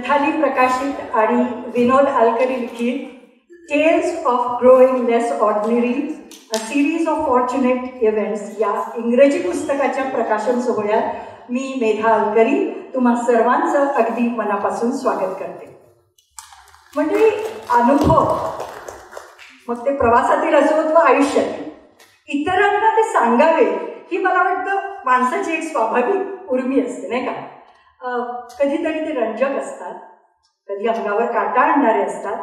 ग्रंथाली प्रकाशित आणि विनोद आलकरी लिखित tales of growing less ordinary a series of fortunate events या इंग्रजी पुस्तकाच्या प्रकाशन सोहळ्यात मी मेधा आलकरी तुम्हा सर्वांचं अगदी मनापासून स्वागत करते. म्हणजे अनुभव, मग ते प्रवासातील असो वा आयुष्यातील, इतरांना ते सांगावे ही मला वाटतं माणसाची एक स्वाभाविक उर्मी असते, नाही का. कधीतरी ते रंजक असतात, कधी अंगावर काटा आणणारे असतात,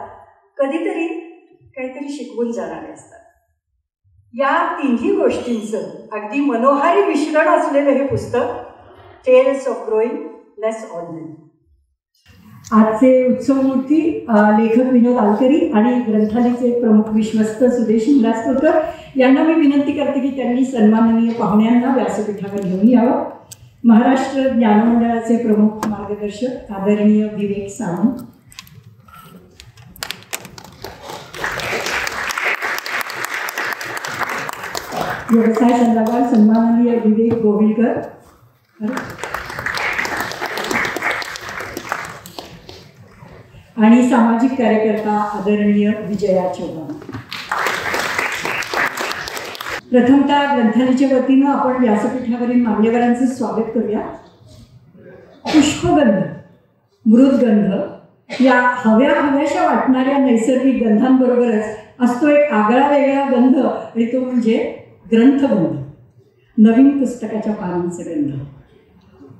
कधीतरी काहीतरी शिकवून जाणारे असतात. या तिन्ही गोष्टींचं अगदी मनोहारी मिश्रण असलेलं हे पुस्तक tales of growing less ordinary. आजचे उत्सवमूर्ती लेखक विनोद आलकरी आणि ग्रंथालयाचे प्रमुख विश्वस्त सुदेश इंगलासपूरकर यांना मी विनंती करते की त्यांनी सन्माननीय पाहुण्यांना व्यासपीठावर घेऊन यावं. महाराष्ट्र ज्ञानमंडळाचे प्रमुख मार्गदर्शक आदरणीय विवेक सावंत, व्यवसाय सल्लागार सन्माननीय विवेक गोविलकर, आणि सामाजिक कार्यकर्ता आदरणीय विजया चौहान. प्रथमतः ग्रंथालयाच्या वतीनं आपण व्यासपीठावरील मान्यवरांचं स्वागत करूया. पुष्पगंध, मृदगंध या हव्याशा वाटणाऱ्या नैसर्गिक गंधांबरोबरच असतो एक आगळा वेगळा गंध, आणि तो म्हणजे ग्रंथगंध, नवीन पुस्तकाच्या पानांचा गंध.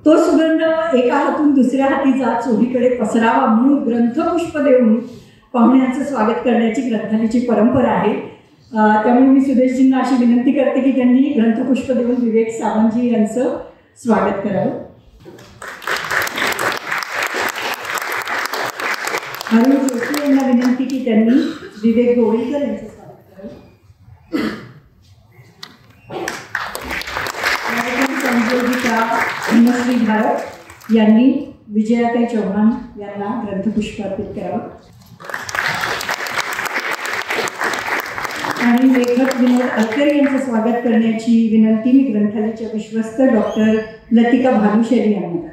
तो सुगंध एका हातून दुसऱ्या हाती जात चोहीकडे पसरावा म्हणून ग्रंथपुष्प देऊन पाहुण्यांचं स्वागत करण्याची ग्रंथालयाची परंपरा आहे. त्यामुळे मी सुदेशजींना अशी विनंती करते की त्यांनी ग्रंथपुष्प देऊन विवेक सावंतजी यांचं स्वागत करावं. अरुण जोशी यांना विनंती की त्यांनी विवेक गोविलकर यांचं स्वागत करावं. संयोजिका हिमश्री भारत यांनी विजयाताई चौहान यांना ग्रंथपुष्प अर्पित करावं. आणि लेखक विनोद आलकरी यांचं स्वागत करण्याची विनंती मी ग्रंथालयाच्या विश्वस्त डॉक्टर लतिका भानुशेरी यांना करते.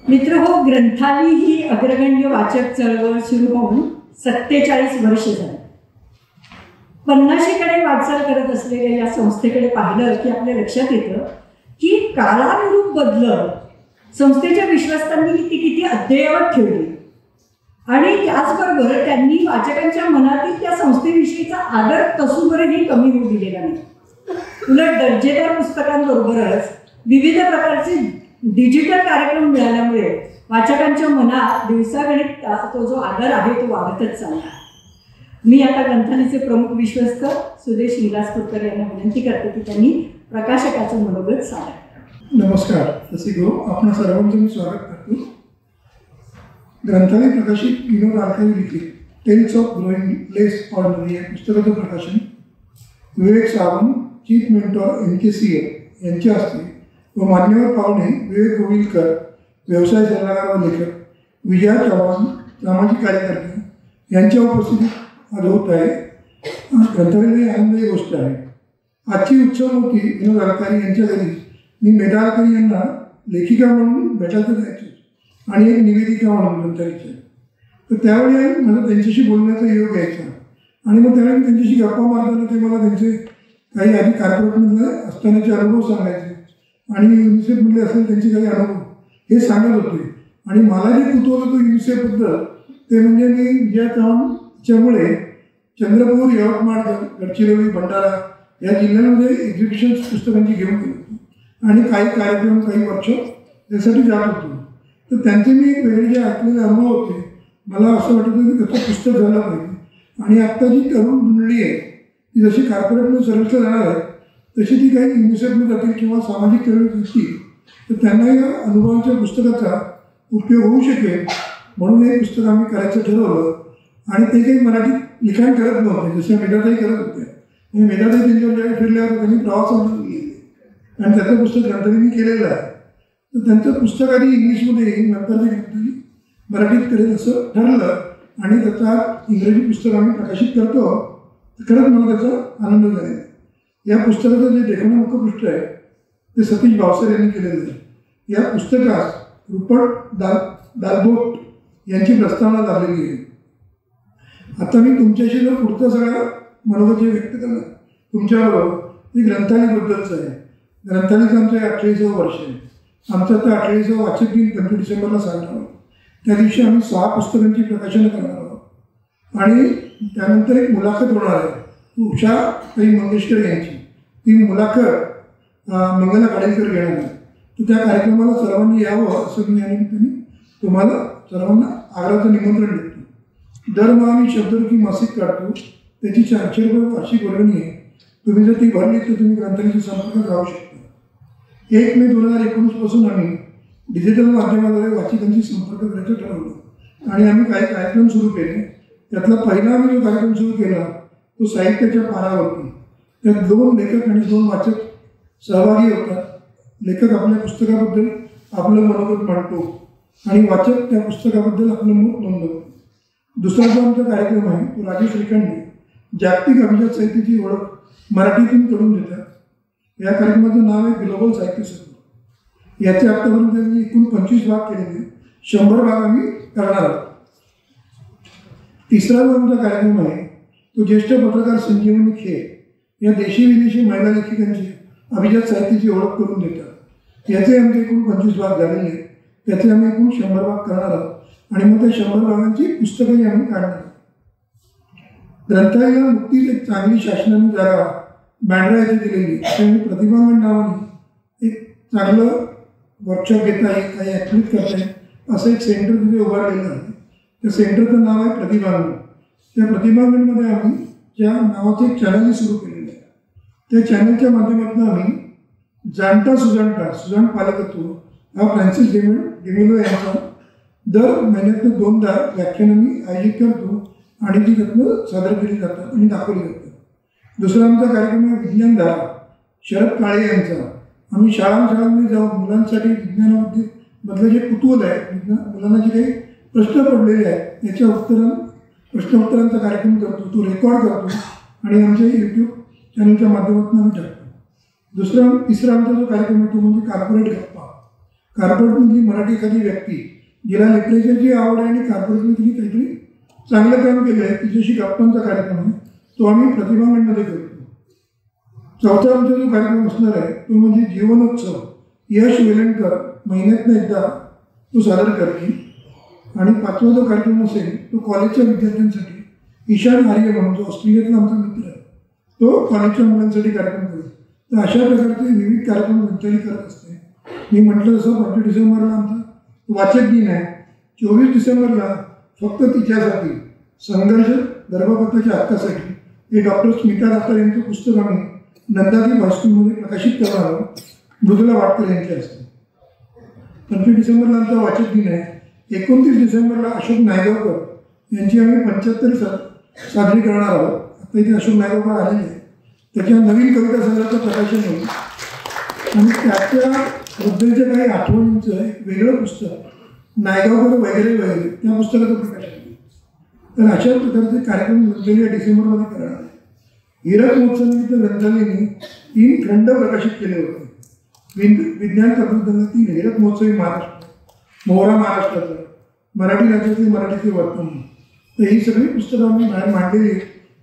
मित्रहो, ग्रंथालय ही अग्रगण्य वाचक चळवळ सुरू होऊन 47 वर्ष झाली. 50कडे वाटचाल करत असलेल्या या संस्थेकडे पाहिलं की आपल्या लक्षात येतं की काळानुरूप बदलत संस्थेच्या विश्वस्तांनी ती किती अद्ययावत ठेवली, आणि त्याचबरोबर त्यांनी वाचकांच्या मनातील त्या संस्थेविषयीचा आदर तसूभरही कमी होऊ दिलेला नाही. उलट दर्जेदार पुस्तकांबरोबरच विविध प्रकारचे डिजिटल कार्यक्रम मिळाल्यामुळे वाचकांच्या मनात दिवसागणिक तो जो आदर आहे तो वाढतच चालला. मी आता ग्रंथालयाचे प्रमुख विश्वस्त सुदेश इंगलासपूरकर यांना विनंती करते की त्यांनी प्रकाशकाचं मनोगत सादर करावं. नमस्कार, रसिक हो, आपण सर्वांचं मी स्वागत करतो. ग्रंथालय प्रकाशित विनोद आलकरी लिखित tales of growing less ordinary या पुस्तकाचं प्रकाशन Vivek Sawant, chief mentor NKCL यांच्या हस्ते व मान्यवर पाहुणे विवेक गोविलकर, व्यवसाय सल्लागार व लेखक, विजया चौहान, सामाजिक कार्यकर्ते यांच्या उपस्थितीत आज होत आहे. ग्रंथालयाची आनंदाची गोष्ट आहे. आजची उत्सवमूर्ती विनोद आलकरी यांच्या घरी मी मेधा आलकरी यांना लेखिका म्हणून भेटायला जायचो आणि एक निवेदिका म्हणून ग्रंथालयाच्या. तर त्यावेळी मला त्यांच्याशी बोलण्याचा योग यायचा, आणि मग त्यावेळी त्यांच्याशी गप्पा मारताना ते मला त्यांचे काही आधी कॉर्पोरेटमध्ये असतानाचे अनुभव सांगायचे, आणि युनिसेफमध्ये असेल त्यांचे काही अनुभव हे सांगत होते. आणि मला जे कुतूहल होतं युनिसेफबद्दल ते म्हणजे मी विजया चौहानच्यामुळे चंद्रपूर, यवतमाळ, गडचिरोली, भंडारा या जिल्ह्यांमध्ये एक्झिबिशन्स पुस्तकांची घेऊन गेलो, आणि काही कार्यक्रम, काही वर्कशॉप त्यासाठी जात होतो. तर त्यांचे मी वेगळे जे ऐकलेले अनुभव होते, मला असं वाटत होतं की त्याचं पुस्तक झालं पाहिजे. आणि आत्ता जी तरुण मंडळी आहे ती जशी कॉर्पोरेटमध्ये सर्व्हिसला जाणार आहे तशी ती काही युनिसेफमध्ये जातील किंवा सामाजिक चळवळीत असतील, तर त्यांना या अनुभवांच्या पुस्तकाचा उपयोग होऊ शकेल म्हणून हे पुस्तक आम्ही करायचं ठरवलं. आणि ते काही मराठीत लिखाण करत नव्हते, जसे मेधाताई करत होत्या. आणि मेधाताई त्यांच्यावर ज्यावेळी फिरल्यावर त्यांनी प्रवासामध्ये लिहिले आणि त्याचं पुस्तक ग्रंथालयाने केलेलं आहे. तर त्यांचं पुस्तक आधी इंग्लिशमध्ये येईल, नंतर ते ग्रंथालय मराठीत करेल असं ठरलं आणि त्याचा इंग्रजी पुस्तक आम्ही प्रकाशित करतो. खरंच मला त्याचा आनंद झाला. या पुस्तकाचं जे लेखन मुखपृष्ठ आहे ते सतीश भावसर यांनी केलेलं आहे. या पुस्तकास रुपर्ट डाल्बोट यांची प्रस्तावना लाभलेली आहे. आता मी तुमच्याशी जो पुढचा सगळा मनोगत जे व्यक्त करणार तुमच्याबरोबर ते ग्रंथालयाबद्दलचं आहे. ग्रंथालयाचं आमचं 48वं वर्ष आहे. आमचं आता 48वं वाचक दिन 25 डिसेंबरला साजरा आहोत. त्या दिवशी आम्ही 6 पुस्तकांची प्रकाशनं करणार आहोत आणि त्यानंतर एक मुलाखत होणार आहे उषाताई मंगेशकर यांची. ती मुलाखत मंगला काडेलकर घेणार आहे. तर त्या कार्यक्रमाला सर्वांनी यावं असं मी या निमित्ताने तुम्हाला सर्वांना आग्रहाचं निमंत्रण देतो. दरमहा आम्ही शब्दरूपी मासिक काढतो. त्याची 400 रुपये वार्षिक वर्गणी आहे. तुम्ही जर ती भरली तर तुम्ही ग्रंथालयाच्या संपर्कात राहू शकता. 1 मे 2019 पासून आम्ही डिजिटल माध्यमाद्वारे वाचकांशी संपर्क करायचं ठरवलं आणि आम्ही काही कार्यक्रम सुरू केले. त्यातला पहिला आम्ही जो कार्यक्रम सुरू केला तो साहित्याच्या पारावरती. त्यात 2 लेखक आणि 2 वाचक सहभागी होतात. लेखक आपल्या पुस्तकाबद्दल आपलं मनोगत मांडतो आणि वाचक त्या पुस्तकाबद्दल आपलं मत नोंदवतो. दुसरा जो आमचा कार्यक्रम आहे तो राजेश श्रीखंडे जागतिक अभिजात साहित्याची ओळख मराठीतून करून देतात. या कार्यक्रमाचं नाव आहे ग्लोबल साहित्य सत्र. याचे आतापर्यंत त्यांनी एकूण 25 भाग केलेले, 100 भाग आम्ही करणार आहोत. तिसरा जो आमचा कार्यक्रम आहे तो ज्येष्ठ पत्रकार संजीवनी खेर या देशी विदेशी महिला लेखिकांची अभिजात साहित्याची ओळख करून देतात. याचे आमचे एकूण 25 भाग झालेले आहेत. त्याचे आम्ही एकूण 100 भाग करणार आहोत आणि मग त्या 100 भागांची पुस्तकंही आम्ही काढणार आहोत. ग्रंथालयाला नुकतीच एक चांगली शासनाने जागा बँड्रा येथे दिलेली. त्यामुळे प्रतिभांगण नावाने एक चांगलं वर्कशॉप घेता येईल, काही ॲक्टिव्हिटी करता येईल असं एक सेंटर तिथे उभारलेलं आहे. त्या सेंटरचं नाव आहे प्रतिभांगण. त्या प्रतिभांगणमध्ये आम्ही त्या नावाचं एक चॅनलही सुरू केलेलं आहे. त्या चॅनलच्या माध्यमातून आम्ही जाणता सुजाण पालकत्व हा फ्रान्सिस डेमिलो यांचा दर महिन्यातनं 2दा व्याख्यानं मी आयोजित करतो आणि ती त्यातनं सादर केली जातात आणि दाखवली जातात. दुसरा आमचा कार्यक्रम आहे विज्ञानधारा शरद काळे यांचा. आम्ही शाळांमध्ये जाऊन मुलांसाठी विज्ञानामध्ये मधलं जे कुतूहल आहे, मुलांना जे काही प्रश्न पडलेले आहेत याच्या प्रश्नोत्तरांचा कार्यक्रम करतो. तो रेकॉर्ड करतो आणि आमच्या यूट्यूब चॅनलच्या माध्यमातून आम्ही टाकतो. तिसरा आमचा जो कार्यक्रम आहे तो म्हणजे कॉर्पोरेट गप्पा. कॉर्पोरेट म्हणजे मराठी एखादी व्यक्ती जिला लिटरेचरची आवड आहे आणि कॉर्पोरेटने तिने काहीतरी चांगलं काम केलं आहे तिच्याशी गप्पांचा कार्यक्रम आहे. तो आम्ही प्रतिभांगणमध्ये करतो. चौथा आमचा जो कार्यक्रम असणार आहे तो म्हणजे जीवनोत्सव. यश वेलणकर महिन्यातनं एकदा तो सादर करतील. आणि 5वा जो कार्यक्रम असेल तो कॉलेजच्या विद्यार्थ्यांसाठी ईशान आर्य म्हणून जो ऑस्ट्रेलियातला आमचा मित्र आहे तो कॉलेजच्या मुलांसाठी कार्यक्रम करेल. तर अशा प्रकारचे विविध कार्यक्रम ग्रंथालय करत असते. मी म्हटलं तसं 25 डिसेंबरला आमचा वाचक दिन आहे. 24 डिसेंबरला फक्त तिच्यासाठी संघर्ष गर्भपाताच्या हक्कासाठी हे डॉक्टर स्मिता दातार यांचं पुस्तक आम्ही नंदादीप हायस्कूलमध्ये प्रकाशित करणार आहोत मृदुला वाटकर यांच्या हस्ते. 25 डिसेंबरला आमचा वाचक दिन आहे. 29 डिसेंबरला अशोक नायगावकर यांची आम्ही 75 साजरी करणार आहोत. आता इथे अशोक नायगावकर आलेले आहे. त्याच्या नवीन कविता संग्रहाचं प्रकाशन होईल आणि त्याच्याबद्दलच्या काही आठवणींचं एक वेगळं पुस्तक नायगावकर वगैरे वगैरे त्या पुस्तकाचं प्रकाशन होईल. तर अशा प्रकारचे कार्यक्रम ग्रंथालय डिसेंबरमध्ये करणार आहे. हीरक महोत्सवानिमित्त ग्रंथालयाने 3 खंड प्रकाशित केले होते. विज्ञान तंत्रज्ञानातील 3 हीरक महोत्सवी महाराष्ट्र, मोहरा महाराष्ट्राचं, मराठी राज्यातले मराठीचे वर्तमान. तर ही सगळी पुस्तकं आम्ही बाहेर मांडलेली आहेत.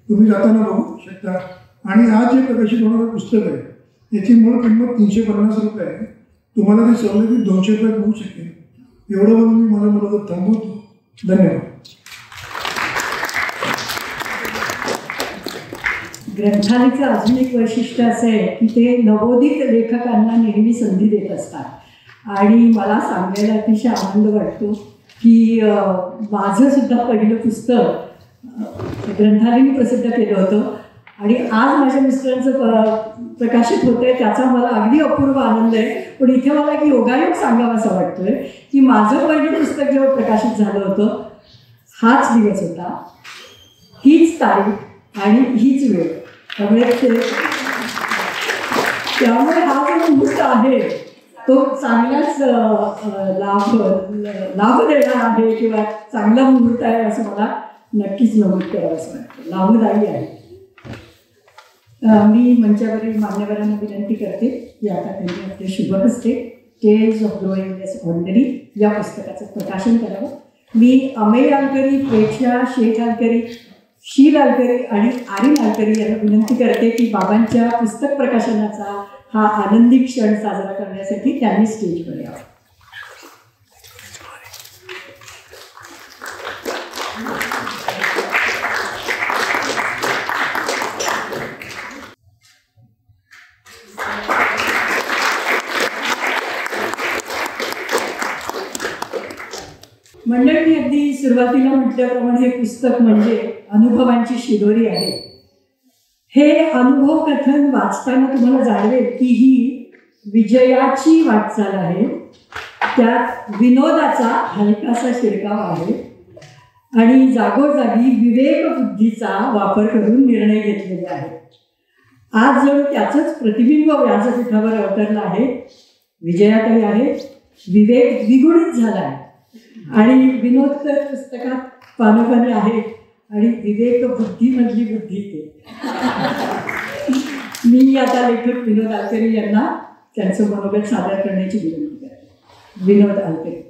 तुम्ही जाताना बघू शकता. आणि आज जे प्रकाशित होणारं पुस्तक आहे याची मूळ किंमत 350 रुपये आहे. तुम्हाला ती सवलतीत 200 रुपयात मिळू शकेल. एवढं बोलून मी माझं मनोगत थांबवतो. धन्यवाद. ग्रंथालयाचं अजून एक वैशिष्ट्य असं आहे की ते नवोदित लेखकांना नेहमी संधी देत असतात आणि मला सांगायला अतिशय आनंद वाटतो की माझं सुद्धा पहिलं पुस्तक ग्रंथालयाने प्रसिद्ध केलं होतं आणि आज माझ्या मिस्टरांचं प्रकाशित होतं आहे त्याचा मला अगदी अपूर्व आनंद आहे. पण इथे मला एक योगायोग सांगावासा वाटतोय की माझं पहिलं पुस्तक जेव्हा प्रकाशित झालं होतं हाच दिवस होता, हीच तारीख आणि हीच वेळ. त्यामुळे हा जो मुहूर्त आहे तो चांगलाच लाभ देणार आहे किंवा चांगला मुहूर्त आहे असं मला नक्कीच नमूद करावंसं वाटतं. लाभदायी आहे. मी मंचावरील मान्यवरांना विनंती करते की आता त्यांनी आपल्या शुभ हस्ते tales of growing less ordinary या पुस्तकाचं प्रकाशन करावं. मी अमेय आलकरी, प्रेक्षा, शेख आलकरी, शील आलकरी आणि आरिन आलकरी यांना विनंती करते की बाबांच्या पुस्तक प्रकाशनाचा हा आनंदी क्षण साजरा करण्यासाठी त्यांनी स्टेजवर यावं. मंडळी, अगदी सुरुवातीला म्हटल्याप्रमाणे हे पुस्तक म्हणजे अनुभवांची शिदोरी आहे. हे अनुभव कथन वाचताना तुम्हाला जाणवेल की ही विजयाची वाटचाल आहे. त्यात विनोदाचा हलकासा शिरकाव आहे आणि जागोजागी विवेकबुद्धीचा वापर करून निर्णय घेतलेले आहेत. आज जणू त्याचंच प्रतिबिंब व्यासपीठावर अवतरलं आहे. विजयाताई आहे, विवेक द्विगुणित झाला आहे आणि विनोद तर पुस्तकात पानोपानी आहे आणि विवेक बुद्धीमधली बुद्धी ते. मी आता लेखक विनोद आलकरी यांना त्यांचं मनोगत सादर करण्याची विनंती करते. विनोद आलकरी.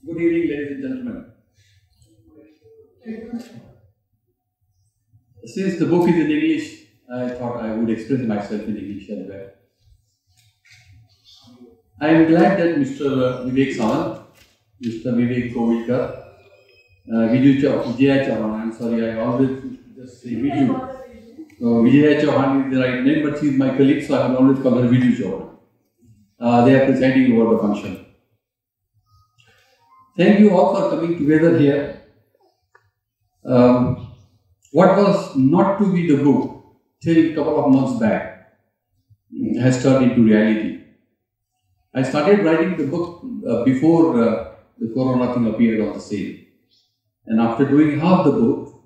Good evening, ladies and gentlemen. Since the book is in English, I thought I would express myself in English as well. I am glad that Mr. Vivek Sawant, Mr. Vivek Kovilkar, Vijaya Chauhan, I'm sorry, I always just say Viju. Vijaya Chauhan is the right name, but she is my colleague, so I will always call her Viju Chauhan. They are presiding over the function. Thank you all for coming together here. What was not to be the book till a couple of months back has turned into reality. I started writing the book before the corona thing appeared on the scene. And after doing half the book,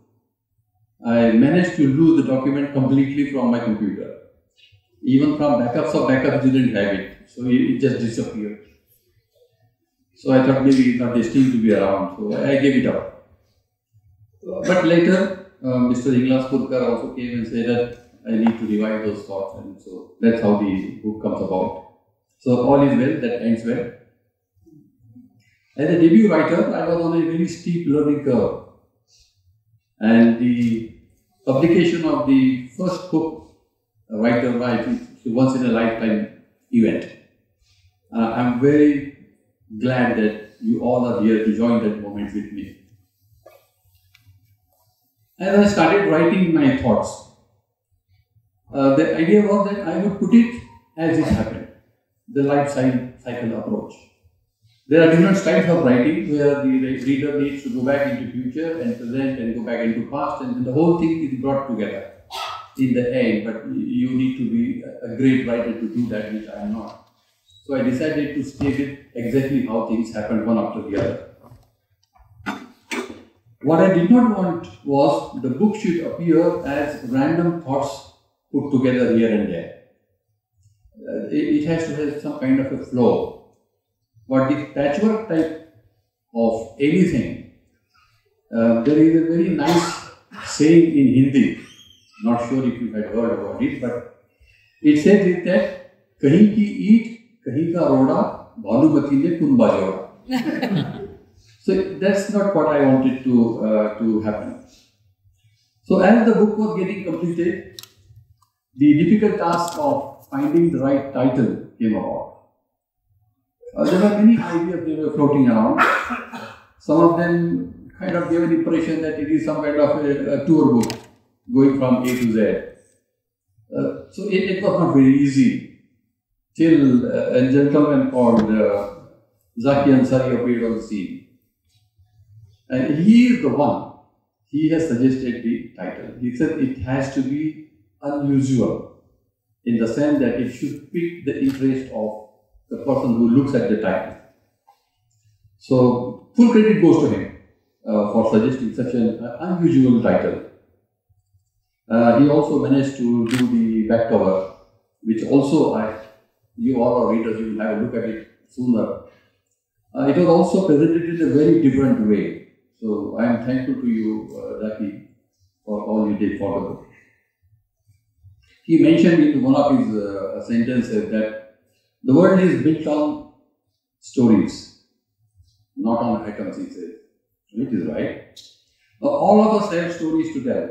I managed to lose the document completely from my computer. Even from backups of backups didn't have it. So it just disappeared. So I thought maybe it's not destined to be around. So I gave it up. But later, Mr. Inglas Purkar also came and said that I need to revive those thoughts, and so that's how the book comes about. So all is well, that ends well. As a debut writer, I was on a very steep learning curve, and the publication of the first book, a writer writes, is once in a lifetime event. I'm very glad that you all are here to join that moment with me. As I started writing my thoughts, the idea was that I would put it as it happened, the life cycle approach. There are different styles of writing where the reader needs to go back into future and present and go back into past, and the whole thing is brought together in the end, but you need to be a great writer to do that, which I am not. So I decided to state it exactly how things happened one after the other. What I did not want was the book should appear as random thoughts put together here and there. It has to have some kind of a flow. But the patchwork type of anything, there is a very nice saying in Hindi, not sure if you had heard about it, but it says it that kahin ki eat, kahin ka roda, Bhanumati ne kunba joda. So that's not what I wanted to happen. So as the book was getting completed, the difficult task of finding the right title came about. There were many ideas that were floating around. Some of them kind of gave an impression that it is some kind of a tour book going from A to Z. So it was not very easy till a gentleman called Zaki Ansari appeared on the scene. And he is the one, he has suggested the title. He said it has to be unusual in the sense that it should pique the interest of the person who looks at the title. So full credit goes to him for suggesting such an unusual title. He also managed to do the back cover, which also you all are readers, you will have a look at it sooner. It was also presented in a very different way. So I am thankful to you, Zaki, for all you did for the book. He mentioned in one of his sentences that the world is built on stories, not on items, he says. Which is right. All of us have stories to tell.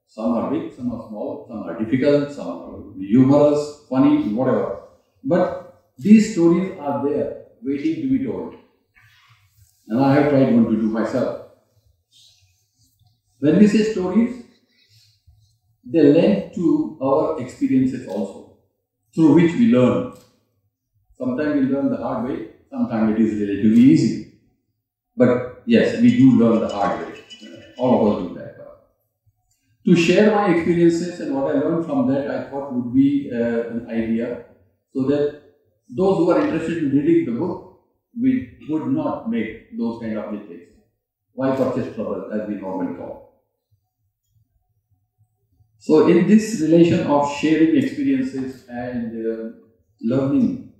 Some are big, some are small, some are difficult, some are humorous, funny, whatever. But these stories are there, waiting to be told. And I have tried one to do myself. When we say stories, they lend to our experiences also, through which we learn. Sometimes we learn the hard way, sometimes it is relatively easy. But yes, we do learn the hard way. All of us do that. To share my experiences and what I learned from that, I thought would be an idea, so that those who are interested in reading the book, we would not make those kind of mistakes. Why purchase trouble, as we normally call. So in this relation of sharing experiences and learning,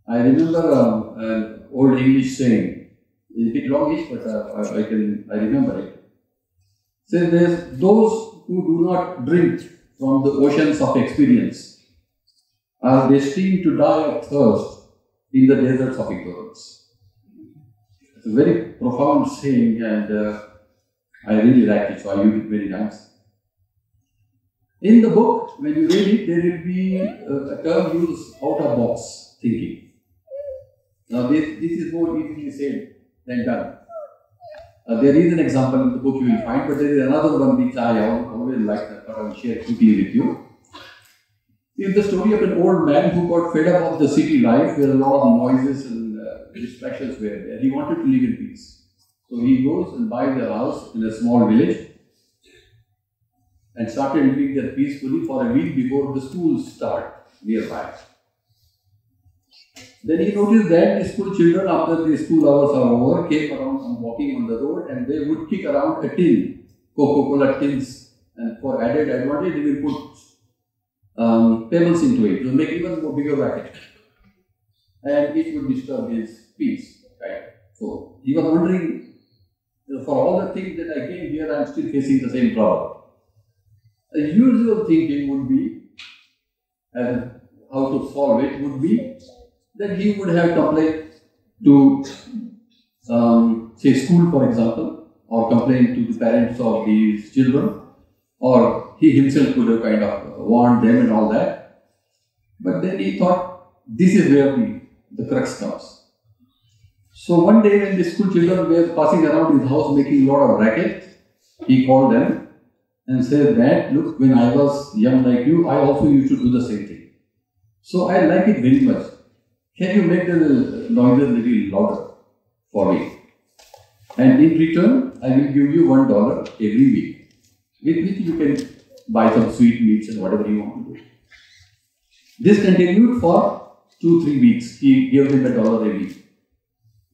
I remember an old English saying, it's a bit longish, but I remember it. Says there's those who do not drink from the oceans of experience are destined to die of thirst in the deserts of ignorance. It's a very profound saying, and I really liked it, so I use it very nice. In the book, when you read it, there will be a term used, out-of-box thinking. Now this is more easily said than done. There is an example in the book you will find, but there is another one which I always like that I will share quickly with you. It's the story of an old man who got fed up of the city life where a lot of noises and distractions were there. He wanted to live in peace. So he goes and buys a house in a small village and started living there peacefully for a week before the schools start nearby. Then he noticed that the school children, after the school hours are over, came around and walking on the road, and they would kick around a tin, Coca-Cola tins, and for added advantage, they will put pebbles into it to make even more bigger racket. And it would disturb his peace. Right? So he was wondering, for all the things that I came here, I am still facing the same problem. The usual thinking would be, and how to solve it would be, that he would have complained to, say, school, for example, or complained to the parents of these children, or he himself could have kind of warned them and all that. But then he thought, this is where the crux comes. So one day when the school children were passing around his house making a lot of racket, he called them and said that, look, when I was young like you, I also used to do the same thing. So I like it very much. Can you make the noises a little louder for me? And in return, I will give you $1 every week, with which you can buy some sweet meats and whatever you want to do. This continued for 2-3 weeks. He gave them $1 a week.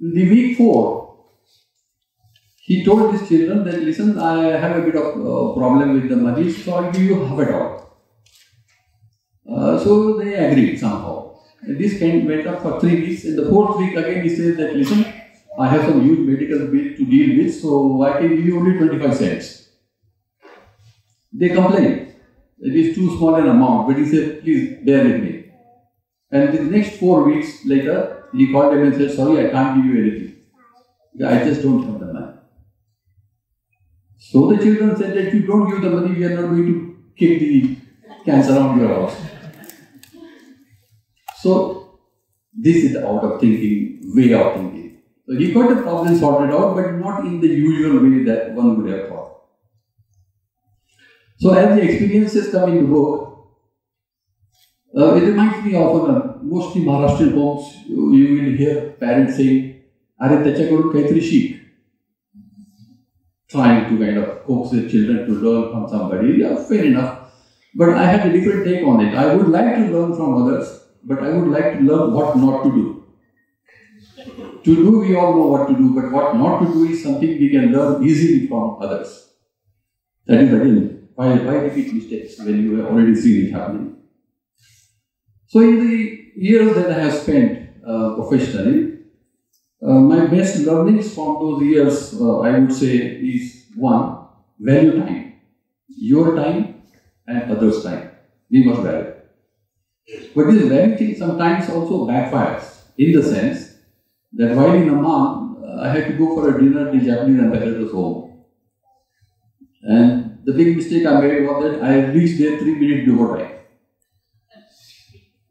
In the week 4, he told his children that, listen, I have a bit of problem with the money, so I'll give you $50. So they agreed somehow. And this went up for 3 weeks. In the 4th week again he said that, listen, I have some huge medical bill to deal with, so I can give you only 25 cents. They complained. It is too small an amount, but he said, please bear with me. And the next 4 weeks later, he called them and said, sorry, I can't give you anything. I just don't have the money. So the children said that if you don't give the money, we are not going to kick the cans around your house. So this is the out of thinking, way of thinking. So he got the problem sorted out, but not in the usual way that one would have thought. So as the experiences come in the book, it reminds me of mostly Maharashtrian homes. You will hear parents saying, "Are त्याच्याकडून काहीतरी शिक," trying to kind of coax their children to learn from somebody. Yeah, fair enough. But I had a different take on it. I would like to learn from others, but I would like to learn what not to do. To do, we all know what to do, but what not to do is something we can learn easily from others. That is again Why repeat mistakes when you have already seen it happening? So in the years that I have spent professionally, my best learnings from those years, I would say, is one, value time. Your time and others' time. We must value. But this value thing sometimes also backfires in the sense that while in Amman, I had to go for a dinner at the Japanese ambassador's home. And the big mistake I made was that I reached there 3 minutes before time.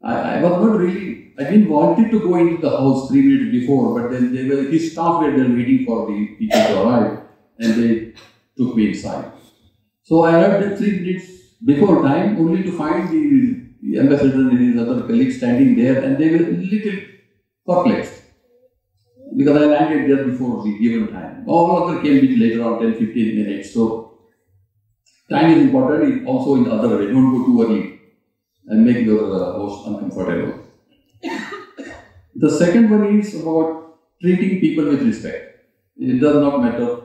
I was not really, I didn't wanted to go into the house 3 minutes before, but then his staff were there waiting for the people to arrive, and they took me inside. So I arrived at 3 minutes before time, only to find the ambassador and his other colleagues standing there, and they were a little perplexed because I landed there before the given time. All other came a bit later on, 10-15 minutes. So time is important also in the other way. Don't go too early and make your host uncomfortable. The second one is about treating people with respect. It does not matter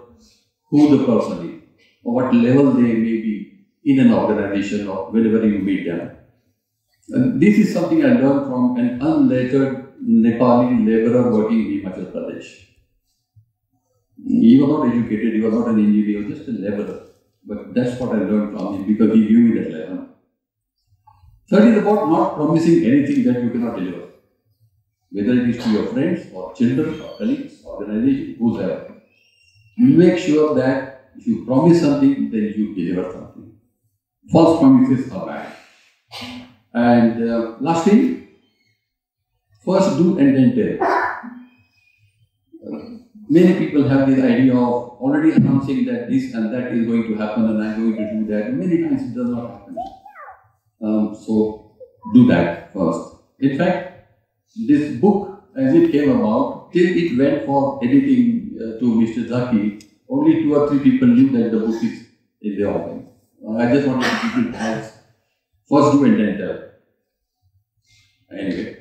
who the person is or what level they may be in an organization or whenever you meet them. And this is something I learned from an unlettered Nepali laborer working in Himachal Pradesh. He was not educated, he was not an engineer, he was just a laborer. But that's what I learned from him because he gave me that lesson. Third is about not promising anything that you cannot deliver. Whether it is to your friends or children or colleagues, organization, whoever. Make sure that if you promise something, then you deliver something. False promises are bad. And last thing, first do and then tell. Many people have this idea of already announcing that this and that is going to happen and I am going to do that. Many times it does not happen. So do that first. In fact, this book, as it came about, till it went for editing to Mr. Zaki, only 2 or 3 people knew that the book is in the offering. I just wanted to keep it as first do and then tell. Anyway,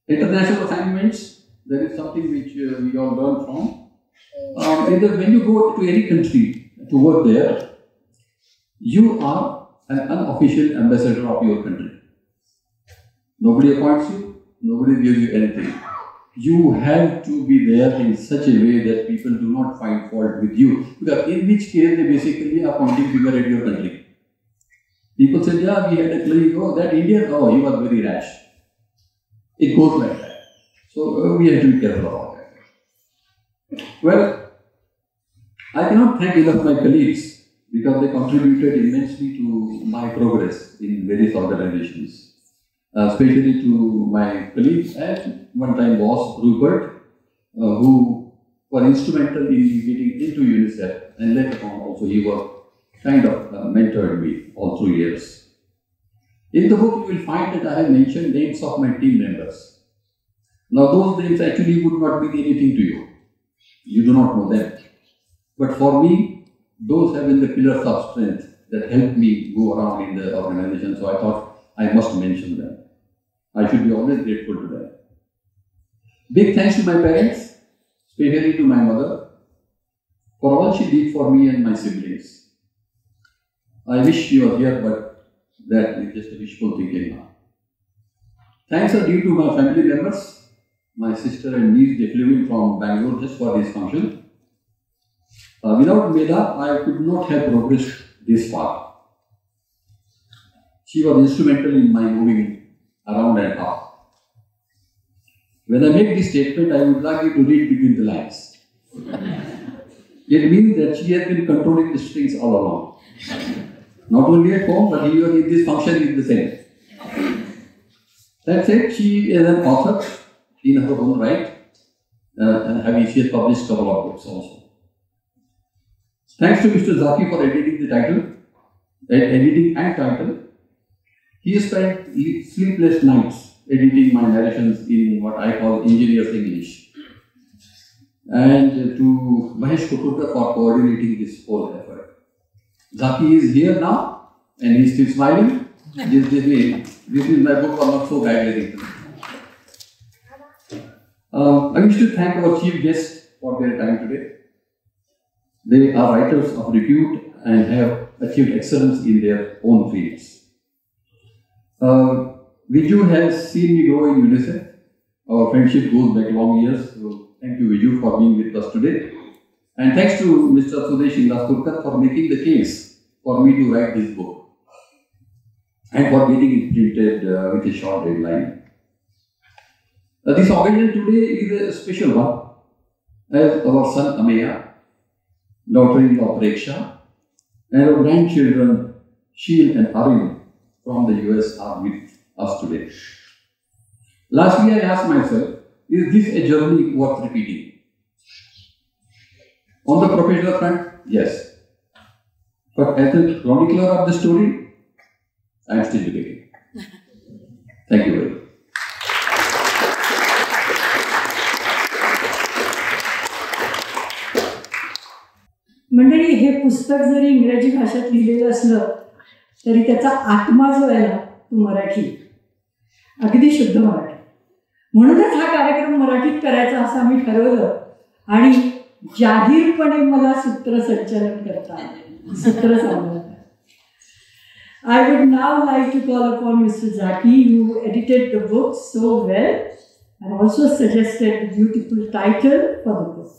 international assignments, there is something which we all learn from. When you go to any country to work there, you are an unofficial ambassador of your country. Nobody appoints you, nobody gives you anything. You have to be there in such a way that people do not find fault with you. Because in which case they basically are pointing finger at your country. People say, yeah, we had a colleague, oh, that Indian, oh, he was very rash. It goes like that. So we have to be careful about that. Well, I cannot thank enough my colleagues because they contributed immensely to my progress in various organizations. Especially to my colleagues and one time boss, Rupert, who were instrumental in getting into UNICEF, and later on also he was kind of mentored me all through years. In the book you will find that I have mentioned names of my team members. Now those names actually would not mean anything to you. You do not know them. But for me, those have been the pillars of strength that helped me go around in the organization, so I thought I must mention them. I should be always grateful to them. Big thanks to my parents, especially to my mother, for all she did for me and my siblings. I wish she was here, but that is just a wishful thinking now. Thanks are due to my family members, my sister and niece. They flew in from Bangalore just for this function. Without Meda, I could not have progressed this far. She was instrumental in my moving around and up. When I make this statement, I would like you to read between the lines. It means that she has been controlling the strings all along. Not only at home, but even in this function is the same. That said, she is an author in her own right, and she has published a couple of books also. Thanks to Mr. Zaki for editing and title. He spent sleepless nights editing my narrations in what I call engineer's English. And to Mahesh Kuturkar for coordinating this whole effort. Zaki is here now and he is still smiling. This is my book on not so badly written. I wish to thank our chief guests for their time today. They are writers of repute and have achieved excellence in their own fields. Viju has seen me grow in UNICEF. Our friendship goes back long years. So thank you, Viju, for being with us today. And thanks to Mr. Sudesh Indraspurkar for making the case for me to write this book and for getting it printed with a short deadline. This occasion today is a special one, as our son Ameya, daughter-in-law Preksha, and our grandchildren Sheel and Arun from the US are with us today. Lastly, I asked myself, is this a journey worth repeating? On the professional front, yes. But as a chronicler of the story, I am still debating. Thank you very much. मंडळी, हे पुस्तक जरी इंग्रजी भाषेत लिहिलेलं असलं तरी त्याचा आत्मा जो आहे ना तो मराठी, अगदी शुद्ध मराठी. म्हणूनच हा कार्यक्रम मराठीत करायचा असं आम्ही ठरवलं आणि जाहीरपणे मला सूत्रसंचालन करता आलं, सूत्र सांभाळता. I would now like to call upon Mr. Zaki, who edited the book so well and also suggested the beautiful title for the book.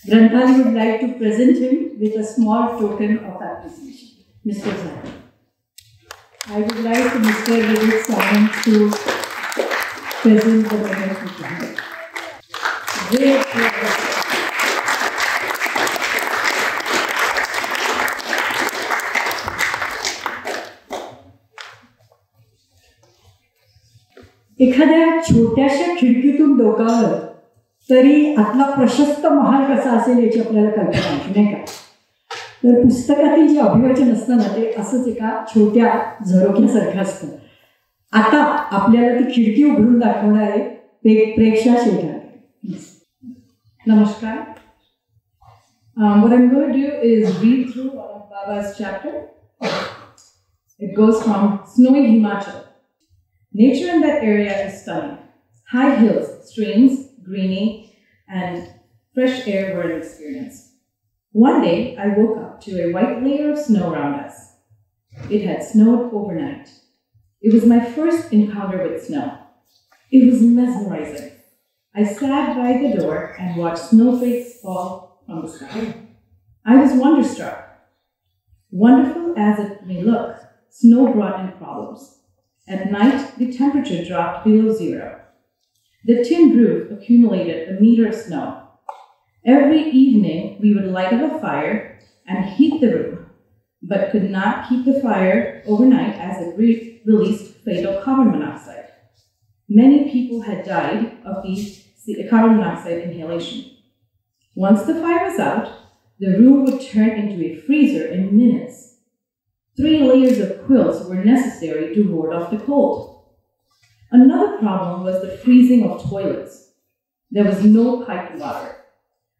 Granthali would like to present him with a small token of appreciation. Mr. Zaki. I would like Mr. Vivek Samant to present the medal. Great pleasure. एखाद्या छोट्याशा खिडकीतून डोकावलं तरी आतला प्रशस्त महाल कसा असेल याची आपल्याला कल्पना नाही का. तर पुस्तकातील जे अभिवाचन असतं ना ते असंच एका छोट्या झरोक्यासारखं असतं. आता आपल्याला ती खिडकी उघडून दाखवणार आहे प्रेक्षा शेठार. नमस्कार. What I'm going to do is read through one of Baba's chapter. It goes from snowy Himachal. Nature in that area is stunning. High hills, streams, greeny, and fresh air were an experience. One day, I woke up to a white layer of snow around us. It had snowed overnight. It was my first encounter with snow. It was mesmerizing. I sat by the door and watched snowflakes fall from the sky. I was wonderstruck. Wonderful as it may look, snow brought in problems. At night, the temperature dropped below zero. The tin roof accumulated a meter of snow. Every evening, we would light up a fire and heat the room, but could not keep the fire overnight as it released fatal carbon monoxide. Many people had died of the carbon monoxide inhalation. Once the fire was out, the room would turn into a freezer in minutes. 3 layers of quilts were necessary to ward off the cold. Another problem was the freezing of toilets. There was no piped water.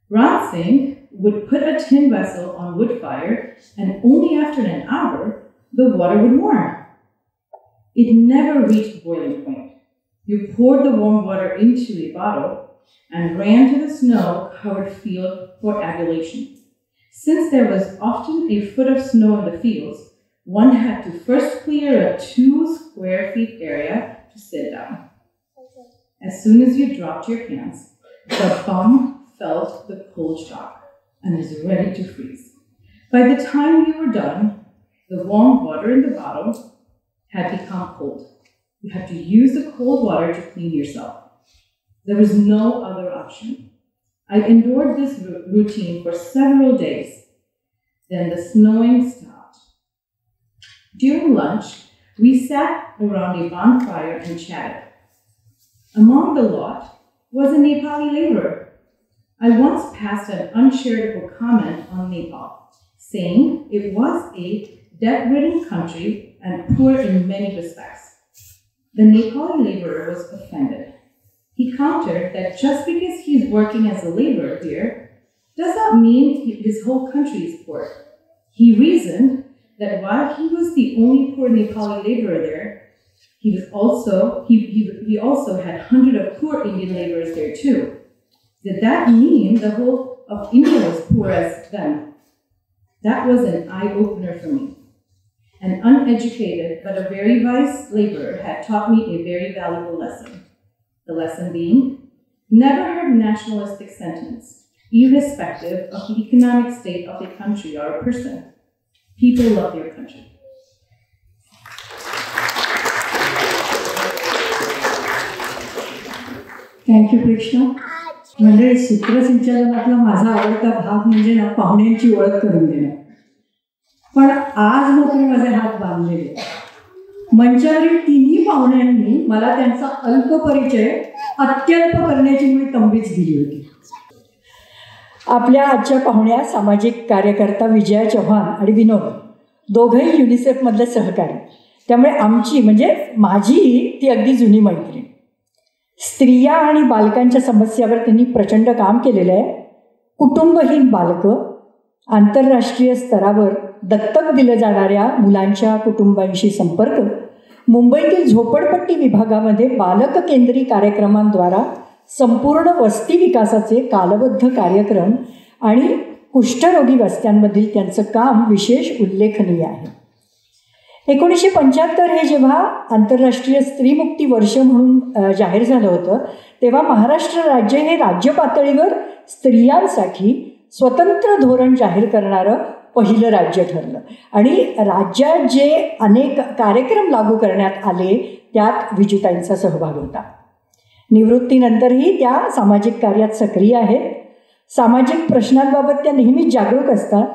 Ram Singh would put a tin vessel on wood fire, and only after an hour, the water would warm. It never reached boiling point. You poured the warm water into a bottle and ran to the snow-covered field for ablution. Since there was often a foot of snow in the fields, one had to first clear a 2 square feet area to sit down. As soon as you dropped your pants, the bum felt the cold shock and was ready to freeze. By the time you were done, the warm water in the bottle had become cold. You had to use the cold water to clean yourself. There was no other option. I endured this routine for several days. Then the snowing stopped. During lunch, we sat around a bonfire and chatted. Among the lot was a Nepali laborer. I once passed an uncharitable comment on Nepal, saying it was a debt-ridden country and poor in many respects. The Nepali laborer was offended. He countered that just because he is working as a laborer here does not mean his whole country is poor. He reasoned that while he was the only poor Nepali laborer there, he also had hundreds of poor Indian laborers there too. Did that mean the whole of India was poor as them? That was an eye-opener for me. An uneducated but a very wise laborer had taught me a very valuable lesson. The lesson being, never hurt nationalistic sentiments, irrespective of the economic state of a country or a person. People love their country. Thank you Krishna. म्हणजे सूत्रसंचालनातला माझा आवडता भाग म्हणजे ना पाहुण्यांची ओळख करून देणं. पण आज मात्र माझे हात बांधलेले. मंचावरील तिन्ही पाहुण्यांनी मला त्यांचा अल्प परिचय अत्यल्प करण्याची मी तंबीच दिली होती. आपल्या आजच्या पाहुण्या सामाजिक कार्यकर्ता विजया चव्हाण आणि विनोद दोघंही युनिसेफमधले सहकारी. त्यामुळे आमची म्हणजे माझी ती अगदी जुनी मैत्रीण. स्त्रिया आणि बालकांच्या समस्यावर त्यांनी प्रचंड काम केलेलं आहे. कुटुंबहीन बालकं, आंतरराष्ट्रीय स्तरावर दत्तक दिल्या जाणाऱ्या मुलांच्या कुटुंबांशी संपर्क, मुंबईतील झोपडपट्टी विभागामध्ये बालक केंद्री कार्यक्रमांद्वारा संपूर्ण वस्ती विकासाचे कालबद्ध कार्यक्रम आणि कुष्ठरोगी वस्त्यांमधील त्यांचं काम विशेष उल्लेखनीय आहे. 1975 हे जेव्हा आंतरराष्ट्रीय स्त्रीमुक्ती वर्ष म्हणून जाहीर झालं होतं, तेव्हा महाराष्ट्र राज्य हे राज्य पातळीवर स्त्रियांसाठी स्वतंत्र धोरण जाहीर करणारं पहिलं राज्य ठरलं. आणि राज्यात जे अनेक कार्यक्रम लागू करण्यात आले त्यात विजूताईंचा सहभाग होता. निवृत्तीनंतरही त्या सामाजिक कार्यात सक्रिय आहेत. सामाजिक प्रश्नांबाबत त्या नेहमीच जागरूक असतात.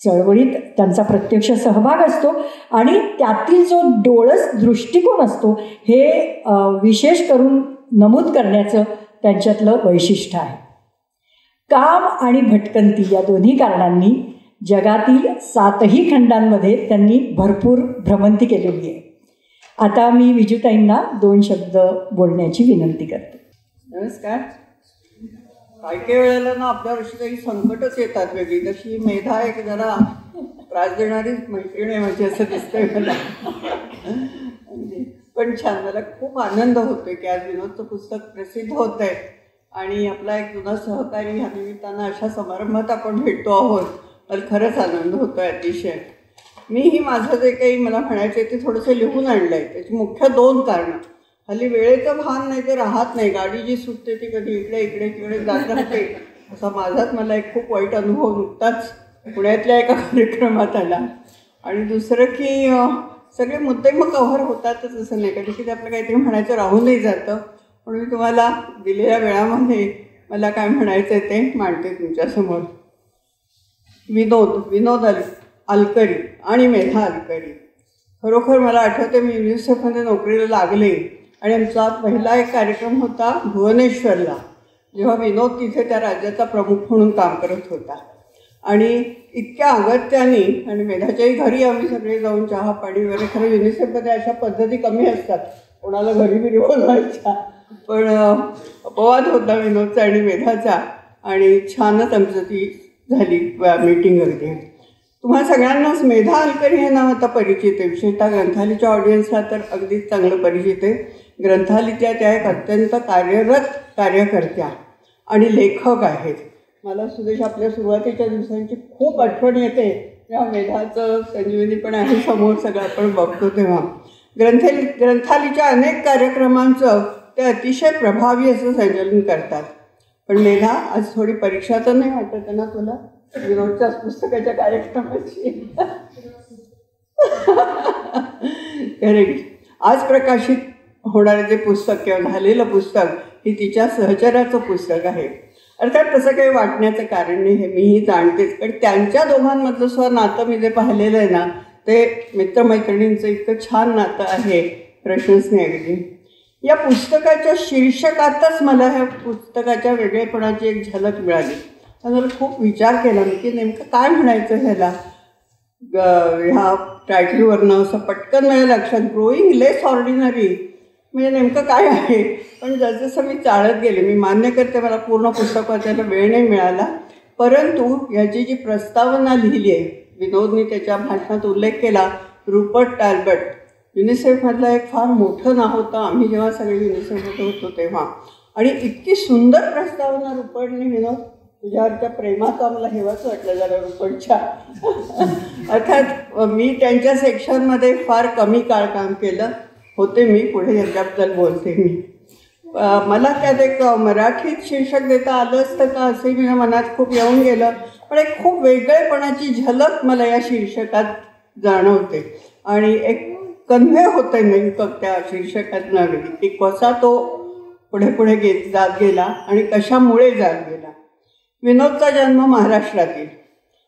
चळवळीत त्यांचा प्रत्यक्ष सहभाग असतो आणि त्यातील जो डोळस दृष्टिकोन असतो हे विशेष करून नमूद करण्याचं त्यांच्यातलं वैशिष्ट्य आहे. काम आणि भटकंती या दोन्ही कारणांनी जगातील 7ही खंडांमध्ये त्यांनी भरपूर भ्रमंती केलेली आहे. आता मी विजूताईंना 2 शब्द बोलण्याची विनंती करते. नमस्कार. काही वेळेला ना आपल्यावर्षी काही संकटच येतात वेगळी. तशी मेधा एक जरा त्रास देणारी मैत्रीण आहे माझी असं दिसतंय मला. पण छान, मला खूप आनंद होतोय की आज विनोदचं पुस्तक प्रसिद्ध होत आहे आणि आपला एक जुना सहकारी ह्या निमित्तानं अशा समारंभात आपण भेटतो आहोत. मला खरंच आनंद होतो आहे अतिशय. मीही माझं जे काही मला म्हणायचं आहे ते थोडंसं लिहून आणलं आहे. त्याची मुख्य 2 कारणं. हल्ली वेळेचं भान नाही ते राहत नाही. गाडी जी सुटते ती कधी इकडे तिकडे जात राहते. असा माझाच मला एक खूप वाईट अनुभव नुकताच पुण्यातल्या एका कार्यक्रमात आला. आणि दुसरं की सगळे मुद्दे मग कव्हर होतातच असं नाही. कधी कधी आपलं काहीतरी म्हणायचं राहूनही जातं. म्हणून मी तुम्हाला दिलेल्या वेळामध्ये मला काय म्हणायचं आहे ते मांडते तुमच्यासमोर. विनोद अलकरी आणि मेधा अलकरी. खरोखर मला आठवते मी युनिसेफमध्ये नोकरीला लागले आणि आमचा पहिला एक कार्यक्रम होता भुवनेश्वरला, जेव्हा विनोद तिथे त्या राज्याचा प्रमुख म्हणून काम करत होता. आणि इतक्या अगत्याने आणि मेधाच्याही घरी आम्ही सगळे जाऊन चहा पाणी वगैरे. खरं युनिसेफमध्ये अशा पद्धती कमी असतात, कोणाला घरी बिरी बोलवायच्या. पण अपवाद होता विनोदचा आणि मेधाचा आणि छानच आमचं ती झाली मीटिंग अगदी. तुम्हाला सगळ्यांनाच मेधा अलकरी हे नाव आता परिचित आहे. विशेषतः ग्रंथालीच्या ऑडियन्सला तर अगदीच चांगलं परिचित आहे. ग्रंथालीच्या त्या एक अत्यंत कार्यरत कार्यकर्त्या आणि लेखक आहेत. मला सुदेश आपल्या सुरुवातीच्या दिवसांची खूप आठवण येते. तेव्हा मेधाचं संजीवनी पण आहे समोर सगळं आपण बघतो तेव्हा. ग्रंथालीच्या अनेक कार्यक्रमांचं ते अतिशय प्रभावी असं संचालन करतात. पण मेधा आज थोडी परीक्षा तर नाही वाटत ना तुला विनोदच्याच पुस्तकाच्या कार्यक्रमाची? करेक्ट. आज प्रकाशित होणारे जे पुस्तक किंवा झालेलं पुस्तक हे तिच्या सहचराचं पुस्तक आहे. अर्थात तसं काही वाटण्याचं कारण नाही हे मीही जाणतेच. पण त्यांच्या दोघांमधलं सुद्धा नातं मी जे पाहिलेलं आहे ना ते मित्रमैत्रिणींचं इतकं छान नातं आहे, प्रश्नच नाही अगदी. या पुस्तकाच्या शीर्षकातच मला ह्या पुस्तकाच्या वेगळेपणाची एक झलक मिळाली. त्याला खूप विचार केला मी की नेमकं काय म्हणायचं ह्याला. ह्या टायटलवरनं असं पटकन माझ्या लक्षात ग्रोईंग लेस ऑर्डिनरी म्हणजे नेमकं काय आहे. पण जसजसं मी चाळत गेले, मी मान्य करते मला पूर्ण पुस्तक वाचायला वेळ नाही मिळाला, परंतु ह्याची जी प्रस्तावना लिहिली आहे विनोदनी त्याच्या भाषणात उल्लेख केला, रूपर्ट टॅल्बट युनिसेफमधलं एक फार मोठं नाव होतं आम्ही जेव्हा सगळे युनिसेफमध्ये होतो तेव्हा. आणि इतकी सुंदर प्रस्तावना रूपर्टने विनोद तुझ्यावरच्या प्रेमाचा मला हेवाच वाटलं जरा रुपटच्या. अर्थात मी त्यांच्या सेक्शनमध्ये फार कमी काळ काम केलं होते. मी पुढे याच्याबद्दल बोलते. मला त्यात एक मराठीत शीर्षक देता आलं असतं का असंही माझ्या मनात खूप येऊन गेलं. पण एक खूप वेगळेपणाची झलक मला या शीर्षकात जाणवते आणि एक कन्व्हे होतं नेमकं त्या शीर्षकातनं की कसा तो पुढे पुढे जात गेला आणि कशामुळे जात गेला. विनोदचा जन्म महाराष्ट्रातील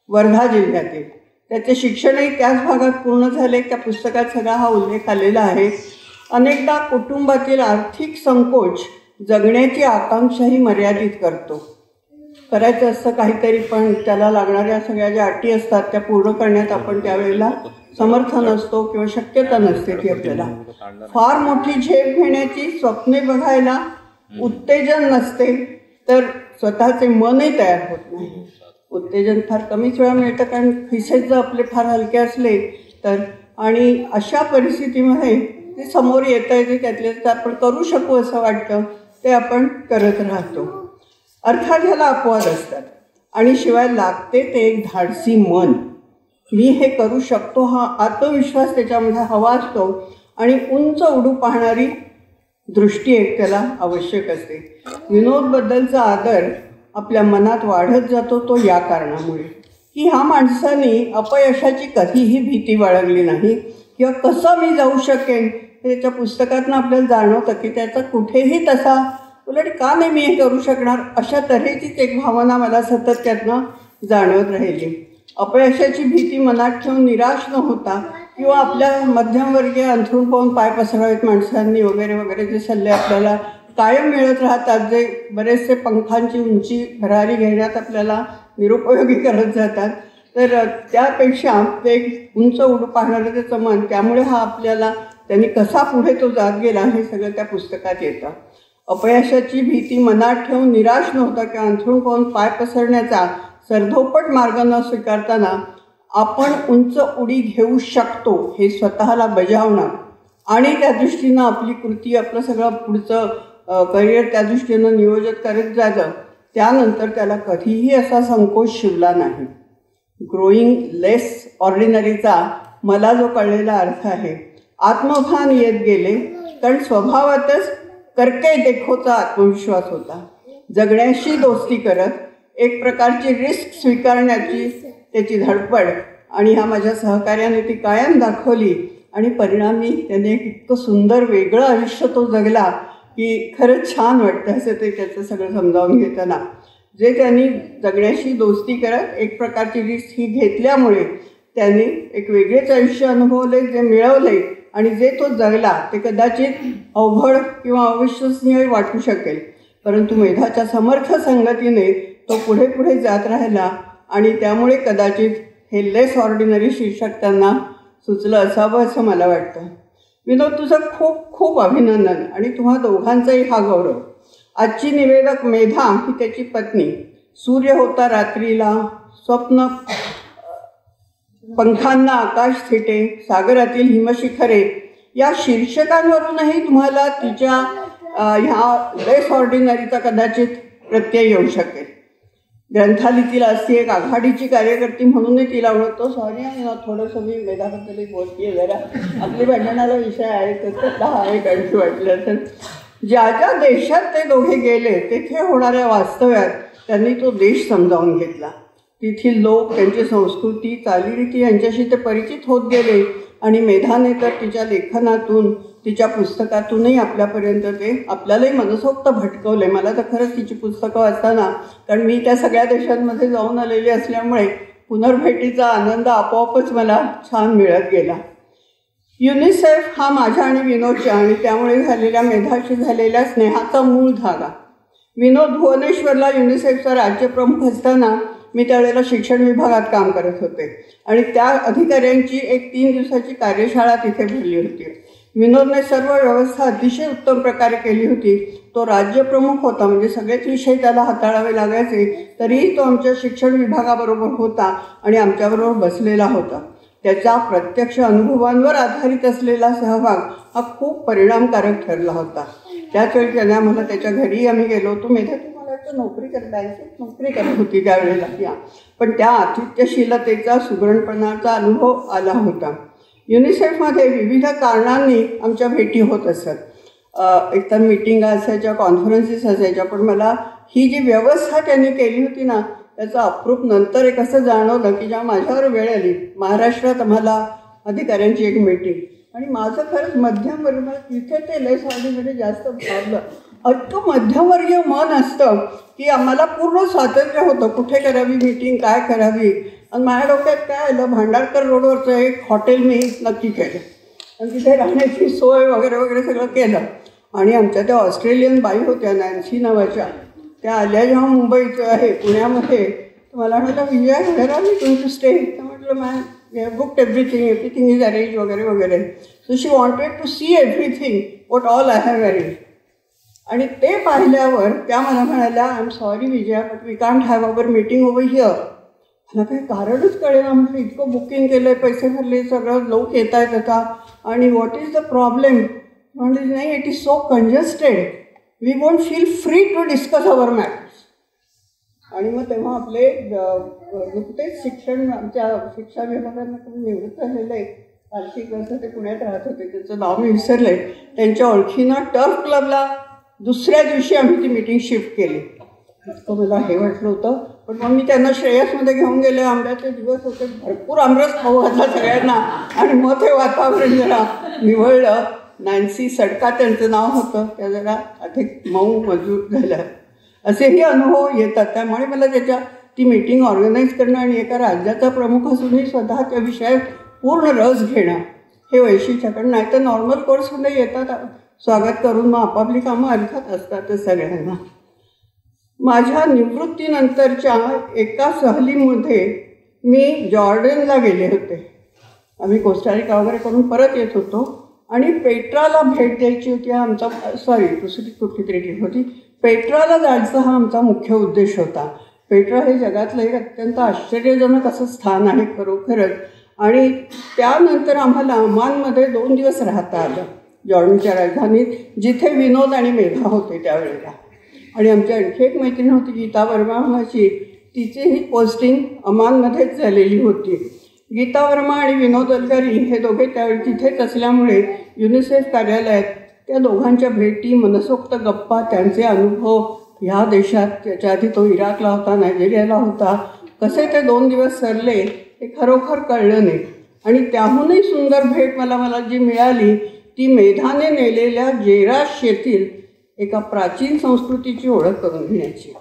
वर्धा जिल्ह्यातील. त्याचे शिक्षणही त्याच भागात पूर्ण झाले. त्या पुस्तकात सगळा हा उल्लेख आलेला आहे. अनेकदा कुटुंबातील आर्थिक संकोच जगण्याची आकांक्षाही मर्यादित करतो. करायचं असतं काहीतरी पण त्याला लागणाऱ्या सगळ्या ज्या अटी असतात त्या पूर्ण करण्यात आपण त्यावेळेला समर्थ नसतो किंवा शक्यता नसते ती आपल्याला. फार मोठी झेप घेण्याची स्वप्ने बघायला उत्तेजन नसते तर स्वतःचे मनही तयार होत नाही. उत्तेजन फार कमीच वेळा मिळतं कारण खिसेच जर आपले फार हलके असले तर. आणि अशा परिस्थितीमध्ये जे समोर येतं आहे जे त्यातले आपण करू शकू असं वाटतं ते आपण करत राहतो. अर्थात ह्याला अपवाद असतात आणि शिवाय लागते ते एक धाडसी मन. मी हे करू शकतो हा आत्मविश्वास त्याच्यामध्ये हवा असतो आणि उंच उडू पाहणारी दृष्टी एक त्याला आवश्यक असते. विनोदबद्दलचा आदर आपल्या मनात वाढत जातो तो या कारणामुळे की ह्या माणसाने अपयशाची कधीही भीती बाळगली नाही किंवा कसं मी जाऊ शकेन हे त्याच्या पुस्तकातनं आपल्याला जाणवतं की त्याचा कुठेही तसा उलट का नाही मी हे करू शकणार अशा तऱ्हेचीच एक भावना मला सतत त्यातनं जाणवत राहिली. अपयशाची भीती मनात ठेवून निराश न होता किंवा आपल्या मध्यमवर्गीय अंथरूण पाहून पाय पसरावेत माणसांनी वगैरे वगैरे जे सल्ले आपल्याला कायम मिळत राहतात, जे बरेचसे पंखांची उंची भरारी घेण्यात आपल्याला निरुपयोगी करत जातात, तर त्यापेक्षा ते एक उंच उडू पाहणारं त्याचं मन, त्यामुळे हा आपल्याला त्यांनी कसा पुढे तो जात गेला हे सगळं त्या पुस्तकात येतं. अपयशाची भीती मनात ठेवून निराश नव्हता किंवा अंथरूण पाहून पाय पसरण्याचा सरधोपट मार्ग न स्वीकारताना आपण उंच उडी घेऊ शकतो हे स्वतःला बजावणं आणि त्या दृष्टीनं आपली कृती आपलं सगळं पुढचं करिअर त्या दृष्टीनं नियोजित करत जायचं. त्यानंतर त्याला कधीही असा संकोच शिवला नाही. ग्रोईंग लेस ऑर्डिनरीचा मला जो कळलेला अर्थ आहे, आत्मभान येत गेले कारण स्वभावातच करके देखोचा आत्मविश्वास होता. जगण्याशी दोस्ती करत एक प्रकारची रिस्क स्वीकारण्याची त्याची धडपड आणि ह्या माझ्या सहकार्याने ती कायम दाखवली आणि परिणामी त्याने एक इतकं सुंदर वेगळं आयुष्य तो जगला की खरंच छान वाटतं असं ते त्याचं सगळं समजावून घेताना. जे त्यांनी जगण्याशी दोस्ती करत एक प्रकारची रिस्क ही घेतल्यामुळे त्यांनी एक वेगळेच आयुष्य अनुभवले, जे मिळवले आणि जे तो जगला ते कदाचित अवघड किंवा अविश्वसनीय वाटू शकेल, परंतु मेधाच्या समर्थ संगतीने तो पुढे पुढे जात राहिला आणि त्यामुळे कदाचित हे लेस ऑर्डिनरी शीर्षक त्यांना सुचलं असावं असं मला वाटतं. विनोद, तुझं खूप खूप अभिनंदन आणि तुम्हा दोघांचाही हा गौरव. आजची निवेदक मेधा ही त्याची पत्नी, सूर्य होता रात्रीला, स्वप्न पंखांना आकाश थिटे, सागरातील हिमशिखरे या शीर्षकांवरूनही तुम्हाला तिच्या ह्या लेस ऑर्डिनरीचा कदाचित प्रत्यय येऊ शकेल. ग्रंथालयातील असती एक आघाडीची कार्यकर्ती म्हणूनही तिला ओळखतो. सॉरी आहे ना, थोडंसं मी मेधाबद्दलही बोलते जरा, आपली भांडणाला विषय आहे त्याचा हा एक आणखी वाटलं तर. ज्या ज्या देशात ते दोघे गेले तेथे होणाऱ्या वास्तव्यात त्यांनी तो देश समजावून घेतला. तेथील लोक, त्यांची संस्कृती, चालीरीती यांच्याशी ते परिचित होत गेले आणि मेधाने तर तिच्या लेखनातून, तिच्या पुस्तकातूनही आपल्यापर्यंत ते आपल्यालाही मनसोक्त भटकवले. मला तर खरंच तिची पुस्तकं वाचताना, कारण मी त्या सगळ्या देशांमध्ये जाऊन आलेली असल्यामुळे पुनर्भेटीचा आनंद आपोआपच मला छान मिळत गेला. युनिसेफ हा माझ्या आणि विनोदच्या आणि त्यामुळे झालेल्या मेधाशी झालेल्या स्नेहाचा मूळ धागा. विनोद भुवनेश्वरला युनिसेफचा राज्यप्रमुख असताना मी त्यावेळेला शिक्षण विभागात काम करत होते आणि त्या अधिकाऱ्यांची एक 3 दिवसाची कार्यशाळा तिथे भरली होती. विनोदने सर्व व्यवस्था अतिशय उत्तम प्रकारे केली होती. तो राज्यप्रमुख होता, म्हणजे सगळेच विषय त्याला हाताळावे लागायचे, तरीही तो आमच्या शिक्षण विभागाबरोबर होता आणि आमच्याबरोबर बसलेला होता. त्याच्या प्रत्यक्ष अनुभवांवर आधारित असलेला सहभाग हा खूप परिणामकारक ठरला होता. त्याच वेळी त्याने आम्हाला त्याच्या घरी आम्ही गेलो होतो. मेधा, तुम्हाला वाटतं बँकेत नोकरी करत होती त्यावेळेला त्या. पण त्या आतिथ्यशीलतेचा सुगरणपणाचा अनुभव आला होता. युनिसेफमध्ये विविध कारणांनी आमच्या भेटी होत असत. एकतर मिटिंग असायच्या, कॉन्फरन्सेस असायच्या. पण मला ही जी व्यवस्था त्यांनी केली होती ना, त्याचं अप्रूप नंतर एक असं जाणवलं की जेव्हा माझ्यावर वेळ आली, महाराष्ट्रात आम्हाला अधिकाऱ्यांची एक मीटिंग, आणि माझं खरंच मध्यमवर्ग तिथे ते लेस ऑर्डिनरी जास्त भावलं. इतकं मध्यमवर्गीय मन असतं की आम्हाला पूर्ण स्वातंत्र्य होतं कुठे करावी मीटिंग, काय करावी. आणि माझ्या डोक्यात काय आलं, भांडारकर रोडवरचं एक हॉटेल मी नक्की केलं आणि तिथे राहण्याची सोय वगैरे वगैरे सगळं केलं. आणि आमच्या त्या ऑस्ट्रेलियन बाई होत्या नॅन्सी नावाच्या, त्या आल्या जेव्हा मुंबईचं आहे पुण्यामध्ये, मला म्हटलं Vijaya where are you going to stay. तर म्हटलं ma'am we have booked everything is arrange वगैरे वगैरे. So she wanted to see everything what all I have arrange. आणि ते पाहिल्यावर त्या मला म्हणाल्या, I am sorry Vijaya but we can't have our meeting over here. मला काही कारणच कळेना. म्हटलं इतकं बुकिंग केलं आहे, पैसे भरले, सगळं लोक येत आहेत आता, आणि व्हॉट इज द प्रॉब्लेम. म्हणजे नाही, it is so congested, we won't feel free to discuss our matters. आणि मग तेव्हा आपले नुकतेच आमच्या शिक्षा विभागानं निवृत्त झालेलं आहे आर्थिक असं, ते पुण्यात राहत होते, त्याचं नाव मी विसरले. त्यांच्या ओळखीनं टर्फ क्लबला दुसऱ्या दिवशी आम्ही ती मीटिंग शिफ्ट केली. इतकं मला हे वाटलं होतं. पण मग मी त्यांना श्रेयसमध्ये घेऊन गेले. आंब्याचे दिवस होते, भरपूर आमरस खाऊ घातला सगळ्यांना, आणि मग ते वातावरण जरा निवळलं. नॅन्सी सडका त्यांचं नाव होतं, त्या जरा अधिक मऊ मजबूत झाल्या. असेही अनुभव येतात. त्यामुळे मला ती मीटिंग ऑर्गनाईज करणं आणि एका राज्याचा प्रमुख असूनही स्वतः त्या विषयात पूर्ण रस घेणं हे वैशिष्ट्य. कारण नाही तर नॉर्मल कोर्समध्ये येतात, स्वागत करून मग आपापली कामं अर्थात असतातच सगळ्यांना. माझ्या निवृत्तीनंतरच्या एका सहलीमध्ये मी जॉर्डनला गेले होते. आम्ही कोस्टारिका वगैरे करून परत येत होतो आणि पेट्राला भेट द्यायची होती. हा आमचा दुसरी कुठली तरी ट्रिप होती. पेट्राला जायचं हा आमचा मुख्य उद्देश होता. पेट्रा हे जगातलं एक अत्यंत आश्चर्यजनक असं स्थान आहे खरोखरच. आणि त्यानंतर आम्हाला अमानमध्ये 2 दिवस राहता आलं, जॉर्डनच्या राजधानीत, जिथे विनोद आणि मेघा होते त्यावेळेला. आणि आमची आणखी एक मैत्रीण होती गीता वर्मा नावाची, तिचीही पोस्टिंग अमानमध्येच झालेली होती. गीता वर्मा आणि विनोद अलकारी हे दोघे त्यावेळी तिथेच असल्यामुळे युनिसेफ कार्यालयात त्या दोघांच्या भेटी, मनसोक्त गप्पा, त्यांचे अनुभव ह्या देशात, त्याच्या आधी तो इराकला होता, नायजेरियाला होता, कसे ते 2 दिवस सरले हे खरोखर कळलं नाही. आणि त्याहूनही सुंदर भेट मला जी मिळाली ती मेधाने नेलेल्या जेराश येथील एका प्राचीन संस्कृतीची ओळख करून घेण्याची.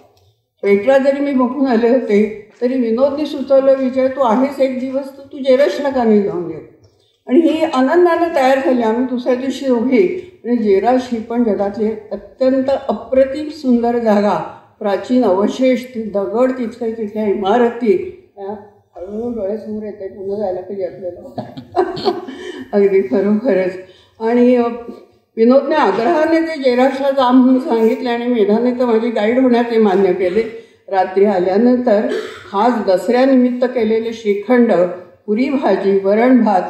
पेट्रा जरी मी बघून आले होते तरी विनोदनी सुचवलं, विजय तू आहेस एक दिवस, तर तू जेराशला का नाही जाऊन येत. आणि ही आनंदानं तयार झाली. आम्ही दुसऱ्या दिवशी दोघे. आणि जेराश ही पण जगातली अत्यंत अप्रतिम सुंदर जागा, प्राचीन अवशेष, ती दगड, तिथल्या इमारती, हळूहळू डोळ्यासमोर येते. पुन्हा जायला पाहिजे आपल्याला. अगदी खरोखरच. आणि विनोदने आग्रहाने ते जेराशला जा म्हणून सांगितले आणि मेधाने तर माझी गाईड होण्याचे मान्य केले. रात्री आल्यानंतर खास दसऱ्यानिमित्त केलेले श्रीखंड, पुरी भाजी, वरण भात,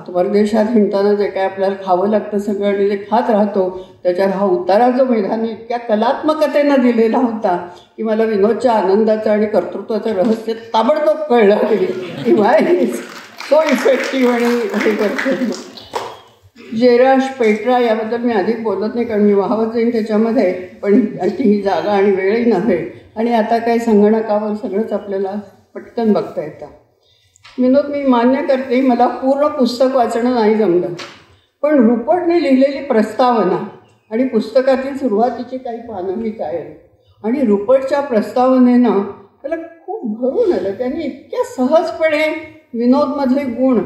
परदेशात हिंडताना जे काय आपल्याला खावं लागतं सगळं आणि जे खात राहतो त्याच्यावर हा उतारा जो मेधाने इतक्या कलात्मकतेनं दिलेला होता की मला विनोदच्या आनंदाचं आणि कर्तृत्वाचं रहस्य ताबडतोब कळलं की वाय सो इफेक्टिव्ह आणि हे करतो. जेराश, पेट्रा याबद्दल मी अधिक बोलत नाही कारण मी वाहवत जाईन त्याच्यामध्ये, पण ही जागा आणि वेळही नव्हे. आणि आता काय संगणकावर सगळंच आपल्याला पटकन बघता येतं. विनोद, मी मान्य करते मला पूर्ण पुस्तक वाचणं नाही जमलं, पण रुपर्टने लिहिलेली प्रस्तावना आणि पुस्तकातील सुरुवातीची काही पानं मी काय, आणि रुपर्टच्या प्रस्तावनेनं त्याला खूप भरून आलं. त्यांनी इतक्या सहजपणे विनोदमधले गुण,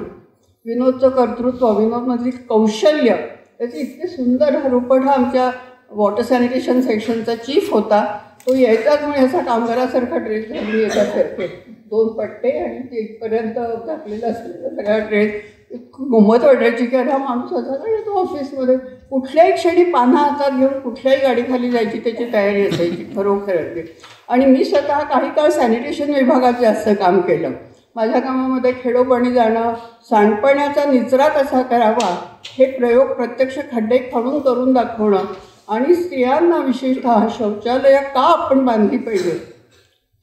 विनोदचं कर्तृत्व, विनोदमधली कौशल्य, त्याची इतके सुंदर. रुपर्ट हा आमच्या वॉटर सॅनिटेशन सेक्शनचा चीफ होता. तो यायचाच म्हणजे असा कामगारासारखा ड्रेस घालून येतात सारखे, 2 पट्टे आणि ते इथपर्यंत घातलेला असलेला सगळा ड्रेस. गंमत वाटायची की हा माणूस असा येतो ऑफिसमध्ये. कुठल्याही क्षणी पानं हातात घेऊन कुठल्याही गाडीखाली जायची त्याची तयारी असायची खरोखर. आणि मी स्वतः काही काळ सॅनिटेशन विभागात जास्त काम केलं. माझ्या कामामध्ये खेडोपाणी जाणं, सांडपाण्याचा निचरा कसा करावा हे प्रयोग, प्रत्यक्ष खड्डे खणून करून दाखवणं आणि स्त्रियांना विशेषतः शौचालय का आपण बांधली पाहिजे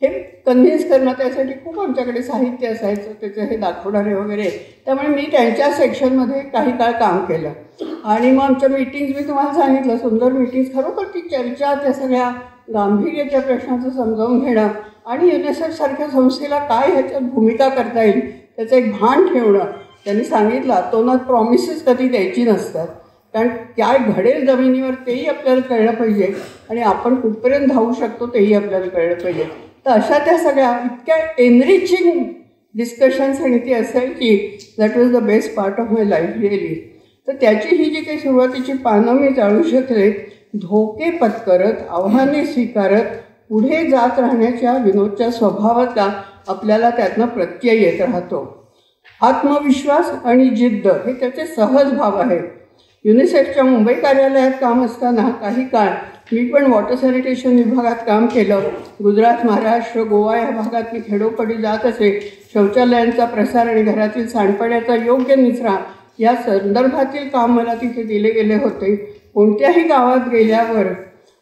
हे कन्व्हिन्स करणं, त्यासाठी खूप आमच्याकडे साहित्य असायचं त्याचं हे दाखवणारे वगैरे. त्यामुळे मी त्यांच्या सेक्शनमध्ये काही काळ काम केलं. आणि मग आमच्या मीटिंग्स मी तुम्हाला सांगितलं, सुंदर मीटिंग्स, खरोखर ती चर्चा त्या सगळ्या गांभीर्याच्या प्रश्नाचं समजावून घेणं आणि युनिसेफसारख्या संस्थेला काय ह्याच्यात भूमिका करता येईल त्याचं एक भान ठेवणं. त्यांनी सांगितलं तोनात प्रॉमिसेस कधी द्यायची नसतात, कारण काय घडेल जमिनीवर तेही आपल्याला कळलं पाहिजे आणि आपण कुठपर्यंत धावू शकतो तेही आपल्याला कळलं पाहिजे. तर अशा त्या सगळ्या इतक्या एनरिचिंग डिस्कशन्स आणि ती असायची. That was the best part of my life really. तर त्याची ही जी काही सुरुवातीची पानं मी चालू शकले, धोके पत्करत, आव्हाने स्वीकारत पुढे जात राहण्याच्या विनोदच्या स्वभावाचा आपल्याला त्यातनं प्रत्यय येत राहतो. आत्मविश्वास आणि जिद्द हे त्याचे सहज भाव आहेत. युनिसेफच्या मुंबई कार्यालयात काम असताना काही काळ मी पण वॉटर सॅनिटेशन विभागात काम केलं. गुजरात, महाराष्ट्र, गोवा या भागात मी खेडोपाडी जात असे. शौचालयांचा प्रसार आणि घरातील सांडपाण्याचा योग्य निचरा या संदर्भातील काम मला तिथे दिले गेले होते. कोणत्याही गावात गेल्यावर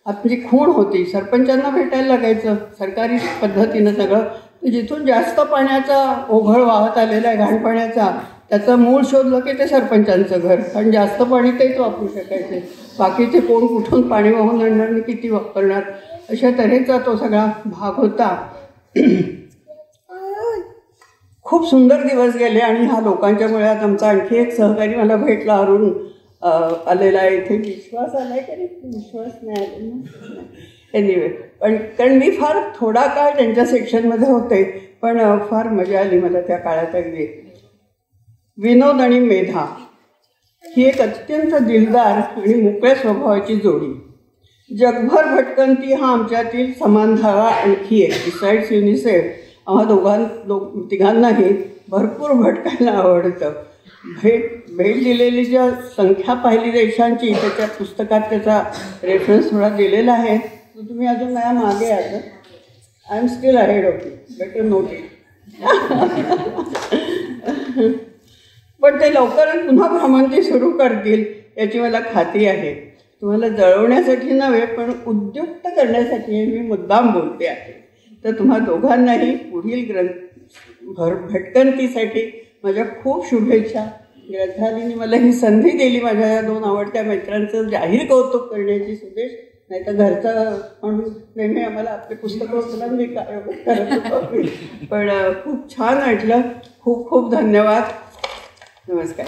आपली खूण होती. सरपंचांना भेटायला लागायचं सरकारी पद्धतीनं सगळं. तर जिथून जास्त पाण्याचा ओघळ वाहत आलेला आहे घाण पाण्याचा, त्याचं मूळ शोधलं की ते सरपंचांचं घर, कारण जास्त पाणी तेच वापरू शकायचे. बाकीचे कोण कुठून पाणी वाहून आणणार आणि किती वापरणार, अशा तऱ्हेचा तो सगळा भाग होता. खूप सुंदर दिवस गेले आणि हा लोकांच्या मुळात आमचा आणखी एक सहकारी मला भेटला, अरुण आलेला आहे इथे. विश्वास आला आहे का नाही? विश्वास नाही आले ना. एनिवे, पण कारण मी फार थोडा काळ त्यांच्या सेक्शनमध्ये होते, पण फार मजा आली मला त्या काळात अगदी. विनोद आणि मेधा ही एक अत्यंत दिलदार आणि मोकळ्या स्वभावाची जोडी. जगभर भटकंती हा आमच्यातील समान धागा आणखी एक. बिसाइड्स युनिसेफ आम्हा तिघांनाही भरपूर भटकायला आवडतं. भेट दिलेली ज्या संख्या पाहिली देशांची त्याच्या पुस्तकात त्याचा रेफरन्स थोडा दिलेला आहे. तो तुम्ही अजून माझ्या मागे आलं. I am still ahead of it, better note it. पण ते लवकरच पुन्हा भ्रमंती सुरू करतील याची मला खात्री आहे. तुम्हाला जळवण्यासाठी नव्हे पण उद्युक्त करण्यासाठी मी मुद्दाम बोलते आहे. तर तुम्हा दोघांनाही पुढील भटकंतीसाठी माझ्या खूप शुभेच्छा. ग्रंथालयाने मला ही संधी दिली माझ्या या दोन आवडत्या मित्रांचं जाहीर कौतुक करण्याची. सुदेश, नाही तर घरचं म्हणून नेहमी आम्हाला आपले पुस्तकं उचलून मी काय करत होतो. पण खूप छान वाटलं. खूप खूप धन्यवाद. नमस्कार.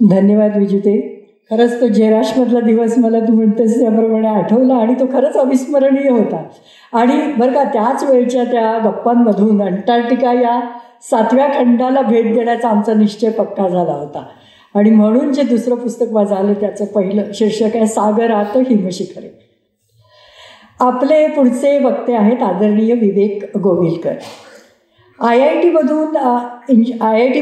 धन्यवाद विजुते. खरंच तो जेराशमधला दिवस मला तू म्हणतेस त्याप्रमाणे आठवला आणि तो खरंच अविस्मरणीय होता. आणि बरं का, त्याच वेळच्या त्या गप्पांमधून अंटार्क्टिका या 7व्या खंडाला भेट देण्याचा आमचा निश्चय पक्का झाला होता. आणि म्हणून जे दुसरं पुस्तक माझं आलं त्याचं पहिलं शीर्षक आहे सागरात हिमशिखरे. आपले पुढचे वक्ते आहेत आदरणीय विवेक गोविलकर. IIT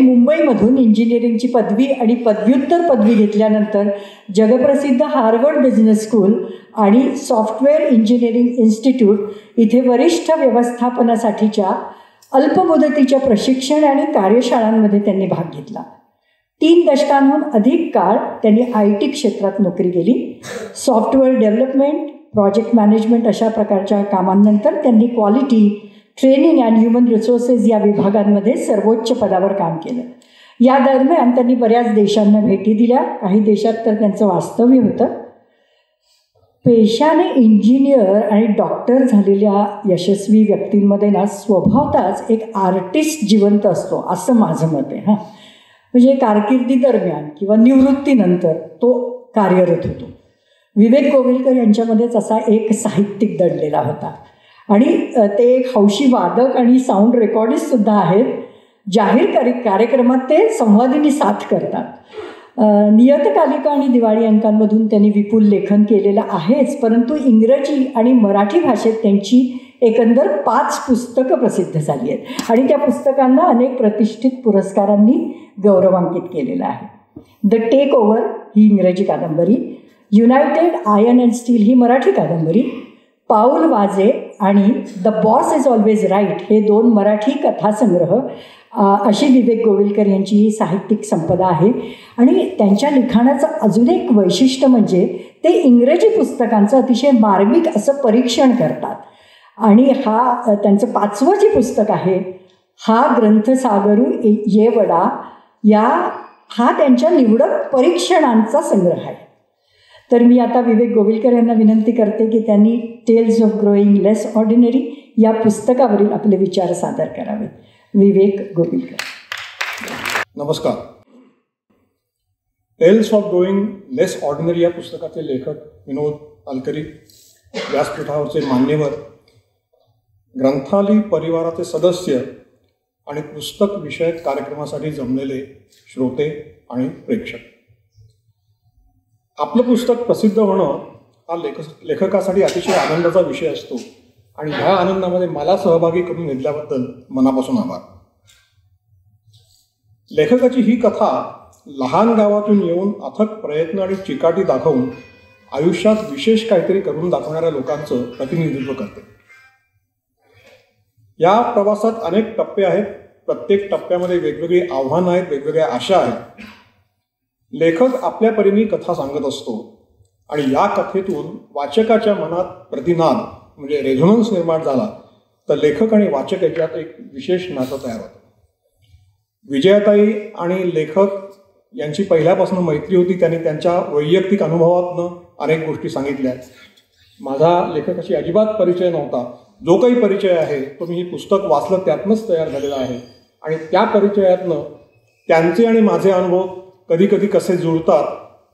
मुंबईमधून इंजिनिअरिंगची पदवी आणि पदव्युत्तर पदवी घेतल्यानंतर जगप्रसिद्ध हार्वर्ड बिझनेस स्कूल आणि सॉफ्टवेअर इंजिनिअरिंग इन्स्टिट्यूट इथे वरिष्ठ व्यवस्थापनासाठीच्या अल्पमुदतीच्या प्रशिक्षण आणि कार्यशाळांमध्ये त्यांनी भाग घेतला. 3 दशकांहून अधिक काळ त्यांनी IT क्षेत्रात नोकरी केली. सॉफ्टवेअर डेव्हलपमेंट, प्रोजेक्ट मॅनेजमेंट अशा प्रकारच्या कामांनंतर त्यांनी quality, training and human resources या विभागांमध्ये सर्वोच्च पदावर काम केलं. या दरम्यान त्यांनी बऱ्याच देशांना भेटी दिल्या. काही देशात तर त्यांचं वास्तव्य होतं. पेशाने इंजिनियर आणि डॉक्टर झालेल्या यशस्वी व्यक्तींमध्ये ना स्वभावतःच एक आर्टिस्ट जिवंत असतो असं माझं मत आहे. म्हणजे कारकिर्दी दरम्यान किंवा निवृत्तीनंतर तो कार्यरत होतो. विवेक गोविलकर यांच्यामध्येच असा एक साहित्यिक दडलेला होता. आणि ते एक हौशी वादक आणि साऊंड रेकॉर्डिस्टसुद्धा आहेत. जाहीर कार्यक्रमात ते संवादिनी साथ करतात. नियतकालिका आणि दिवाळी अंकांमधून त्यांनी विपुल लेखन केलेलं आहेच, परंतु इंग्रजी आणि मराठी भाषेत त्यांची एकंदर 5 पुस्तकं प्रसिद्ध झाली आहेत आणि त्या पुस्तकांना अनेक प्रतिष्ठित पुरस्कारांनी गौरवान्वित केलेलं आहे. द टेक ओव्हर ही इंग्रजी कादंबरी, युनायटेड आयर्न अँड स्टील ही मराठी कादंबरी, पाऊल वाजे आणि the boss is always right हे 2 मराठी कथासंग्रह अशी विवेक गोविलकर यांची ही साहित्यिक संपदा आहे. आणि त्यांच्या लिखाणाचं अजून एक वैशिष्ट्य म्हणजे ते इंग्रजी पुस्तकांचं अतिशय मार्मिक असं परीक्षण करतात. आणि हा त्यांचं 5वं जे पुस्तक आहे हा ग्रंथसागरू ये वडा हा त्यांच्या निवडक परीक्षणांचा संग्रह आहे. तर मी आता विवेक गोविलकर यांना विनंती करते की त्यांनी tales of growing less ordinary या पुस्तकावरील आपले विचार सादर करावेत. विवेक गोविलकर. नमस्कार. Tales of growing less ordinary या पुस्तकाचे लेखक विनोद अलकरी, व्यासपीठावरचे मान्यवर, ग्रंथालय परिवाराचे सदस्य आणि पुस्तक विषयक कार्यक्रमासाठी जमलेले श्रोते आणि प्रेक्षक. आपलं पुस्तक प्रसिद्ध होणं हा लेखकासाठी अतिशय आनंदाचा विषय असतो आणि ह्या आनंदामध्ये मला सहभागी करून घेतल्याबद्दल मनापासून आभार. लेखकाची ही कथा लहान गावातून येऊन अथक प्रयत्न आणि चिकाटी दाखवून आयुष्यात विशेष काहीतरी करून दाखवणाऱ्या लोकांचं प्रतिनिधित्व करते. या प्रवासात अनेक टप्पे आहेत. प्रत्येक टप्प्यामध्ये वेगवेगळी आव्हानं आहेत, वेगवेगळ्या आशा आहेत. लेखक आपल्या परीने कथा सांगत असतो आणि या कथेतून वाचकाच्या मनात प्रतिनाद म्हणजे रेझोनन्स निर्माण झाला तर लेखक आणि वाचक याच्यात एक विशेष नातं तयार होतं. विजयाताई आणि लेखक यांची पहिल्यापासून मैत्री होती. त्यांनी त्यांच्या वैयक्तिक अनुभवातनं अनेक गोष्टी सांगितल्या. माझा लेखकाशी अजिबात परिचय नव्हता. जो काही परिचय आहे तो मी हे पुस्तक वाचलं त्यातनंच तयार झालेला आहे आणि त्या परिचयातनं त्यांचे आणि माझे अनुभव कधी कधी कसे जुळतात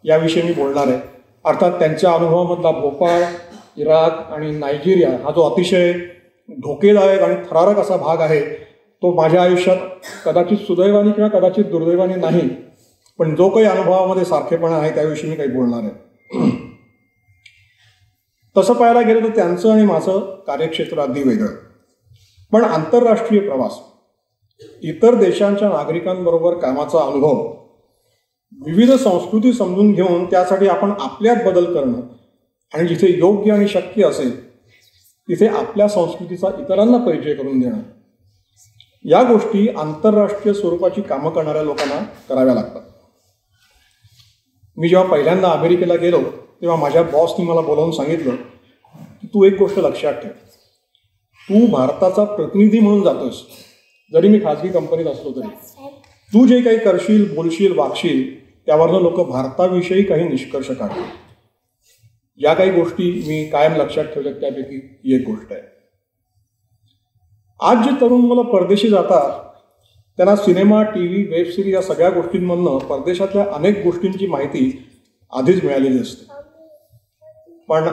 याविषयी मी बोलणार आहे. अर्थात त्यांच्या अनुभवामधला भोपाळ, इराक आणि नायजेरिया हा जो अतिशय धोकेदायक आणि थरारक असा भाग आहे तो माझ्या आयुष्यात कदाचित सुदैवाने किंवा कदाचित दुर्दैवाने नाही, पण जो काही अनुभवामध्ये सारखेपणा आहे त्याविषयी मी काही बोलणार आहे. तसं पाहायला गेलं तर त्यांचं आणि माझं कार्यक्षेत्र अगदी वेगळं. पण आंतरराष्ट्रीय प्रवास, इतर देशांच्या नागरिकांबरोबर कामाचा अनुभव, विविध संस्कृती समजून घेऊन त्यासाठी आपण आपल्यात बदल करणं आणि जिथे योग्य आणि शक्य असेल तिथे आपल्या संस्कृतीचा इतरांना परिचय करून देणं, या गोष्टी आंतरराष्ट्रीय स्वरूपाची कामं करणाऱ्या लोकांना कराव्या लागतात. मी जेव्हा पहिल्यांदा अमेरिकेला गेलो तेव्हा माझ्या बॉसनी मला बोलावून सांगितलं की तू एक गोष्ट लक्षात ठेव, तू भारताचा प्रतिनिधी म्हणून जातोस. जरी मी खाजगी कंपनीत असलो तरी तू जे काही करशील, बोलशील, वागशील त्यावरनं लोक भारताविषयी काही निष्कर्ष काढतील. या काही गोष्टी मी कायम लक्षात ठेवल्यात त्यापैकी ही एक गोष्ट आहे. आज जे तरुण मुलं परदेशी जातात त्यांना सिनेमा, TV, वेब सिरीज या सगळ्या गोष्टींमधनं परदेशातल्या अनेक गोष्टींची माहिती आधीच मिळालेली असते. पण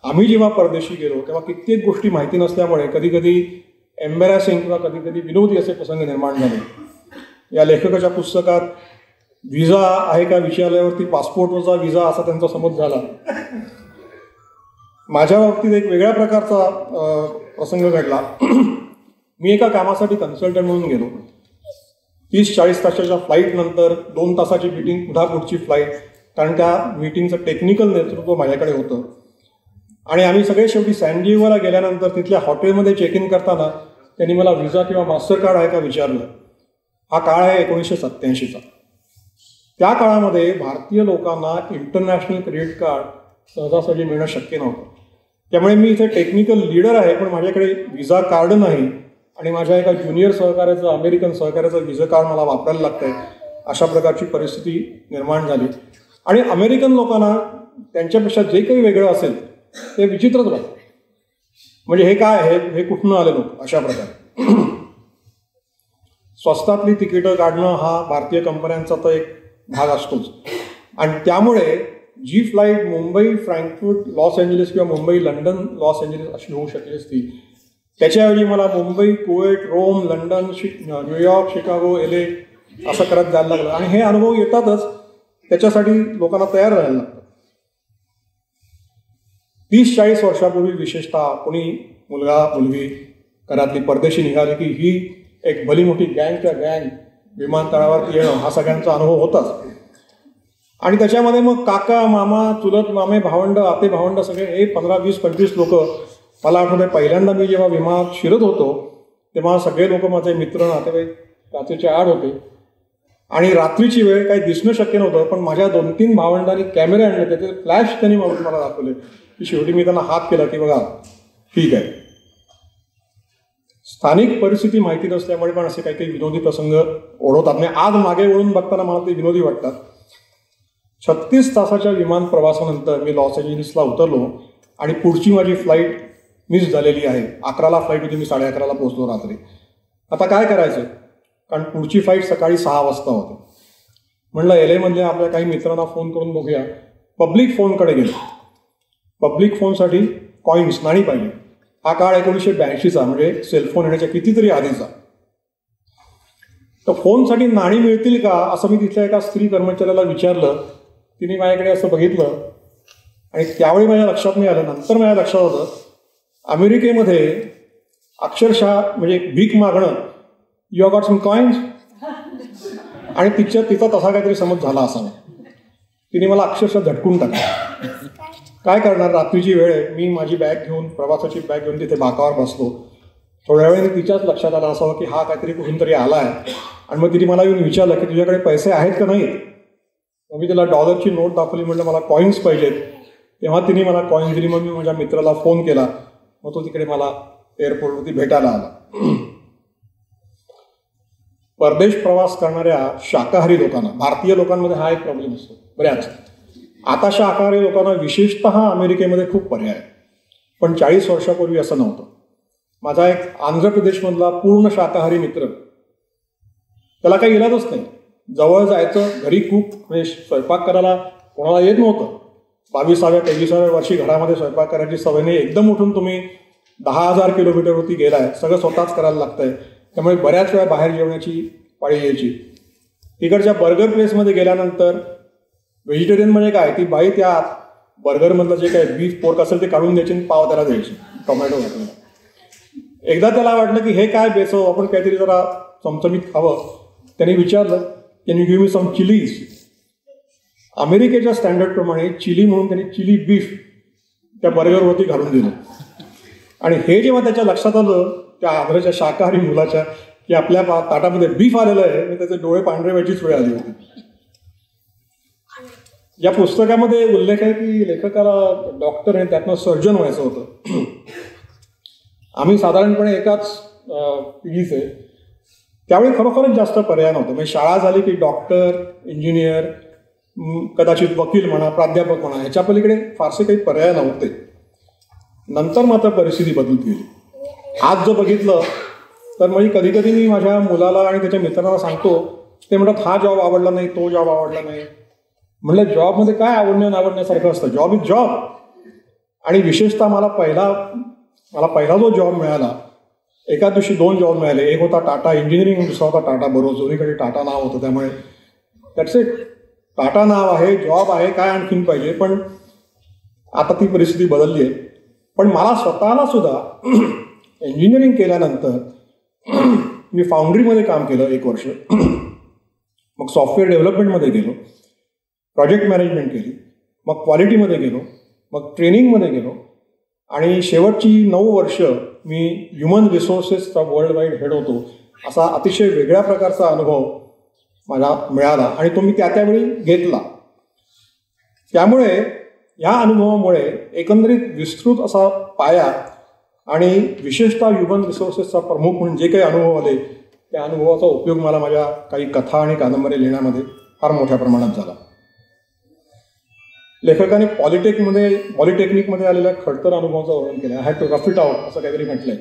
आम्ही जेव्हा परदेशी गेलो तेव्हा कित्येक गोष्टी माहिती नसल्यामुळे कधी कधी एम्बॅरॅसिंग किंवा कधी कधी विनोदी असे प्रसंग निर्माण झाले. या लेखकाच्या पुस्तकात व्हिजा आहे का विचारल्यावरती पासपोर्टवरचा व्हिजा असा त्यांचा समज झाला. माझ्या बाबतीत एक वेगळ्या प्रकारचा प्रसंग घडला. मी एका कामासाठी कन्सल्टंट म्हणून गेलो. 30-40 तासाच्या फ्लाईटनंतर 2 तासाची मीटिंग, पुन्हा पुढची फ्लाईट, कारण त्या मीटिंगचं टेक्निकल नेतृत्व माझ्याकडे होतं. आणि आम्ही सगळे शेवटी सॅन डिएगोला गेल्यानंतर तिथल्या हॉटेलमध्ये चेक इन करताना त्यांनी मला व्हिसा किंवा मास्टर कार्ड आहे का विचारलं. हा काळ आहे 1987चा. त्या काळामध्ये भारतीय लोकांना इंटरनॅशनल क्रेडिट कार्ड सहजासहजी मिळणं शक्य नव्हतं. त्यामुळे मी इथे टेक्निकल लीडर आहे पण माझ्याकडे व्हिसा कार्ड नाही आणि माझ्या एका ज्युनियर सहकार्याचं, अमेरिकन सहकार्याचं व्हिसा कार्ड मला वापरायला लागतं आहे. अशा प्रकारची परिस्थिती निर्माण झाली. आणि अमेरिकन लोकांना त्यांच्यापेक्षा जे काही वेगळं असेल ते विचित्रच वाटतं. म्हणजे हे काय आहे, हे कुठून आले लोक, अशा प्रकारे. स्वस्तातली तिकीटं काढणं हा भारतीय कंपन्यांचा तर एक भाग असतोच. आणि त्यामुळे जी flight Mumbai, Frankfurt, Los Angeles किंवा मुंबई, लंडन, लॉस एंजलिस अशी होऊ शकली असती, त्याच्याऐवजी मला Mumbai, Kuwait, Rome, London, New York, Chicago, LA असं करत जायला लागलं. आणि हे अनुभव येतातच, त्याच्यासाठी लोकांना तयार राहायला लागतं. 30-40 वर्षापूर्वी विशेषतः कोणी मुलगा, मुलगी घरातली परदेशी निघाली की ही एक भली मोठी गँगच्या गँग विमानतळावर येणं हा सगळ्यांचा अनुभव होताच. आणि त्याच्यामध्ये मग काका, मामा, चुलत मामे, भावंड, आते भावंड सगळे हे 15, 20, 25 लोक मला आठवतं आहे पहिल्यांदा मी जेव्हा विमानात शिरत होतो तेव्हा सगळे लोक माझे मित्र नातेवाईक काचेच्या आड होते आणि रात्रीची वेळ काही दिसणं शक्य नव्हतं, पण माझ्या 2-3 भावंडांनी कॅमेरे आणले, त्याचे फ्लॅश त्यांनी मारून मला दाखवले की शेवटी मी त्यांना हात केला की बघा ठीक आहे. स्थानिक परिस्थिती माहिती नसल्यामुळे पण असे काही काही विनोदी प्रसंग ओढवतात. म्हणजे आज मागे वळून बघताना मला ते विनोदी वाटतात. 36 तासाच्या विमान प्रवासानंतर मी लॉस एंजलिसला उतरलो आणि पुढची माझी फ्लाईट मिस झालेली आहे. 11ला फ्लाईट होती, मी 11:30ला पोहोचलो रात्री. आता काय करायचं, कारण पुढची फ्लाईट सकाळी 6 वाजता होती. म्हणलं LA मधल्या आपल्या काही मित्रांना फोन करून बघूया. पब्लिक फोनकडे गेलो. पब्लिक फोनसाठी कॉईन्स, नाणी पाहिजे. हा काळ 1982चा, म्हणजे सेलफोन येण्याच्या कितीतरी आधीचा. तर फोनसाठी नाणी मिळतील का असं मी तिथल्या एका स्त्री कर्मचाऱ्याला विचारलं. तिने माझ्याकडे असं बघितलं आणि त्यावेळी माझ्या लक्षात नाही आलं. नंतर माझ्या लक्षात होतं अमेरिकेमध्ये अक्षरशः म्हणजे भीक मागणं, you have got some coins, आणि तिचा तसा काहीतरी समज झाला असावा. तिने मला अक्षरशः झटकून टाकलं. काय करणार, रात्रीची वेळ आहे. मी माझी बॅग घेऊन, प्रवासाची बॅग घेऊन तिथे बाकावर बसलो. थोड्या वेळाने तिच्याच लक्षात आलं असावं की हा काहीतरी कुठून तरी आला आहे. आणि मग तिने मला येऊन विचारलं की तुझ्याकडे पैसे आहेत का नाहीत. मग मी त्याला $1ची नोट दाखवली, म्हटलं मला कॉईन्स पाहिजेत. तेव्हा तिने मला कॉईन्स दिली. मग मी माझ्या मित्राला फोन केला. मग तो तिकडे मला एअरपोर्टवरती भेटायला आला. परदेश प्रवास करणाऱ्या शाकाहारी लोकांना, भारतीय लोकांमध्ये हा एक प्रॉब्लेम असतो बऱ्याच. आता शाकाहारी लोकांना विशेषतः अमेरिकेमध्ये खूप पर्याय आहे, पण 40 वर्षापूर्वी असं नव्हतं. माझा एक आंध्र प्रदेशमधला पूर्ण शाकाहारी मित्र, त्याला काही इलाजच नाही. जवळ जायचं, घरी खूप म्हणजे स्वयंपाक करायला कोणाला येत नव्हतं. 22व्या-23व्या वर्षी घरामध्ये स्वयंपाक करायची सवय नाही. एकदम उठून तुम्ही 10,000 किलोमीटरवरती गेलाय, सगळं स्वतःच करायला लागतंय. त्यामुळे बऱ्याच वेळा बाहेर जेवण्याची पाळी यायची. तिकडच्या बर्गर प्लेसमध्ये गेल्यानंतर व्हेजिटेरियन म्हणजे काय, ती बाई त्या बर्गरमधलं जे काय बीफ पोर्क असेल ते काढून द्यायची आणि पाव त्याला द्यायची, टोमॅटो घातलेला. एकदा त्याला वाटलं की हे काय बेसो, आपण काहीतरी जरा चमचमीत खावं. त्यांनी विचारलं can you give me some chillies. अमेरिकेच्या स्टँडर्डप्रमाणे चिली म्हणून त्यांनी चिली बीफ त्या बर्गरवरती घालून दिलं. आणि हे जेव्हा त्याच्या लक्षात आलं त्या आंध्रच्या शाकाहारी मुलाच्या की आपल्या ताटामध्ये बीफ आलेलं आहे, त्याचे डोळे पांढरे व्हायचीच वेळ आली होती. या पुस्तकामध्ये उल्लेख आहे की लेखकाला डॉक्टर आहे, त्यातनं सर्जन व्हायचं होतं. आम्ही साधारणपणे एकाच पिढीचे. त्यावेळी खरोखरच जास्त पर्याय नव्हते. म्हणजे शाळा झाली की डॉक्टर, इंजिनियर, कदाचित वकील म्हणा, प्राध्यापक म्हणा, ह्याच्या पलीकडे फारसे काही पर्याय नव्हते. नंतर मात्र परिस्थिती बदलत गेली. आज जर बघितलं तर म्हणजे कधी कधी मी माझ्या मुलाला आणि त्याच्या मित्रांना सांगतो, ते म्हणतात हा जॉब आवडला नाही, तो जॉब आवडला नाही. म्हणलं जॉबमध्ये काय आवडण्यासारखं असतं, जॉब इज जॉब. आणि विशेषतः मला पहिला जो जॉब मिळाला, एका दिवशी 2 जॉब मिळाले. एक होता टाटा इंजिनिअरिंग, दुसरा होता टाटा बरोबर. दोन्हीकडे टाटा नाव होतं, त्यामुळे दॅट्स इट. टाटा नाव आहे, जॉब आहे, काय आणखीन पाहिजे. पण आता ती परिस्थिती बदलली आहे. पण मला स्वतःला सुद्धा इंजिनिअरिंग केल्यानंतर मी फाउंड्रीमध्ये काम केलं 1 वर्ष. मग सॉफ्टवेअर डेव्हलपमेंटमध्ये गेलो, प्रोजेक्ट मॅनेजमेंट केली, मग क्वालिटीमध्ये गेलो, मग ट्रेनिंगमध्ये गेलो आणि शेवटची 9 वर्ष मी ह्युमन रिसोर्सेसचा वर्ल्ड वाईड हेड होतो. असा अतिशय वेगळ्या प्रकारचा अनुभव मला मिळाला आणि तो मी त्यावेळी घेतला. त्यामुळे या अनुभवामुळे एकंदरीत विस्तृत असा पाया आणि विशेषतः ह्युमन रिसोर्सेसचा प्रमुख म्हणून जे काही अनुभव आले, त्या अनुभवाचा उपयोग मला माझ्या काही कथा आणि कादंबऱ्या लिहिण्यामध्ये फार मोठ्या प्रमाणात झाला. लेखकाने पॉलिटेक्निकमध्ये आलेल्या खडतर अनुभवाचं वर्णन केलं. I had to rough it out असं काहीतरी म्हटलंय.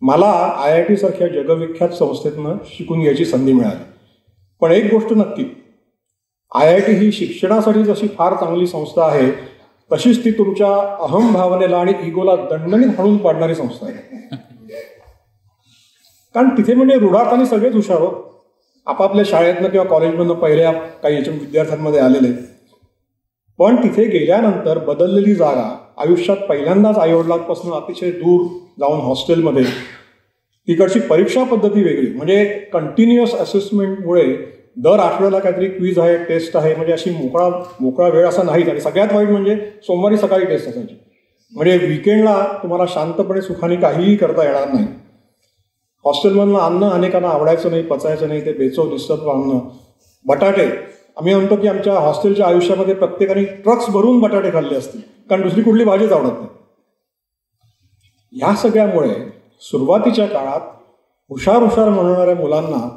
मला IIT सारख्या जगविख्यात संस्थेतनं शिकून घ्यायची संधी मिळाली. पण एक गोष्ट नक्की, IIT ही शिक्षणासाठी जशी फार चांगली संस्था आहे, तशीच ती तुमच्या अहम भावनेला आणि इगोला दणदणीत हाणून पाडणारी संस्था आहे. कारण तिथे म्हणजे रुढात सगळेच हुशार हो, आपापल्या शाळेतनं किंवा कॉलेजमधनं पहिल्या काही याच्या विद्यार्थ्यांमध्ये आलेले. पण तिथे गेल्यानंतर बदललेली जागा, आयुष्यात पहिल्यांदाच आईवडिलांपासून अतिशय दूर जाऊन हॉस्टेलमध्ये, तिकडची परीक्षा पद्धती वेगळी. म्हणजे कंटिन्युअस असेसमेंटमुळे दर आठवड्याला काहीतरी क्विज आहे, टेस्ट आहे. म्हणजे अशी मोकळा वेळ असा नाहीच. आणि सगळ्यात वाईट म्हणजे सोमवारी सकाळी टेस्ट असायची. म्हणजे विकेंडला तुम्हाला शांतपणे सुखाने काहीही करता येणार नाही. हॉस्टेलमधलं अन्न अनेकांना आवडायचं नाही, पचायचं नाही, ते बेचव निसत्व अन्न. बटाटे, आम्ही म्हणतो की आमच्या हॉस्टेलच्या आयुष्यामध्ये प्रत्येकाने ट्रक्स भरून बटाटे खाल्ले असतील, कारण दुसरी कुठली भाजीच आवडत नाही. ह्या सगळ्यामुळे सुरुवातीच्या काळात हुशार म्हणणाऱ्या मुलांना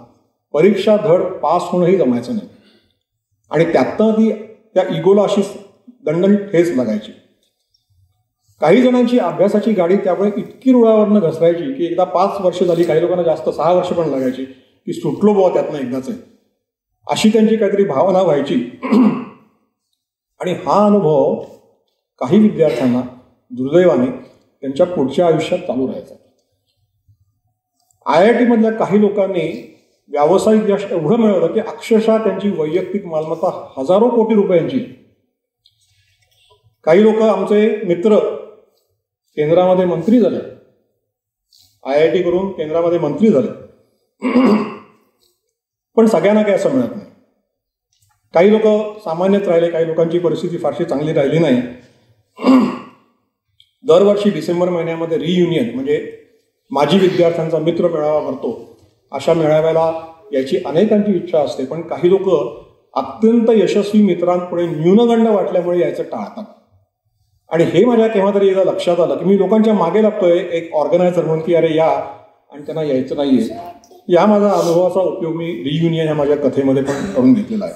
परीक्षा धड पास होणंही जमायचं नाही, आणि त्यातनं ती त्या इगोला अशी दणदण ठेच लागायची. काही जणांची अभ्यासाची गाडी त्यामुळे इतकी रुळावरनं घसरायची की एकदा 5 वर्ष झाली, काही लोकांना जास्त 6 वर्ष पण लागायची की सुटलो बुवा त्यातनं एकदाच आहे, अशी त्यांची काहीतरी भावना व्हायची. आणि हा अनुभव काही विद्यार्थ्यांना दुर्दैवाने त्यांच्या पुढच्या आयुष्यात चालू राहायचा. IIT मधल्या काही लोकांनी व्यावसायिक यश एवढं मिळवलं की अक्षरशः त्यांची वैयक्तिक मालमत्ता हजारो कोटी रुपयांची. काही लोक आमचे मित्र केंद्रामध्ये मंत्री झाले, IIT करून केंद्रामध्ये मंत्री झाले. पण सगळ्यांना काही असं मिळत नाही. काही लोक सामान्यच राहिले, काही लोकांची परिस्थिती फारशी चांगली राहिली नाही. दरवर्षी डिसेंबर महिन्यामध्ये रियुनियन म्हणजे माजी विद्यार्थ्यांचा मित्र मेळावा भरतो. अशा मेळाव्याला याची अनेकांची इच्छा असते, पण काही लोक अत्यंत यशस्वी मित्रांपुढे न्यूनगंड वाटल्यामुळे यायचं टाळतात. आणि हे माझ्या केव्हा तरी एकदा लक्षात आलं की मी लोकांच्या मागे लागतोय एक ऑर्गनायझर म्हणून की अरे या, आणि त्यांना यायचं नाहीये. या माझा अनुभवाचा उपयोग मी रियुनियन ह्या माझ्या कथेमध्ये पण करून घेतलेला आहे.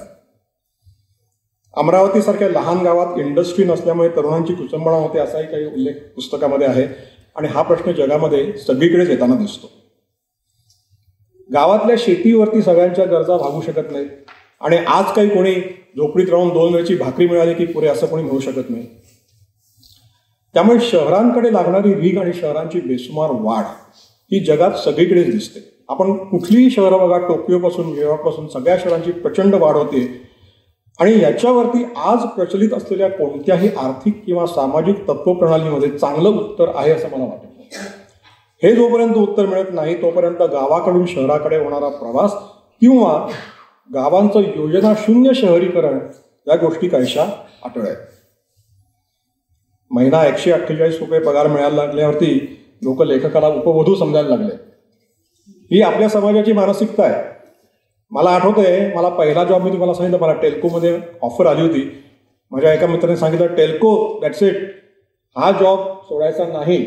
अमरावतीसारख्या लहान गावात इंडस्ट्री नसल्यामुळे तरुणांची कुचंबणा होते असाही काही उल्लेख पुस्तकामध्ये आहे, आणि हा प्रश्न जगामध्ये सगळीकडेच येताना दिसतो. गावातल्या शेतीवरती सगळ्यांच्या गरजा भागू शकत नाहीत, आणि आज काही कोणी झोपडीत राहून 2 वेळची भाकरी मिळाली की पुरे असं कोणी म्हणू शकत नाही. त्यामुळे शहरांकडे लागणारी रीग आणि शहरांची बेसुमार वाढ ही जगात सगळीकडेच दिसते. आपण कुठलीही शहरं बघा, टोकियोपासून न्यूयॉर्कपासून सगळ्या शहरांची प्रचंड वाढ होते, आणि याच्यावरती आज प्रचलित असलेल्या कोणत्याही आर्थिक किंवा सामाजिक तत्वप्रणालीमध्ये चांगलं उत्तर आहे असं मला वाटत नाही. हे जोपर्यंत उत्तर मिळत नाही तोपर्यंत गावाकडून शहराकडे होणारा प्रवास किंवा गावांचं योजना शून्य शहरीकरण या गोष्टी काहीशा अटळ आहेत. महिना 148 रुपये पगार मिळायला लागल्यावरती लोक लेखकाला उपवधू समजायला लागले. ही आपल्या समाजाची मानसिकता आहे. मला आठवतंय, मला पहिला जॉब मी तुम्हाला सांगितलं, मला टेल्कोमध्ये ऑफर आली होती. माझ्या एका मित्राने सांगितलं टेल्को दॅट्स इट, हा जॉब सोडायचा नाही,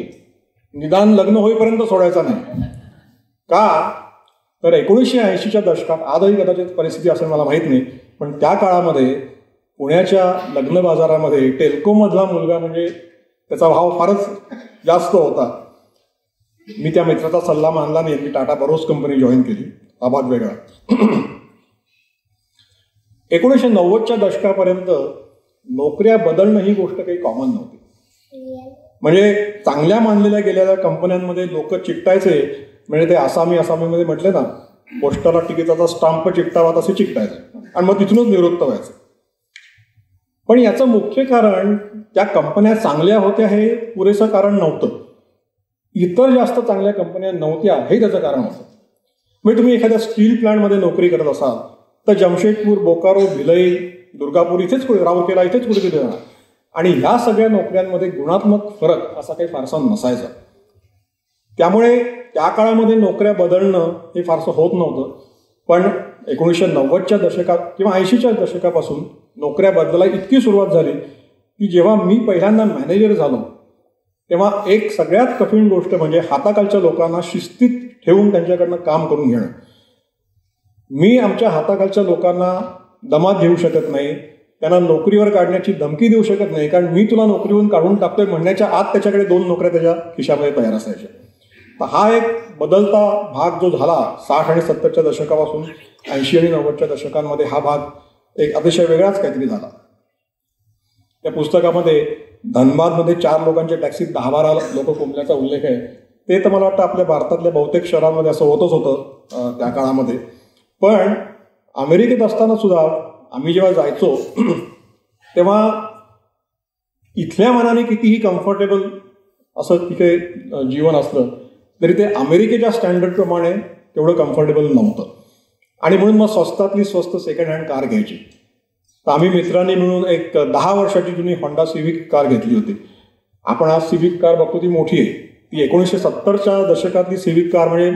निदान लग्न होईपर्यंत सोडायचा नाही. का तर 1980च्या दशकात, आजही कदाचित परिस्थिती असेल मला माहीत नाही, पण त्या काळामध्ये पुण्याच्या लग्न बाजारामध्ये टेल्कोमधला मुलगा म्हणजे त्याचा भाव फारच जास्त होता. मी त्या मित्राचा सल्ला मानला नाही, मी टाटा बरोस कंपनी जॉईन केली. हा भाग वेगळा. 1990च्या दशकापर्यंत नोकऱ्या बदलणं ही गोष्ट काही कॉमन नव्हती. म्हणजे चांगल्या मानलेल्या गेलेल्या कंपन्यांमध्ये लोक चिकटायचे, म्हणजे ते आसामीमध्ये म्हटले ना, पोस्टाला तिकिटाचा स्टाम्प चिकटावा तसे चिकटायचे, आणि मग तिथूनच निवृत्त व्हायचं. पण याचं मुख्य कारण त्या कंपन्या चांगल्या होत्या हे पुरेसं कारण नव्हतं. इतर जास्त चांगल्या कंपन्या नव्हत्या हे त्याचं कारण होतं. म्हणजे तुम्ही एखाद्या स्टील प्लांटमध्ये नोकरी करत असाल तर जमशेदपूर, बोकारो, भिलई, दुर्गापूर इथेच कुठे, राऊरकेला इथेच कुठे तिथे जाणार, आणि ह्या सगळ्या नोकऱ्यांमध्ये गुणात्मक फरक असा काही फारसा नसायचा. त्यामुळे त्या काळामध्ये नोकऱ्या बदलणं हे फारसं होत नव्हतं. पण 1990च्या दशकात किंवा 80च्या दशकापासून नोकऱ्या बदलायला इतकी सुरुवात झाली की जेव्हा मी पहिल्यांदा मॅनेजर झालो तेव्हा एक सगळ्यात कठीण गोष्ट म्हणजे हाताखालच्या लोकांना शिस्तीत ठेवून त्यांच्याकडनं काम करून घेणं. मी आमच्या हाताखालच्या लोकांना दमात घेऊ शकत नाही, त्यांना नोकरीवर काढण्याची धमकी देऊ शकत नाही, कारण मी तुला नोकरीवरून काढून टाकतोय म्हणण्याच्या आत त्याच्याकडे 2 नोकऱ्या त्याच्या खिशामध्ये तयार असायच्या. तर हा एक बदलता भाग जो झाला 60 आणि 70च्या दशकापासून 80 आणि 90च्या दशकांमध्ये, हा भाग एक अतिशय वेगळाच काहीतरी झाला. त्या पुस्तकामध्ये धनबादमध्ये 4 लोकांच्या टॅक्सीत 10-12 लोक कोंबल्याचा उल्लेख आहे. ते तर मला वाटतं आपल्या भारतातल्या बहुतेक शहरांमध्ये असं होतच होतं त्या काळामध्ये. पण अमेरिकेत असताना सुद्धा आम्ही जेव्हा जायचो तेव्हा इथल्या मनाने कितीही कम्फर्टेबल असं तिथे जीवन असलं तरी ते अमेरिकेच्या स्टँडर्डप्रमाणे तेवढं कम्फर्टेबल नव्हतं. आणि म्हणून मग स्वस्तातली स्वस्त सेकंड हँड कार घ्यायची. तर आम्ही मित्रांनी मिळून एक 10 वर्षाची जुनी होंडा सिव्हिक कार घेतली होती, आपण आज सिविक कार बघतो ती मोठी आहे, ती 1970च्या दशकातली सिविक कार म्हणजे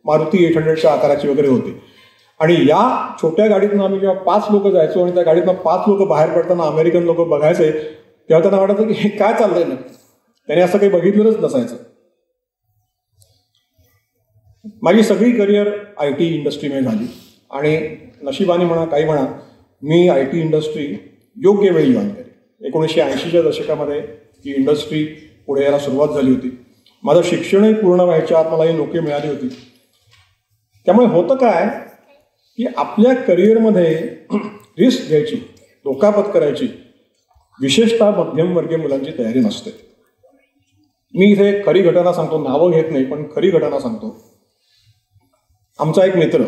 मारुती 800च्या आकाराची वगैरे होती. आणि या छोट्या गाडीतून आम्ही जेव्हा 5 लोक जायचो आणि त्या गाडीतनं 5 लोक बाहेर पडताना अमेरिकन लोक बघायचे, तेव्हा त्यांना वाटायचं की हे काय चाललंय ना, त्याने असं काही बघितलेलंच नसायचं. माझी सगळी करिअर IT इंडस्ट्रीमध्ये झाली आणि नशिबाने म्हणा काही म्हणा मी IT इंडस्ट्री योग्य वेळी जॉईन केली. 1980च्या दशकामध्ये ही इंडस्ट्री पुढे यायला सुरुवात झाली होती. माझं शिक्षणही पूर्ण व्हायच्या आत मला ही नोकरी मिळाली होती. त्यामुळे होतं काय की आपल्या करिअरमध्ये रिस्क घ्यायची, धोका पत्करायची विशेषतः मध्यमवर्गीय मुलांची तयारी नसते. मी इथे खरी घटना सांगतो, नावं घेत नाही पण खरी घटना सांगतो. आमचा एक मित्र,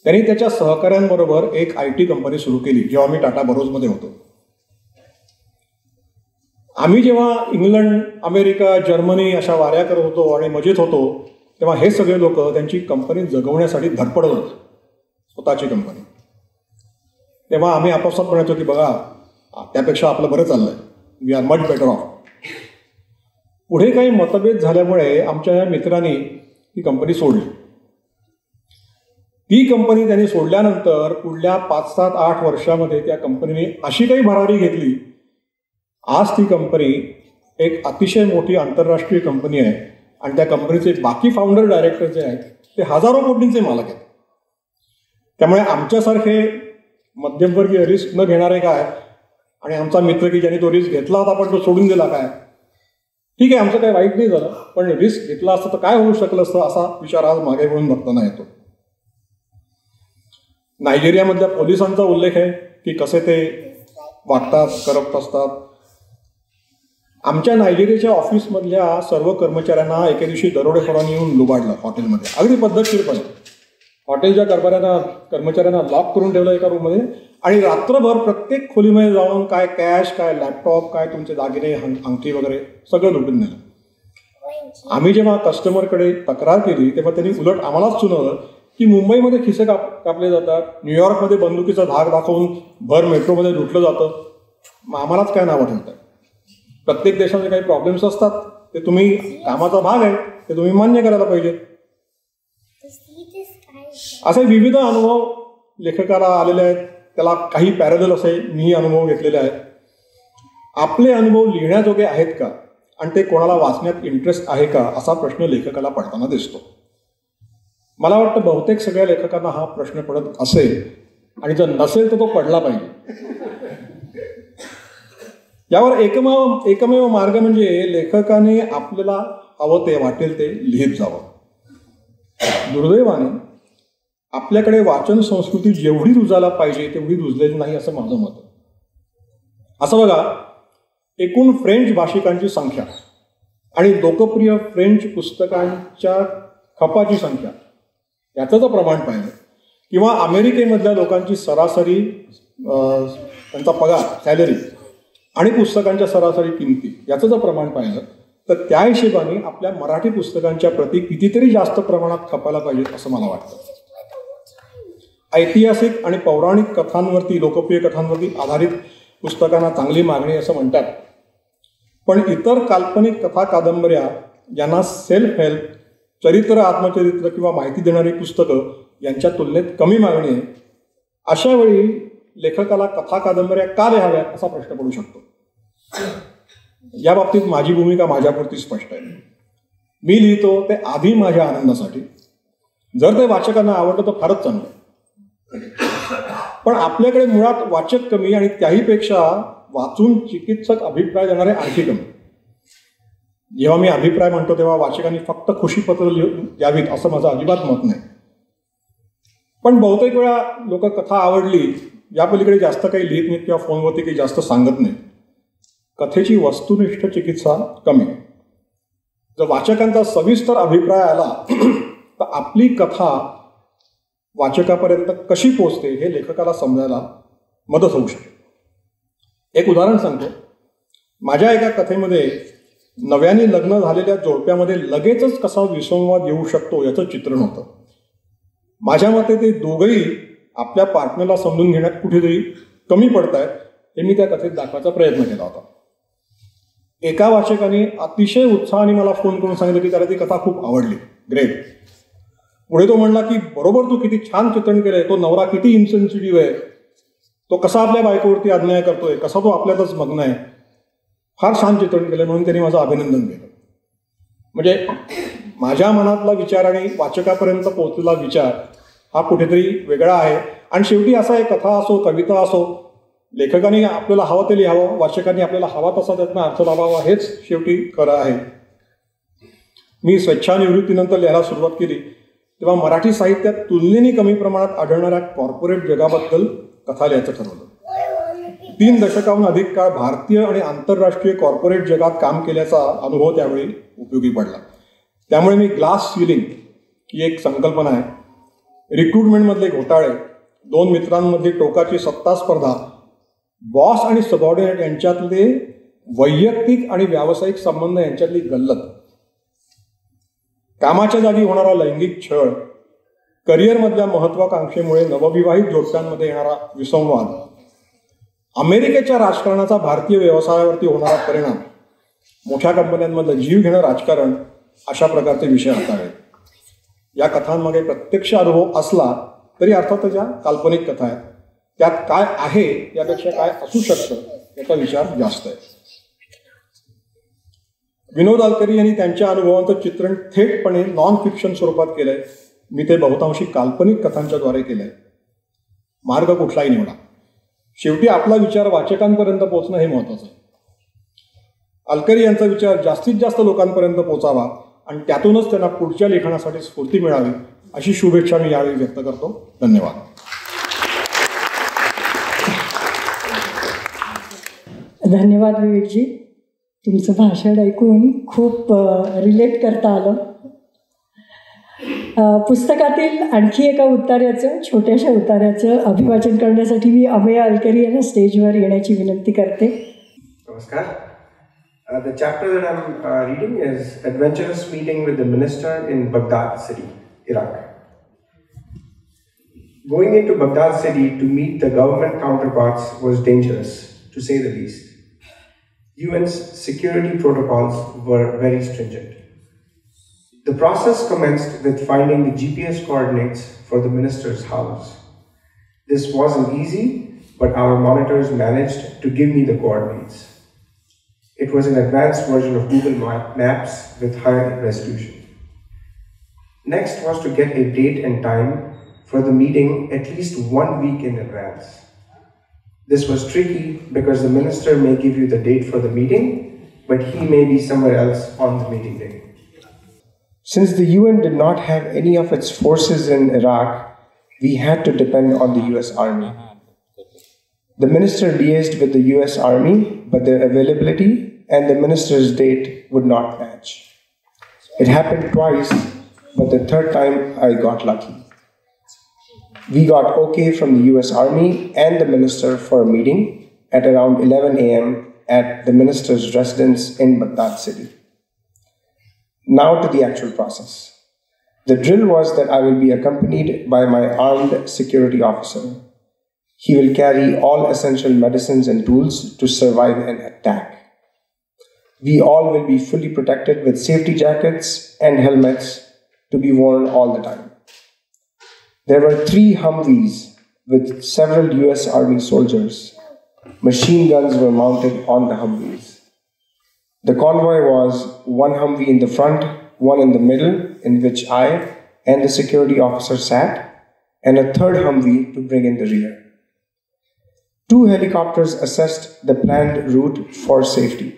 त्यांनी त्याच्या सहकाऱ्यांबरोबर एक IT कंपनी सुरू केली जेव्हा मी टाटा बरोजमध्ये होतो. आम्ही जेव्हा इंग्लंड, अमेरिका, जर्मनी अशा वाऱ्या करत होतो आणि मजेत होतो, तेव्हा हे सगळे लोक त्यांची कंपनी जगवण्यासाठी धडपडत होते, स्वतःची कंपनी. तेव्हा आम्ही आपापसात म्हणायचो की बघा त्यापेक्षा आपलं बरं चाललंय, we are much better off. पुढे काही मतभेद झाल्यामुळे आमच्या या मित्रांनी ही कंपनी सोडली. ती कंपनी त्यांनी सोडल्यानंतर पुढल्या 5, 7, 8 वर्षामध्ये त्या कंपनीने अशी काही भरारी घेतली, आज ती कंपनी एक अतिशय मोठी आंतरराष्ट्रीय कंपनी आहे आणि त्या कंपनीचे बाकी फाउंडर डायरेक्टर जे आहेत ते हजारो कोटींचे मालक आहेत. त्यामुळे आमच्यासारखे मध्यमवर्गीय रिस्क न घेणारे काय, आणि आमचा मित्र की ज्याने तो रिस्क घेतला होता पण तो सोडून दिला काय, ठीक आहे आमचं काही वाईट नाही झालं, पण रिस्क घेतला असतं तर काय होऊ शकलं असतं असा विचार आज मागे वळून बघताना येतो. नायजेरियामधल्या पोलिसांचा उल्लेख आहे की कसे ते वागतात, करप्ट असतात. आमच्या नायजेरियाच्या ऑफिसमधल्या सर्व कर्मचाऱ्यांना एके दिवशी दरोडेखोरांनी येऊन लुबाडलं हॉटेलमध्ये, अगदी पद्धतशीरपणे. हॉटेलच्या कर्मचाऱ्यांना लॉक करून ठेवलं एका रूममध्ये आणि रात्रभर प्रत्येक खोलीमध्ये जाऊन काय कॅश, काय लॅपटॉप, काय तुमचे दागिने, अंगठी वगैरे सगळं लुटून नेलं. आम्ही जेव्हा कस्टमरकडे तक्रार केली तेव्हा त्यांनी उलट आम्हालाच सुनावलं की मुंबईमध्ये खिसे कापले जातात, न्यूयॉर्कमध्ये बंदुकीचा धाक दाखवून भर मेट्रोमध्ये लुटलं जातं, मग आम्हालाच काय नावं ठेवतात. प्रत्येक देशाचे काही प्रॉब्लेम्स असतात, ते तुम्ही कामाचा भाग आहे, ते तुम्ही मान्य करायला पाहिजे. असे विविध अनुभव लेखकाला आलेले आहेत. त्याला काही पॅरलल असे मी अनुभव घेतलेले आहेत. आपले अनुभव लिहिण्याजोगे आहेत का आणि ते कोणाला वाचण्यात इंटरेस्ट आहे का असा प्रश्न लेखकाला पडताना दिसतो. मला वाटतं बहुतेक सगळ्या लेखकांना हा प्रश्न पडत असेल आणि जर नसेल तर तो पडला पाहिजे. यावर एकमेव मार्ग म्हणजे लेखकाने आपल्याला हवं ते वाटेल ते लिहित जावं. दुर्दैवाने आपल्याकडे वाचन संस्कृती जेवढी रुजायला पाहिजे तेवढी रुजलेली नाही असं माझं मत आहे. असं बघा, एकूण फ्रेंच भाषिकांची संख्या आणि लोकप्रिय फ्रेंच पुस्तकांच्या खपाची संख्या याचं जर प्रमाण पाहिलं किंवा अमेरिकेमधल्या लोकांची सरासरी त्यांचा पगार, सॅलरी आणि पुस्तकांच्या सरासरी किमती याचं जर प्रमाण पाहिलं तर त्या हिशेबाने आपल्या मराठी पुस्तकांच्या प्रती कितीतरी जास्त प्रमाणात खपायला पाहिजेत असं मला वाटतं. ऐतिहासिक आणि पौराणिक कथांवरती, लोकप्रिय कथांवरती आधारित पुस्तकांना चांगली मागणी असं म्हणतात, पण इतर काल्पनिक कथा कादंबऱ्या यांना सेल्फ हेल्प, चरित्र, आत्मचरित्र किंवा माहिती देणारी पुस्तकं यांच्या तुलनेत कमी मागणी आहे. अशा वेळी लेखकाला कथा कादंबऱ्या का लिहाव्यात असा प्रश्न पडू शकतो. या बाबतीत माझी भूमिका माझ्यापुरती स्पष्ट आहे. मी लिहितो ते आधी माझ्या आनंदासाठी. जर ते वाचकांना आवडतं तर फारच चांगलं, पण आपल्याकडे मुळात वाचक कमी आणि त्याहीपेक्षा वाचून चिकित्सक अभिप्राय देणारे आणखी कमी. जेव्हा मी अभिप्राय म्हणतो तेव्हा वाचकांनी फक्त खुशीपत्र द्यावीत असं माझं अजिबात मत नाही. पण बहुतेक वेळा लोक कथा आवडली या पलीकडे जास्त काही लिहित नाहीत किंवा फोनवरती काही जास्त सांगत नाहीत. कथेची वस्तुनिष्ठ चिकित्सा कमी. जर वाचकांचा सविस्तर अभिप्राय आला तर आपली कथा वाचकापर्यंत कशी पोचते हे लेखकाला समजायला मदत होऊ शकते. एक उदाहरण सांगतो. माझ्या एका कथेमध्ये नव्याने लग्न झालेल्या जोडप्यामध्ये लगेचच कसा विसंवाद येऊ शकतो याचं चित्रण होतं. माझ्या मते ते दोघंही आपल्या पार्टनरला समजून घेण्यात कुठेतरी कमी पडत आहेत हे मी त्या कथेत दाखवायचा प्रयत्न केला होता. एका वाचकाने अतिशय उत्साहाने मला फोन करून सांगितलं की त्याला ती कथा खूप आवडली. ग्रेट. पुढे तो म्हणला की बरोबर तू किती छान चित्रण केलंय, तो नवरा किती इन्सेन्सिटिव्ह आहे, तो कसा आपल्या बायकोवरती अन्याय करतोय, कसा तो आपल्यातच मग्न आहे, फार छान चित्रण केलं, म्हणून त्यांनी माझं अभिनंदन केलं. म्हणजे माझ्या मनातला विचार आणि वाचकापर्यंत पोहोचलेला विचार हा कुठेतरी वेगळा आहे. आणि शेवटी असा एक कथा असो, कविता असो, लेखकाने आपल्याला हवं ते लिहावं, वाचकांनी आपल्याला हवा तसा त्यातनं अर्थ लावावा, हेच शेवटी खरं आहे. मी स्वेच्छानिवृत्तीनंतर लिहायला सुरुवात केली तेव्हा मराठी साहित्यात तुलनेने कमी प्रमाणात आढळणाऱ्या कॉर्पोरेट जगाबद्दल कथा लिहायचं ठरवलं. 3 दशकाहून अधिक काळ भारतीय आणि आंतरराष्ट्रीय कॉर्पोरेट जगात काम केल्याचा अनुभव त्यावेळी उपयोगी पडला. त्यामुळे मी ग्लास सिलिंग ही एक संकल्पना आहे, रिक्रुटमेंटमधले घोटाळे, 2 मित्रांमध्ये टोकाची सत्ता स्पर्धा, बॉस आणि सबऑर्डिनेट यांच्यातले वैयक्तिक आणि व्यावसायिक संबंध यांच्यातली गल्लत, कामाच्या जागी होणारा लैंगिक छळ, करिअरमधल्या महत्वाकांक्षेमुळे नवविवाहित जोडप्यांमध्ये येणारा विसंवाद, अमेरिकेच्या राजकारणाचा भारतीय व्यवसायावरती होणारा परिणाम, मोठ्या कंपन्यांमधलं जीव घेणं राजकारण, अशा प्रकारचे विषय हाताळले. या कथांमागे प्रत्यक्ष अनुभव असला तरी अर्थातच या काल्पनिक कथा आहेत. त्यात काय आहे यापेक्षा काय असू शकतं याचा विचार जास्त आहे. विनोद अलकरी यांनी त्यांच्या अनुभवांचं चित्रण थेटपणे नॉन फिक्शन स्वरूपात केलंय. मी ते बहुतांशी काल्पनिक कथांच्याद्वारे केलंय. मार्ग कुठलाही निवडा, शेवटी आपला विचार वाचकांपर्यंत पोहोचणं हे महत्वाचं आहे. अलकरी यांचा विचार जास्तीत जास्त लोकांपर्यंत पोहोचावा आणि त्यातूनच त्यांना पुढच्या लेखनासाठी स्फूर्ती मिळावी, अशी शुभेच्छा मी यावेळी व्यक्त करतो. धन्यवाद. धन्यवाद विवेकजी. तुमचं भाषण ऐकून खूप रिलेट करता आलं. पुस्तकातील आणखी एका उतार्याचं, छोट्याशा उतार्याचं अभिवाचन करण्यासाठी मी अमेय अलकरी यांना स्टेजवर येण्याची विनंती करते. नमस्कार. The chapter that I'm reading is Adventurous Meeting with the Minister in Baghdad City, Iraq. Going into Baghdad City to meet the government counterparts was dangerous, to say the least. UN's security protocols were very stringent. The process commenced with finding the GPS coordinates for the minister's house. This wasn't easy, but our monitors managed to give me the coordinates. It was an advanced version of Google Maps with higher resolution. Next was to get a date and time for the meeting at least 1 week in advance. This was tricky because the minister may give you the date for the meeting, but he may be somewhere else on the meeting day. Since the UN did not have any of its forces in Iraq, we had to depend on the US Army. The minister liaised with the US Army, but their availability and the minister's date would not match. It happened twice, but the third time I got lucky. We got okay from the US Army and the minister for a meeting at around 11 a.m. at the minister's residence in Baghdad City. Now to the actual process. The drill was that I will be accompanied by my armed security officer. He will carry all essential medicines and tools to survive an attack. We all will be fully protected with safety jackets and helmets to be worn all the time. There were 3 Humvees with several US Army soldiers. Machine guns were mounted on the Humvees. The convoy was 1 Humvee in the front, 1 in the middle, in which I and the security officer sat, and a 3rd Humvee to bring in the rear. 2 helicopters assessed the planned route for safety.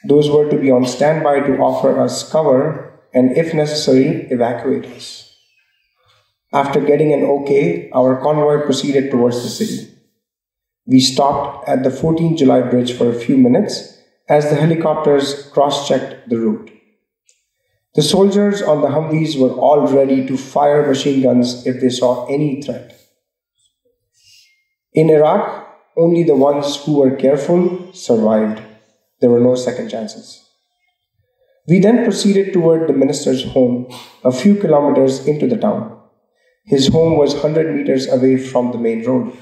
Those were to be on standby to offer us cover and, if necessary, evacuate us. After getting an okay, our convoy proceeded towards the city. We stopped at the 14th July bridge for a few minutes as the helicopters cross-checked the route. The soldiers on the Humvees were all ready to fire machine guns if they saw any threat. In Iraq, only the ones who were careful survived. There were no second chances. We then proceeded toward the minister's home, a few kilometers into the town. His home was 100 meters away from the main road.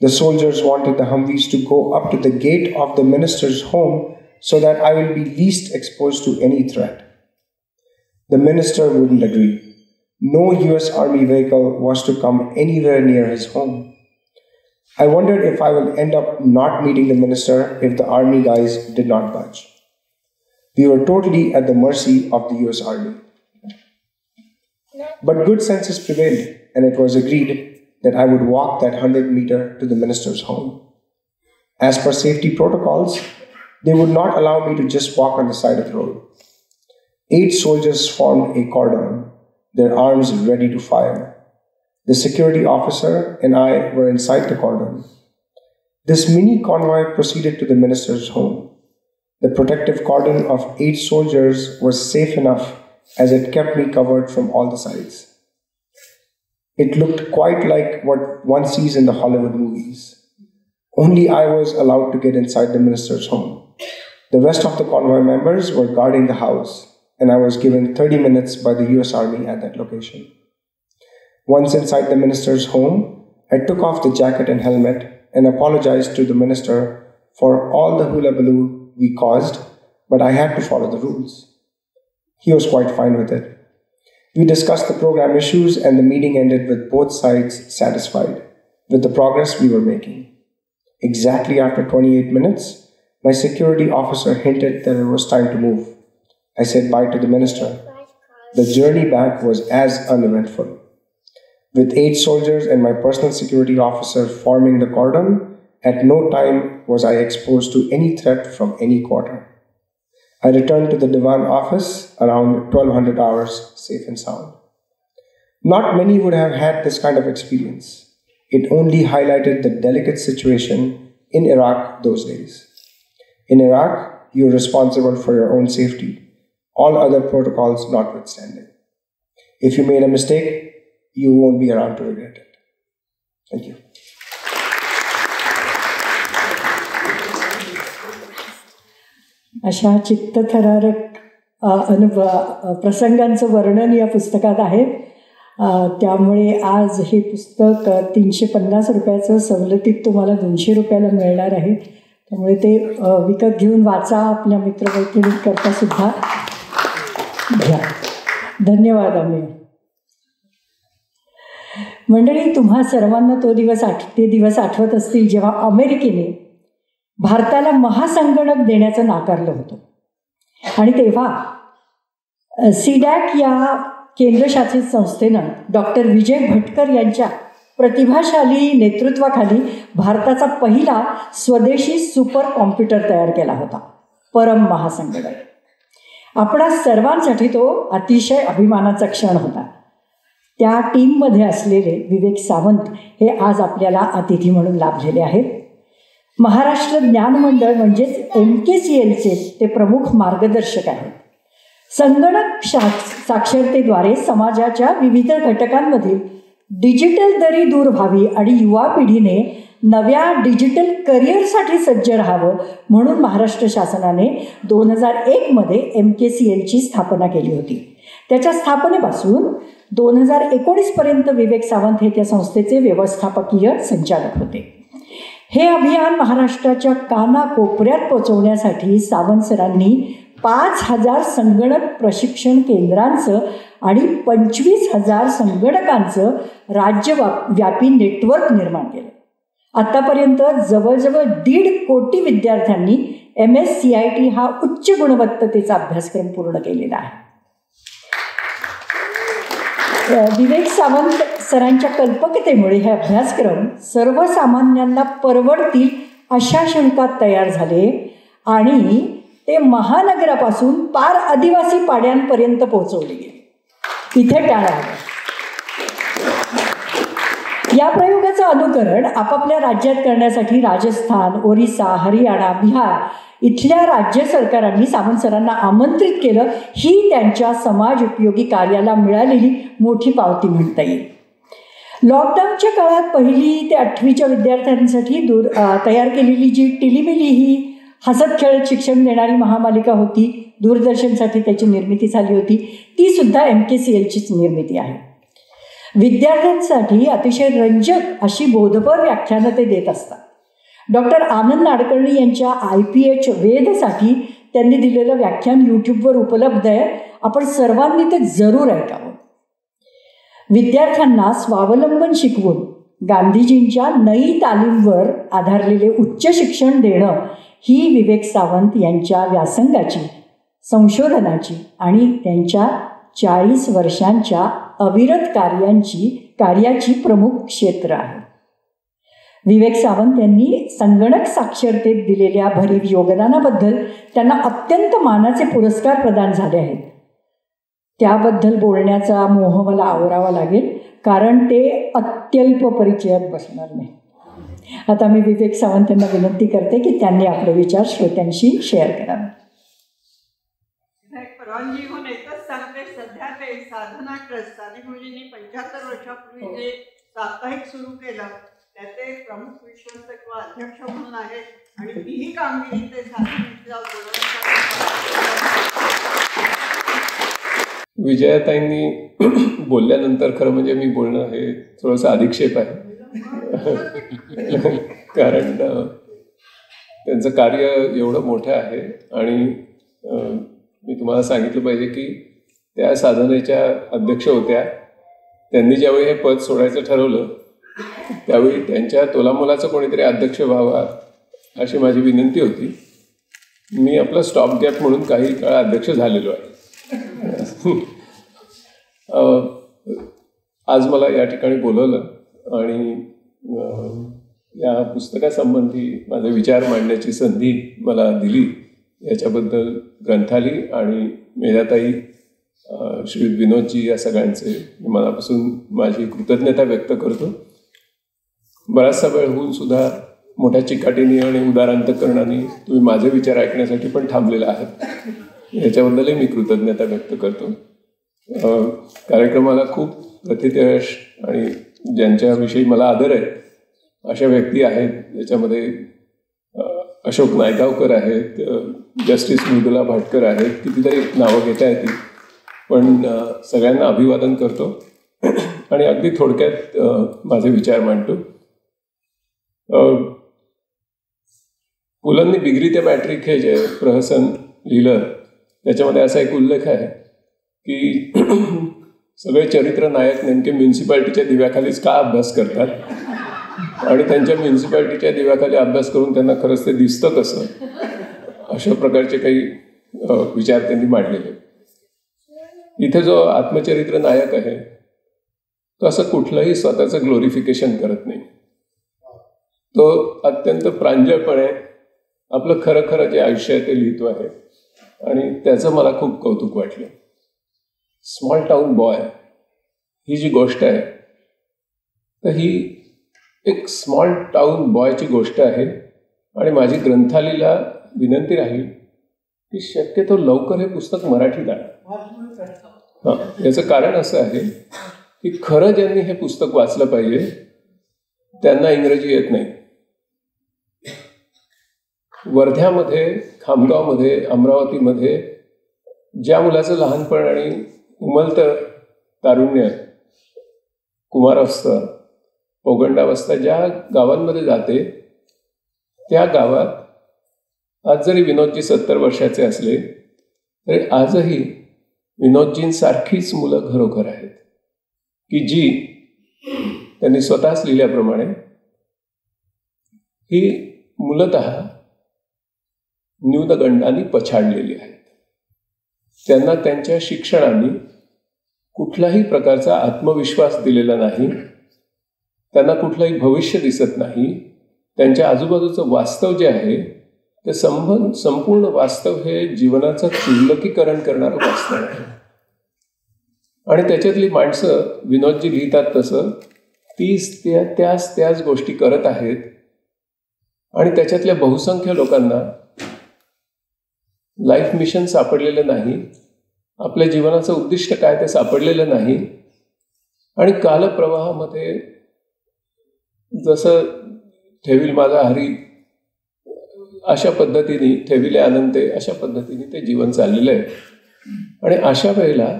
The soldiers wanted the Humvees to go up to the gate of the minister's home so that I will be least exposed to any threat. The minister wouldn't agree. No US Army vehicle was to come anywhere near his home. I wondered if I will end up not meeting the minister if the Army guys did not budge. We were totally at the mercy of the US Army. But good senses prevailed, and it was agreed that I would walk that 100-meter to the minister's home. As per safety protocols, they would not allow me to just walk on the side of the road. 8 soldiers formed a cordon, their arms ready to fire. The security officer and I were inside the cordon. This mini convoy proceeded to the minister's home. The protective cordon of 8 soldiers was safe enough as it kept me covered from all the sides. It looked quite like what one sees in the Hollywood movies. Only I was allowed to get inside the minister's home. The rest of the convoy members were guarding the house, and I was given 30 minutes by the US Army at that location. Once inside the minister's home, I took off the jacket and helmet and apologized to the minister for all the hullabaloo we caused, but I had to follow the rules. He was quite fine with it. We discussed the program issues, and the meeting ended with both sides satisfied with the progress we were making. Exactly after 28 minutes, my security officer hinted that it was time to move. I said bye to the minister. The journey back was as uneventful. With 8 soldiers and my personal security officer forming the cordon, at no time was I exposed to any threat from any quarter. I returned to the Diwan office around 1200 hours, safe and sound. Not many would have had this kind of experience. It only highlighted the delicate situation in Iraq those days. In Iraq, you're responsible for your own safety, all other protocols notwithstanding. If you made a mistake, you won't be around to regret it. Thank you. अशा चित्तथरारक प्रसंगांचं वर्णन या पुस्तकात आहे. त्यामुळे आज हे पुस्तक 350 रुपयाचं सवलतीत तुम्हाला 200 रुपयाला मिळणार आहे. त्यामुळे ते विकत घेऊन वाचा, आपल्या मित्रमैत्रिणींकरता सुद्धा घ्या. धन्यवाद. आम्ही मंडळी, तुम्हा सर्वांना ते दिवस आठवत असतील जेव्हा अमेरिकेने भारताला महासंगणक देण्याचं नाकारलं होतं. आणि तेव्हा सीडॅक या केंद्रशासित संस्थेनं डॉक्टर विजय भटकर यांच्या प्रतिभाशाली नेतृत्वाखाली भारताचा पहिला स्वदेशी सुपर कॉम्प्युटर तयार केला होता, परम महासंगणक. आपणा सर्वांसाठी तो अतिशय अभिमानाचा क्षण होता. त्या टीममध्ये असलेले विवेक सावंत हे आज आपल्याला अतिथी म्हणून लाभलेले आहेत. महाराष्ट्र ज्ञान मंडळ म्हणजेच MKCLचे ते प्रमुख मार्गदर्शक आहेत. संगणक साक्षरतेद्वारे समाजाच्या विविध घटकांमधील डिजिटल दरी दूर व्हावी आणि युवा पिढीने नव्या डिजिटल करिअरसाठी सज्ज राहावं म्हणून महाराष्ट्र शासनाने 2001मध्ये MKCLची स्थापना केली होती. त्याच्या स्थापनेपासून 2019पर्यंत विवेक सावंत हे त्या संस्थेचे व्यवस्थापकीय संचालक होते. हे अभियान महाराष्ट्राच्या कानाकोपऱ्यात पोहोचवण्यासाठी सावंत सरांनी 5000 संगणक प्रशिक्षण केंद्रांचं आणि 25,000 संगणकांचं राज्यव्यापी नेटवर्क निर्माण केलं. आत्तापर्यंत जवळजवळ 1.5 कोटी विद्यार्थ्यांनी MSCIT हा उच्च गुणवत्तेचा अभ्यासक्रम पूर्ण केलेला आहे. विवेक सावंत सरांच्या कल्पकतेमुळे हे अभ्यासक्रम सर्वसामान्यांना परवडतील अशा शुल्कात तयार झाले आणि ते महानगरापासून पार आदिवासी पाड्यांपर्यंत पोहोचवले गेले. इथे टाळा. या प्रयोगाचं अनुकरण आपापल्या राज्यात करण्यासाठी राजस्थान, ओरिसा, हरियाणा, बिहार इथल्या राज्य सरकारांनी सावंत सरांना आमंत्रित केलं. ही त्यांच्या समाज उपयोगी कार्याला मिळालेली मोठी पावती म्हणता येईल. लॉकडाऊनच्या काळात 1ली ते 8वीच्या विद्यार्थ्यांसाठी तयार केलेली जी टिलीमिली ही हसत खेळत शिक्षण देणारी महामालिका होती, दूरदर्शनसाठी त्याची निर्मिती झाली होती, ती सुद्धा MKCLचीच निर्मिती आहे. विद्यार्थ्यांसाठी अतिशय रंजक अशी बोधपर व्याख्यानं ते देत असतात. डॉक्टर आनंद नाडकर्णी यांच्या IPH वेधसाठी त्यांनी दिलेलं व्याख्यान यूट्यूबवर उपलब्ध आहे. आपण सर्वांनी ते जरूर ऐकावं. विद्यार्थ्यांना स्वावलंबन शिकवून गांधीजींच्या नई तालीमवर आधारलेले उच्च शिक्षण देणं ही विवेक सावंत यांच्या व्यासंगाची, संशोधनाची आणि त्यांच्या 40 वर्षांच्या अविरत कार्याची प्रमुख क्षेत्र आहे. विवेक सावंत यांनी संगणक साक्षरतेत दिलेल्या भरीव योगदानाबद्दल त्यांना अत्यंत मानाचे पुरस्कार प्रदान झाले आहेत. त्याबद्दल बोलण्याचा मोह मला आवरावा लागेल, कारण ते अत्यल्प परिचयात बसणार नाही. आता मी विवेक सावंत यांना विनंती करते की त्यांनी आपले विचार श्रोत्यांशी शेअर करावे. परवानगी होऊन एकच सांगते, सध्या ते साधना ट्रस्ट स्थानिक मुलींनी 75 वर्षापूर्वी जे साप्ताहिक सुरू केलं त्याचे प्रमुख विश्वस्त किंवा अध्यक्ष म्हणून आहेत आणि तीही कामगिरी ते विजयाताईंनी बोलल्यानंतर खरं म्हणजे मी बोलणं हे थोडंसं अधिक्षेप आहे. कारण त्यांचं कार्य एवढं मोठं आहे आणि मी तुम्हाला सांगितलं पाहिजे की त्या साधनेच्या अध्यक्ष होत्या. त्यांनी ज्यावेळी हे पद सोडायचं ठरवलं त्यावेळी त्यांच्या तोलामोलाचं कोणीतरी अध्यक्ष व्हावा अशी माझी विनंती होती. मी आपला स्टॉप गॅप म्हणून काही काळ अध्यक्ष झालेलो आहे. आज मला या ठिकाणी बोलवलं आणि या पुस्तकासंबंधी माझे विचार मांडण्याची संधी मला दिली याच्याबद्दल ग्रंथाली आणि मेधाताई, श्री विनोदजी या सगळ्यांचे मनापासून माझी कृतज्ञता व्यक्त करतो. बराचसा वेळ होऊन सुद्धा मोठ्या चिकाटीने आणि उदार अंतःकरणाने तुम्ही माझे विचार ऐकण्यासाठी पण थांबलेले आहात, याच्याबद्दलही मी कृतज्ञता व्यक्त करतो. कार्यक्रमाला खूप प्रथितयश आणि ज्यांच्याविषयी मला आदर आहे अशा व्यक्ती आहेत. याच्यामध्ये अशोक नायगावकर आहेत, जस्टिस मृदुला भाटकर आहेत, कितीतरी नावं घेता येतील, पण सगळ्यांना अभिवादन करतो आणि अगदी थोडक्यात माझे विचार मांडतो. पुलंनी डिग्री ते मॅट्रिक हे जे प्रहसन लिहिलं त्याच्यामध्ये असा एक उल्लेख आहे की सगळे चरित्र नायक नेमके म्युन्सिपाल्टीच्या दिव्याखालीच का अभ्यास करतात आणि त्यांच्या म्युन्सिपाल्टीच्या दिव्याखाली अभ्यास करून त्यांना खरंच ते दिसतं कसं, अशा प्रकारचे काही विचार त्यांनी मांडलेले. इथे जो आत्मचरित्र नायक आहे तो असं कुठलंही स्वतःचं ग्लोरिफिकेशन करत नाही. तो अत्यंत प्रांजळपणे आपलं खरं खरं जे आयुष्य आहे ते लिहितो आहे आणि त्याचं मला खूप कौतुक वाटलं. स्मॉल टाउन बॉय ही जी गोष्ट आहे तर ही एक स्मॉल टाउन बॉयची गोष्ट आहे आणि माझी ग्रंथालीला विनंती राहील की शक्यतो लवकर हे पुस्तक मराठीत आणा. याचं कारण असं आहे की खरं ज्यांनी हे पुस्तक वाचलं पाहिजे त्यांना इंग्रजी येत नाही. वर्ध्यामध्ये, खामगावमध्ये, अमरावतीमध्ये ज्या मुलाचं लहानपण आणि उमलतं तारुण्य, कुमारावस्था, पौगंडावस्था ज्या गावांमध्ये जाते त्या गावात आज जरी विनोदजी 70 वर्षाचे असले तरी आजही विनोदजींसारखीच मुलं घरोघर आहेत की जी त्यांनी स्वतःच लिहिल्याप्रमाणे ही मूलतः न्यूनगंडांनी पछाडलेली आहेत. त्यांना त्यांच्या शिक्षणाने कुठल्याही प्रकारचा आत्मविश्वास दिलेला नाही, त्यांना कुठलंही भविष्य दिसत नाही. त्यांच्या आजूबाजूचं वास्तव जे आहे ते संपूर्ण वास्तव हे जीवनाचं क्षुल्लकीकरण करणारं वास्तव आहे आणि त्याच्यातली माणसं विनोदजी लिहितात तसं त्याच गोष्टी करत आहेत आणि त्याच्यातल्या बहुसंख्य लोकांना लाईफ मिशन सापडलेलं नाही, आपल्या जीवनाचं उद्दिष्ट काय ते सापडलेलं नाही आणि कालप्रवाहामध्ये जसं ठेवील माझा हरी अशा पद्धतीने, ठेविले आनंदे अशा पद्धतीने ते जीवन चाललेलं आहे. आणि अशा वेळेला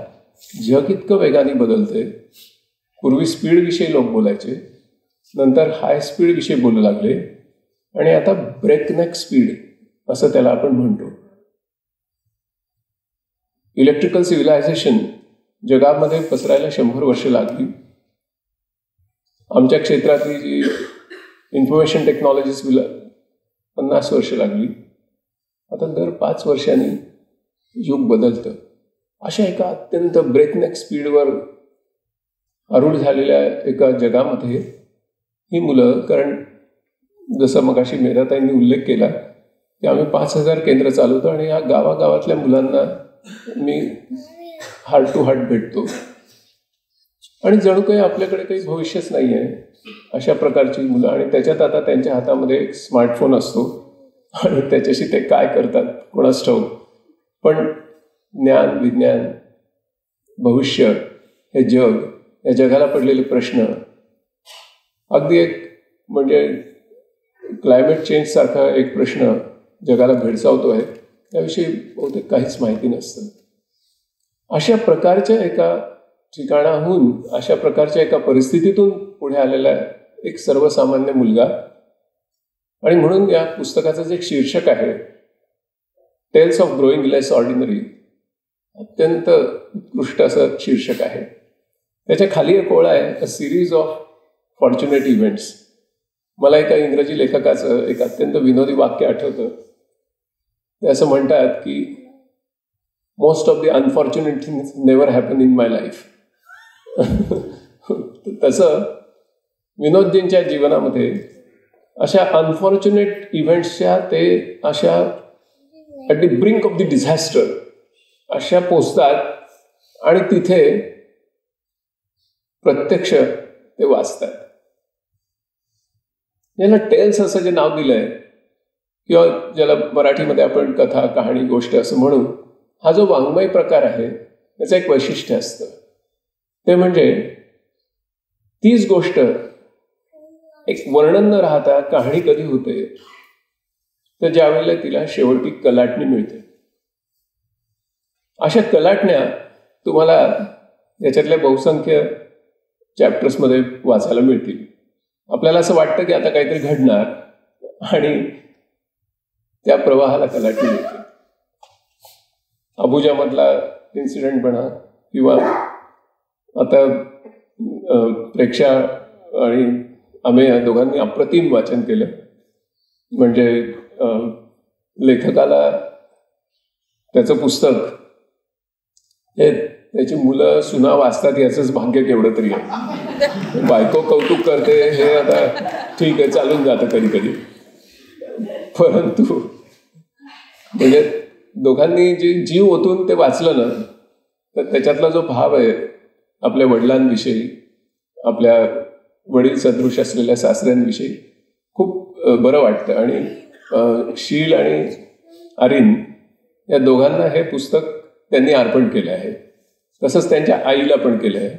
जग इतकं वेगाने बदलते. पूर्वी स्पीडविषयी लोक बोलायचे, नंतर हाय स्पीडविषयी बोलू लागले आणि आता ब्रेकनेक स्पीड असं त्याला आपण म्हणतो. इलेक्ट्रिकल सिव्हिलायझेशन जगामध्ये पसरायला 100 वर्ष लागली. आमच्या क्षेत्रातली जी इन्फॉर्मेशन टेक्नॉलॉजीज 50 वर्ष लागली. आता दर 5 वर्षांनी युग बदलतं. अशा एका अत्यंत ब्रेकनेक स्पीडवर आरूढ झालेल्या एका जगामध्ये ही मुलं, कारण जसं मगाशी मेधाताईंनी उल्लेख केला की आम्ही 5000 केंद्र चालवतो आणि या गावागावातल्या मुलांना मी हार्ट टू हार्ट भेटतो आणि जणू काही आपल्याकडे काही भविष्यच नाही आहे अशा प्रकारची मुलं. आणि त्याच्यात आता त्यांच्या हातामध्ये एक स्मार्टफोन असतो आणि त्याच्याशी ते काय करतात कोणास ठाऊक. पण ज्ञान, विज्ञान, भविष्य, हे जग, या जगाला पडलेले प्रश्न, अगदी एक म्हणजे क्लायमेट चेंज सारखा एक प्रश्न जगाला भेडसावतो आहे, त्याविषयी बहुतेक काहीच माहिती नसतं. अशा प्रकारच्या एका ठिकाणाहून, अशा प्रकारच्या एका परिस्थितीतून पुढे आलेला एक सर्वसामान्य मुलगा. आणि म्हणून या पुस्तकाचं जे शीर्षक आहे tales of growing less ordinary, अत्यंत उत्कृष्ट असं शीर्षक आहे. त्याच्या खाली एक ओळ आहे, अ सिरीज ऑफ फॉर्च्युनेट इव्हेंट्स. मला एका इंग्रजी लेखकाचं एक अत्यंत विनोदी वाक्य आठवतं. ते असं म्हणतात की most of the unfortunate things never happen in my life. तसं विनोदजींच्या जीवनामध्ये अशा अनफॉर्च्युनेट इव्हेंट्सच्या ते अशा at the brink of the disaster अशा पोचतात आणि तिथे प्रत्यक्ष ते वाचतात. याला टेल्स असं जे नाव दिलंय किंवा ज्याला मराठीमध्ये आपण कथा, कहाणी, गोष्ट असं म्हणू, हा जो वाङ्मय प्रकार आहे त्याचं एक वैशिष्ट्य असतं. ते म्हणजे तीच गोष्ट एक वर्णन न राहता कहाणी कधी होते तर ज्यावेळेला तिला शेवटी कलाटणी मिळते. अशा कलाटण्या तुम्हाला याच्यातल्या बहुसंख्य चॅप्टर्समध्ये वाचायला मिळतील. आपल्याला असं वाटतं की आता काहीतरी घडणार आणि त्या प्रवाहाला कलाटणी मिळते. अबुजामधला इन्सिडेंट म्हणा किंवा आता प्रेक्षा आणि आम्ही या दोघांनी अप्रतिम वाचन केलं. म्हणजे लेखकाला त्याचं पुस्तक हे त्याची मुलं सुना वाचतात याचंच भाग्य केवढं तरी आहे. बायको कौतुक करते हे आता ठीक आहे, चालून जातं कधी कधी. परंतु म्हणजे दोघांनी जे जीव ओतून ते वाचलं ना, तर त्याच्यातला जो भाव आहे आपल्या वडिलांविषयी, आपल्या वडील सदृश असलेल्या सासऱ्यांविषयी खूप बरं वाटतं. आणि शील आणि आरीन या दोघांना हे पुस्तक त्यांनी अर्पण केलं आहे. तसंच त्यांच्या आईला पण केलं आहे.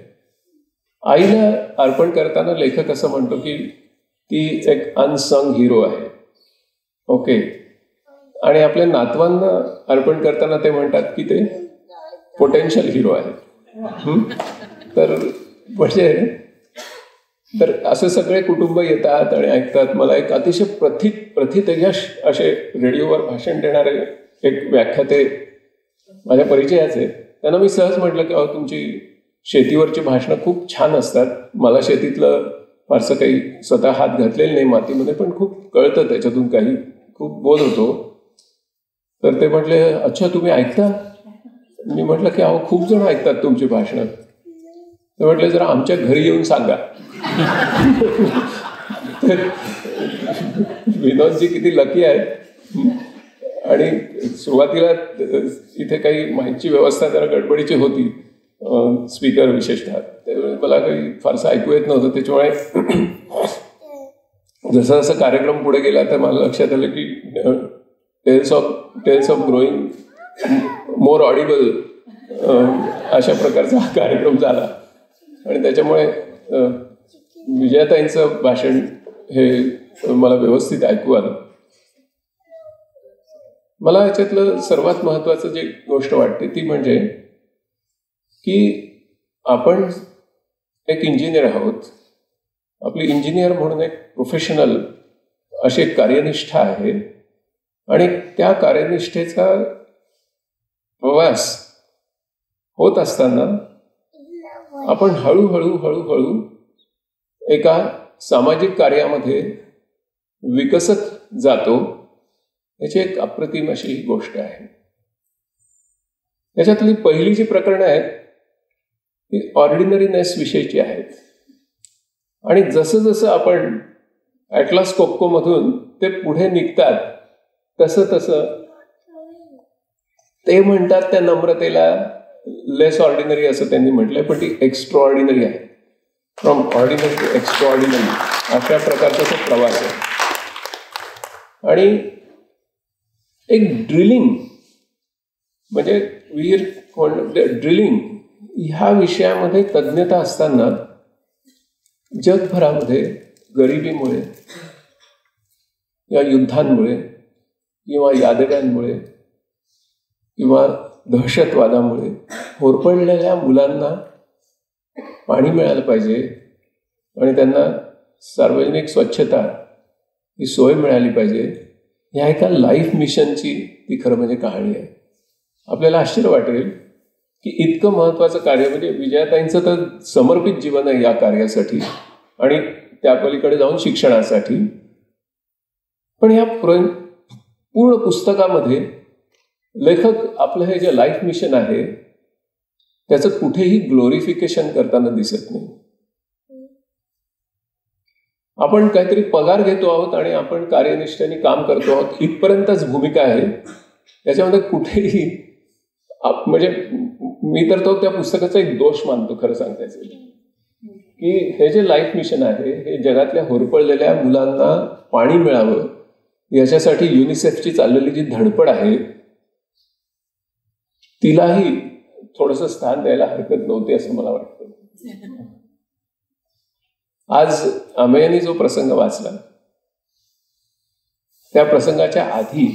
आईला अर्पण करताना लेखक असं म्हणतो की ती एक अनसंग हिरो आहे. ओके. आणि आपल्या नातवांना अर्पण करताना ते म्हणतात की ते पोटेन्शियल हिरो आहेत. तर म्हणजे तर असे सगळे कुटुंब येतात आणि ऐकतात. मला एक अतिशय प्रथितयश असे रेडिओवर भाषण देणारे एक व्याख्याते माझ्या परिचयाचे, त्यांना मी सहज म्हटलं की तुमची शेतीवरची भाषणं खूप छान असतात. मला शेतीतलं फारसं काही स्वतः हात घातलेलं नाही मातीमध्ये, पण खूप कळतं त्याच्यातून, काही खूप बोध होतो. तर ते म्हटले अच्छा तुम्ही ऐकता? मी म्हटलं की खूप जण ऐकतात तुमची भाषणं. ते म्हटले जरा आमच्या घरी येऊन सांगा. विनोदजी किती लकी आहेत. आणि सुरुवातीला इथे काही माहितीची व्यवस्था जरा गडबडीची होती, स्पीकर विशेषतः, त्यावेळी मला काही फारसं ऐकू येत नव्हतं. त्याच्यामुळे जसं जसं कार्यक्रम पुढे गेला तर मला लक्षात आलं की tales of growing more audible अशा प्रकारचा हा कार्यक्रम झाला. आणि त्याच्यामुळे विजयाताईंचं भाषण हे मला व्यवस्थित ऐकू आलं. मला याच्यातलं सर्वात महत्त्वाचं जी गोष्ट वाटते ती म्हणजे की आपण एक इंजिनियर आहोत. आपली इंजिनियर म्हणून एक प्रोफेशनल अशी एक कार्यनिष्ठा आहे आणि त्या कार्यनिष्ठेचा प्रवास होत असताना आपण हळूहळू एका सामाजिक कार्यामध्ये विकसत जातो. याची एक अप्रतिम अशी गोष्ट आहे. याच्यातली पहिली जी प्रकरणं आहेत ती ऑर्डिनरीनेस विषयीची आहेत. आणि जसं जसं आपण ॲटलास कोप्को मधून ते पुढे निघतात तसं ते म्हणतात त्या नम्रतेला लेस ऑर्डिनरी असं त्यांनी म्हटलंय, पण ती एक्स्ट्रा ऑर्डिनरी आहे. From ordinary to extraordinary अशा प्रकारचा तो प्रवास आहे. आणि एक ड्रिलिंग म्हणजे ड्रिलिंग ह्या विषयामध्ये तज्ञता असताना जगभरामध्ये गरिबीमुळे या युद्धांमुळे किंवा यादव्यांमुळे किंवा दहशतवादामुळे होरपळलेल्या मुलांना पाणी मिळालं पाहिजे आणि त्यांना सार्वजनिक स्वच्छता ही सोय मिळाली पाहिजे, ह्या एका लाईफ मिशनची ती खरं म्हणजे कहाणी आहे. आपल्याला आश्चर्य वाटेल की इतकं महत्त्वाचं कार्य म्हणजे विजयाताईंचं तर समर्पित जीवन आहे या कार्यासाठी आणि त्या पलीकडे जाऊन शिक्षणासाठी. पण या पूर्ण पुस्तकामध्ये लेखक आपलं हे जे लाईफ मिशन आहे त्याचं कुठेही ग्लोरिफिकेशन करताना दिसत नाही. आपण काहीतरी पगार घेतो आहोत आणि आपण कार्यनिष्ठेने काम करतो आहोत इथपर्यंतच भूमिका आहे. त्याच्यामध्ये कुठेही म्हणजे मी तर तो त्या पुस्तकाचा एक दोष मानतो खरं सांगायचं की हे जे लाईफ मिशन आहे हे जगातल्या होरपळलेल्या मुलांना पाणी मिळावं याच्यासाठी युनिसेफची चाललेली जी धडपड आहे तिलाही थोडंसं स्थान द्यायला हरकत नव्हती असं मला वाटतं. आज अमेयाने जो प्रसंग वाचला त्या प्रसंगाच्या आधी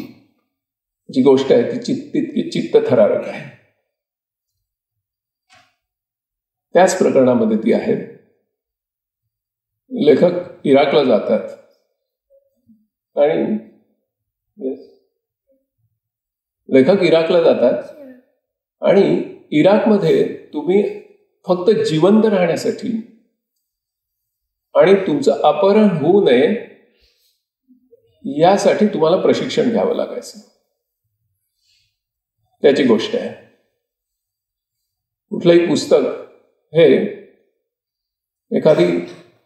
जी गोष्ट आहे ती तितकी चित्तथरारक आहे. त्याच प्रकरणामध्ये ती आहे. लेखक इराकला जातात आणि इराकमध्ये तुम्ही फक्त जिवंत राहण्यासाठी आणि तुमचं अपहरण होऊ नये यासाठी तुम्हाला प्रशिक्षण घ्यावं लागायचं. त्याची गोष्ट आहे. कुठलंही पुस्तक हे एखादी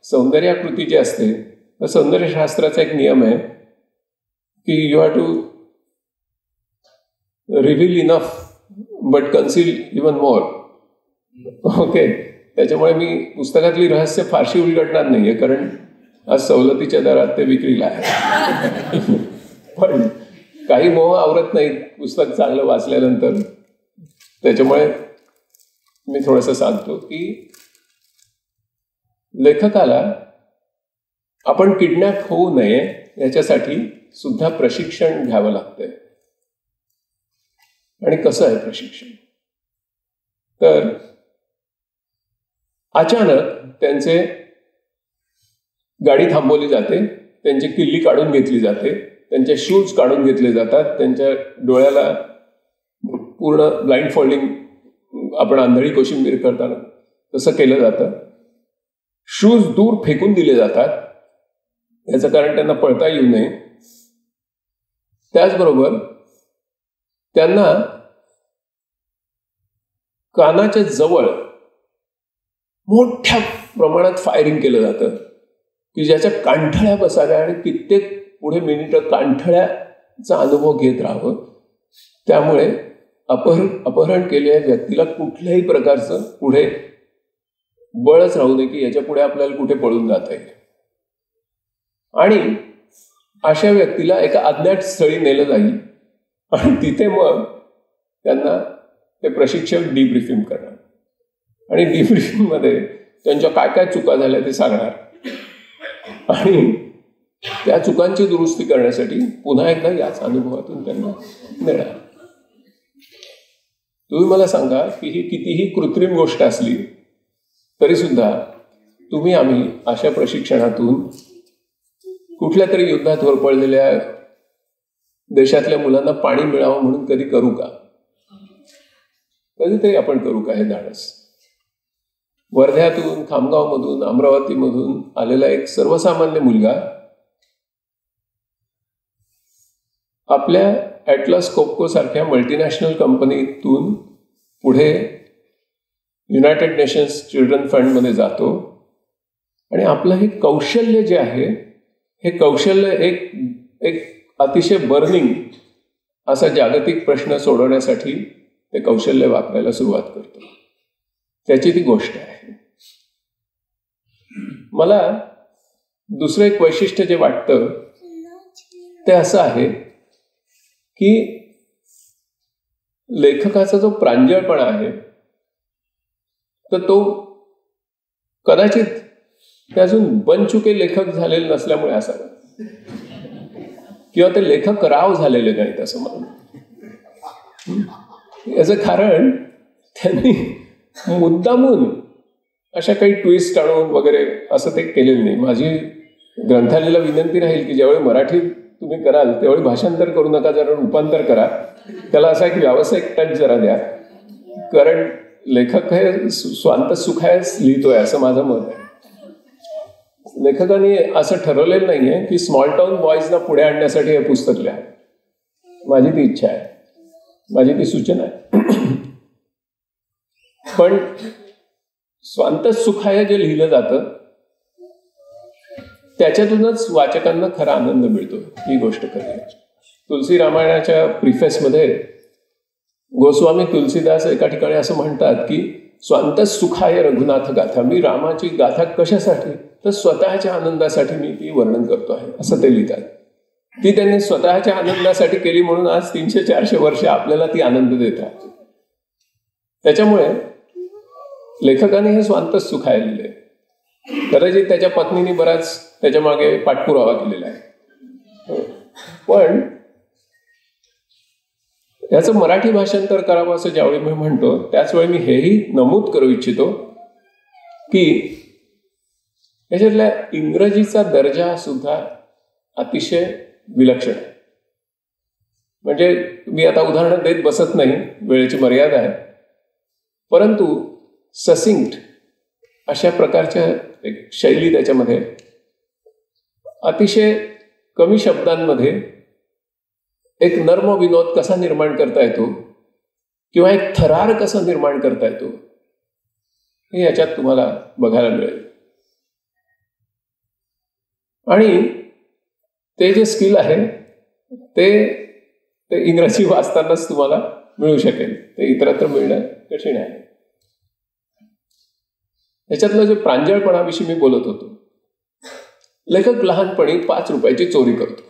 सौंदर्याकृती जी असते तर सौंदर्यशास्त्राचा एक नियम आहे की you have to reveal enough but conceal even more. Okay, त्याच्यामुळे मी पुस्तकातली रहस्य फारशी उलगडणार नाहीये कारण आज सवलतीच्या दरात ते विक्रीला आहे. पण काही मोह आवरत नाहीत पुस्तक चांगलं वाचल्यानंतर. त्याच्यामुळे मी थोडंसं सांगतो की लेखकाला आपण किडनॅप होऊ नये याच्यासाठी सुद्धा प्रशिक्षण घ्यावं लागतंय. आणि कसं आहे प्रशिक्षण तर अचानक त्यांचे गाडी थांबवली जाते, त्यांची किल्ली काढून घेतली जाते, त्यांचे शूज काढून घेतले जातात, त्यांच्या डोळ्याला पूर्ण ब्लाइंड फोल्डिंग आपण आंधळी कोशिंबीर करताना तसं केलं जातं. शूज दूर फेकून दिले जातात याचं कारण त्यांना पळता येऊ नये. त्याचबरोबर त्यांना कानाच्या जवळ मोठ्या प्रमाणात फायरिंग केलं जातं की ज्याच्या कांठळ्या बसाव्या आणि कित्येक पुढे मिनिटं कांठळ्याचा अनुभव घेत राहावं. त्यामुळे अपहरण केलेल्या व्यक्तीला कुठल्याही प्रकारचं पुढे बळच राहू नये की याच्या पुढे आपल्याला कुठे पळून जाता येईल. आणि अशा व्यक्तीला एका अज्ञात स्थळी नेलं जाईल आणि तिथे मग त्यांना ते प्रशिक्षक डीब्रीफिंग करणार आणि डीब्रीफिंग मध्ये त्यांच्या काय काय चुका झाल्या ते सांगणार आणि त्या चुकांची दुरुस्ती करण्यासाठी पुन्हा एकदा याच अनुभवातून त्यांना नेणार. तुम्ही मला सांगा की ही कितीही कृत्रिम गोष्ट असली तरी सुद्धा आम्ही अशा प्रशिक्षणातून कुठल्या तरी युद्धात होरपळलेल्या देशातल्या मुलांना पाणी मिळावं म्हणून कधी करू का? कधीतरी आपण करू का हे धाडस. वर्ध्यातून, खामगावमधून, अमरावतीमधून आलेला एक सर्वसामान्य मुलगा आपल्या ॲटलस कोपको सारख्या मल्टीनॅशनल कंपनीतून पुढे युनायटेड नेशन्स चिल्ड्रन फंडमध्ये जातो आणि आपलं हे कौशल्य जे आहे, हे कौशल्य एक अतिशय बर्निंग असा जागतिक प्रश्न सोडवण्यासाठी ते कौशल्य वापरायला सुरुवात करतो. त्याची ती गोष्ट आहे. मला दुसरं एक वैशिष्ट्य जे वाटतं ते असं आहे की लेखकाचा जो प्रांजळपणा आहे तर तो कदाचित ते अजून बनचुके लेखक झालेले नसल्यामुळे असावा, किंवा ते लेखक राव झालेले नाहीत असं म्हणून. याचं कारण त्यांनी मुद्दामून अशा काही ट्विस्ट आणून वगैरे असं ते केलेलं नाही. माझी ग्रंथालयाला विनंती राहील की ज्यावेळी मराठी तुम्ही कराल त्यावेळी भाषांतर करू नका, जरा रूपांतर करा. त्याला असा एक व्यावसायिक टच जरा द्या, कारण लेखक हे स्वांत सुखायच लिहितोय असं माझं मत आहे. लेखकाने असं ठरवलेलं नाहीये की स्मॉल टाउन बॉयजना पुढे आणण्यासाठी हे पुस्तक लिहा. माझी ती इच्छा आहे, माझी ती सूचना आहे. पण स्वांत सुखाय जे लिहिलं जातं त्याच्यातूनच वाचकांना खरा आनंद मिळतो, ही गोष्ट खरी आहे. तुलसी रामायणाच्या प्रिफेसमध्ये गोस्वामी तुलसीदास एका ठिकाणी असं म्हणतात की स्वांत सुखाय रघुनाथ गाथा. मी रामाची गाथा कशासाठी, तर स्वतःच्या आनंदासाठी मी ती वर्णन करतो आहे असं ते लिहितात. ती त्यांनी स्वतःच्या आनंदासाठी केली म्हणून आज 300-400 वर्ष आपल्याला ती आनंद देतात. त्याच्यामुळे लेखकाने हे स्वांत सुखाय लिहिले. कदाचित त्याच्या पत्नीने बराच त्याच्या मागे पाठपुरावा केलेला आहे, पण याचं मराठी भाषांतर करावं असं ज्यावेळी मी म्हणतो त्याचवेळी मी हेही नमूद करू इच्छितो की याच्यातल्या इंग्रजीचा दर्जा सुद्धा अतिशय विलक्षण आहे. म्हणजे मी आता उदाहरणं देत बसत नाही, वेळेची मर्यादा आहे, परंतु ससिंक्ट अशा प्रकारच्या एक शैली त्याच्यामध्ये, अतिशय कमी शब्दांमध्ये एक नर्म विनोद कसा निर्माण करता येतो किंवा एक थरार कसा निर्माण करता येतो हे याच्यात तुम्हाला बघायला मिळेल. आणि ते जे स्किल आहे ते इंग्रजी वाचतानाच तुम्हाला मिळू शकेल, ते इतरत्र मिळणं कठीण आहे. याच्यातलं जे प्रांजळपणाविषयी मी बोलत होतो, लेखक लहानपणी 5 रुपयाची चोरी करतो.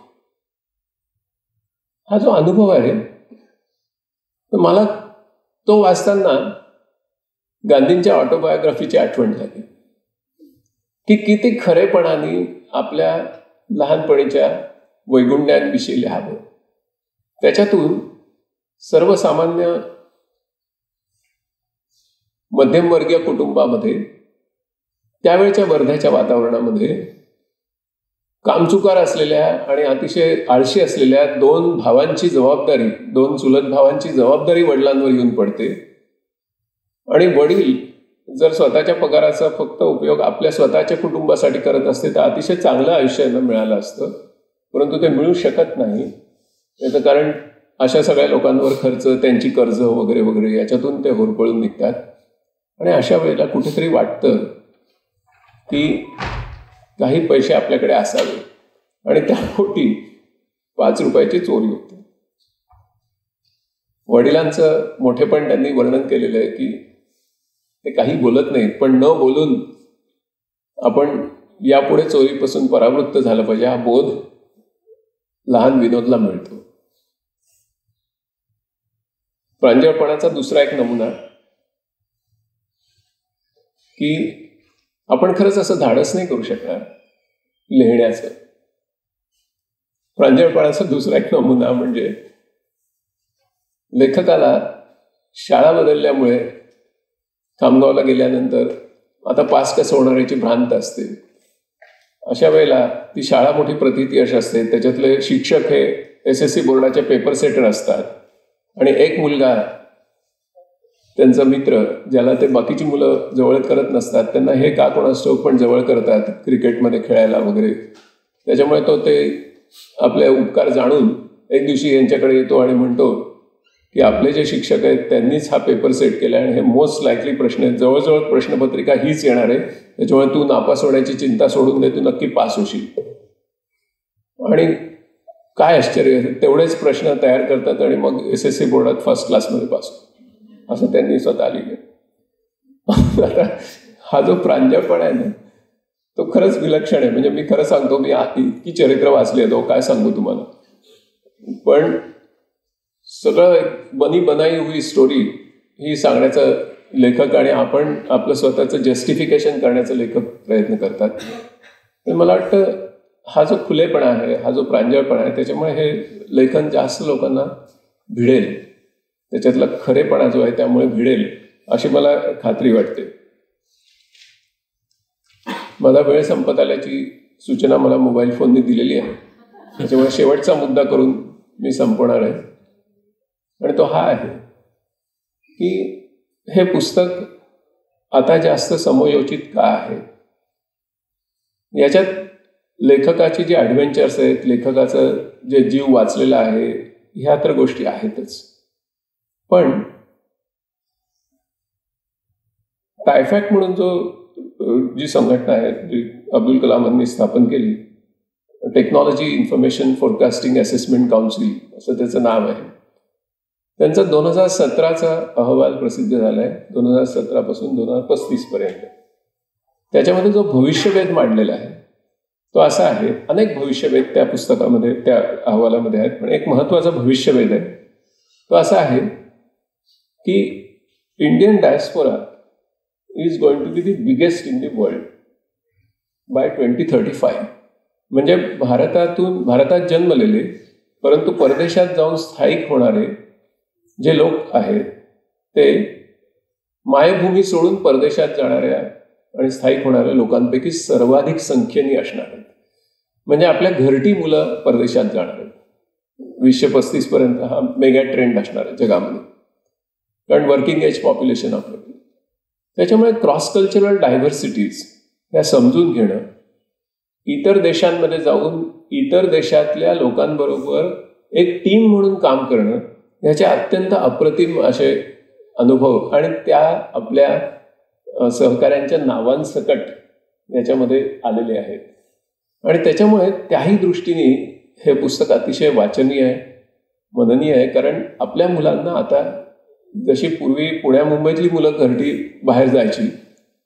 हा जो अनुभव आहे तर मला तो वाचताना गांधींच्या ऑटोबायोग्राफीची आठवण झाली की किती खरेपणाने आपल्या लहानपणीच्या वैगुण्याविषयी लिहावं. त्याच्यातून सर्वसामान्य मध्यमवर्गीय कुटुंबामध्ये त्यावेळच्या वर्ध्याच्या वातावरणामध्ये कामचुकार असलेल्या आणि अतिशय आळशी असलेल्या 2 भावांची जबाबदारी, 2 चुलत भावांची जबाबदारी वडिलांवर येऊन पडते. आणि वडील जर स्वतःच्या पगाराचा फक्त उपयोग आपल्या स्वतःच्या कुटुंबासाठी करत असते तर अतिशय चांगलं आयुष्य यांना मिळालं असतं, परंतु ते मिळू शकत नाही. त्याचं कारण अशा सगळ्या लोकांवर खर्च, त्यांची कर्ज वगैरे वगैरे याच्यातून ते होरपळून निघतात. आणि अशा वेळेला कुठेतरी वाटतं की काही पैसे आपल्याकडे असावे आणि त्यापोटी 5 रुपयाची चोरी होते. वडिलांचं मोठेपण त्यांनी वर्णन केलेलं आहे की ते काही बोलत नाहीत, पण न बोलून आपण यापुढे चोरीपासून परावृत्त झालं पाहिजे हा बोध लहान विनोदला मिळतो. प्रांजळपणाचा दुसरा एक नमुना की आपण खरंच असं धाडस नाही करू शकणार लिहिण्याचं. प्रांजळपणाचा दुसरा एक नमुना म्हणजे लेखकाला शाळा बदलल्यामुळे खामगावला गेल्यानंतर आता पास कसं होणार याची भ्रांत असते. अशा वेळेला ती शाळा मोठी प्रतियश असते, त्याच्यातले शिक्षक हे SSC बोर्डाचे पेपर सेटर असतात आणि एक मुलगा त्यांचा मित्र, ज्याला ते बाकीची मुलं जवळ करत नसतात, त्यांना हे का कोणास ठाऊक पण जवळ करतात क्रिकेटमध्ये खेळायला वगैरे. त्याच्यामुळे तो ते आपले उपकार जाणून एक दिवशी यांच्याकडे येतो आणि म्हणतो की आपले जे शिक्षक आहेत त्यांनीच हा पेपर सेट केला आणि हे मोस्ट लाईकली प्रश्न आहेत, जवळजवळ प्रश्नपत्रिका हीच येणार आहे, त्याच्यामुळे तू नापास होण्याची चिंता सोडून दे, तू नक्की पास होशील. आणि काय आश्चर्य, तेवढेच प्रश्न तयार करतात आणि मग SSC बोर्डात फर्स्ट क्लासमध्ये पास होतो, असं त्यांनी स्वतः लिहिलं. आता हा जो प्रांजळपणा आहे ना, तो खरंच विलक्षण आहे. म्हणजे मी खरं सांगतो, मी इतकी चरित्र वाचली आहे, तो काय सांगू तुम्हाला. पण सगळं बनी बनाई हुई स्टोरी ही सांगण्याचं लेखक आणि आपण आपलं स्वतःचं जस्टिफिकेशन करण्याचं लेखक प्रयत्न करतात. मला वाटतं हा जो खुलेपणा आहे, हा जो प्रांजळपणा आहे, त्याच्यामुळे हे लेखन जास्त लोकांना भिडेल, त्याच्यातला खरेपणा जो आहे त्यामुळे भिडेल अशी मला खात्री वाटते. माझा वेळ संपत आल्याची सूचना मला मोबाईल फोनने दिलेली आहे, त्याच्यामुळे शेवटचा मुद्दा करून मी संपवणार आहे. आणि तो हा आहे की हे पुस्तक आता जास्त समयोचित का आहे. याच्यात लेखकाची जी ॲडव्हेंचर्स आहेत, लेखकाचं जे जीव वाचलेला आहे, ह्या तर गोष्टी आहेतच. पण टायफॅक्ट म्हणून जी संघटना आहे, जी अब्दुल कलामांनी स्थापन केली, technology information forecasting assessment council असं त्याचं नाव आहे, त्यांचा 2017चा अहवाल प्रसिद्ध झाला आहे, 2017 पासून 2035 पर्यंत. त्याच्यामध्ये जो भविष्यवेध मांडलेला आहे तो असा आहे, अनेक भविष्यवेध त्या पुस्तकामध्ये, त्या अहवालामध्ये आहेत, पण एक महत्त्वाचा भविष्यवेध आहे तो असा आहे की Indian diaspora is going to be the biggest in the world by 2035. म्हणजे भारतात जन्मलेले परंतु परदेशात जाऊन स्थायिक होणारे जे लोक आहेत ते मायभूमी सोडून परदेशात जाणाऱ्या आणि स्थायिक होणाऱ्या लोकांपैकी सर्वाधिक संख्येने असणार आहेत. म्हणजे आपल्या घरटी मुलं परदेशात जाणार आहेत. 2035 पर्यंत हा मेगा ट्रेंड असणार आहे जगामध्ये, कारण वर्किंग एज पॉप्युलेशन आपल्याकडे. त्याच्यामुळे क्रॉस कल्चरल डायव्हर्सिटीज ह्या समजून घेणं, इतर देशांमध्ये जाऊन इतर देशातल्या लोकांबरोबर एक टीम म्हणून काम करणं, ह्याचे अत्यंत अप्रतिम असे अनुभव आणि त्या आपल्या सहकाऱ्यांच्या नावांसकट याच्यामध्ये आलेले आहेत. आणि त्याच्यामुळे त्याही दृष्टीने हे पुस्तक अतिशय वाचनीय आहे, मननीय आहे. कारण आपल्या मुलांना आता जशी पूर्वी पुण्या मुंबईतली मुलं घरटी बाहेर जायची,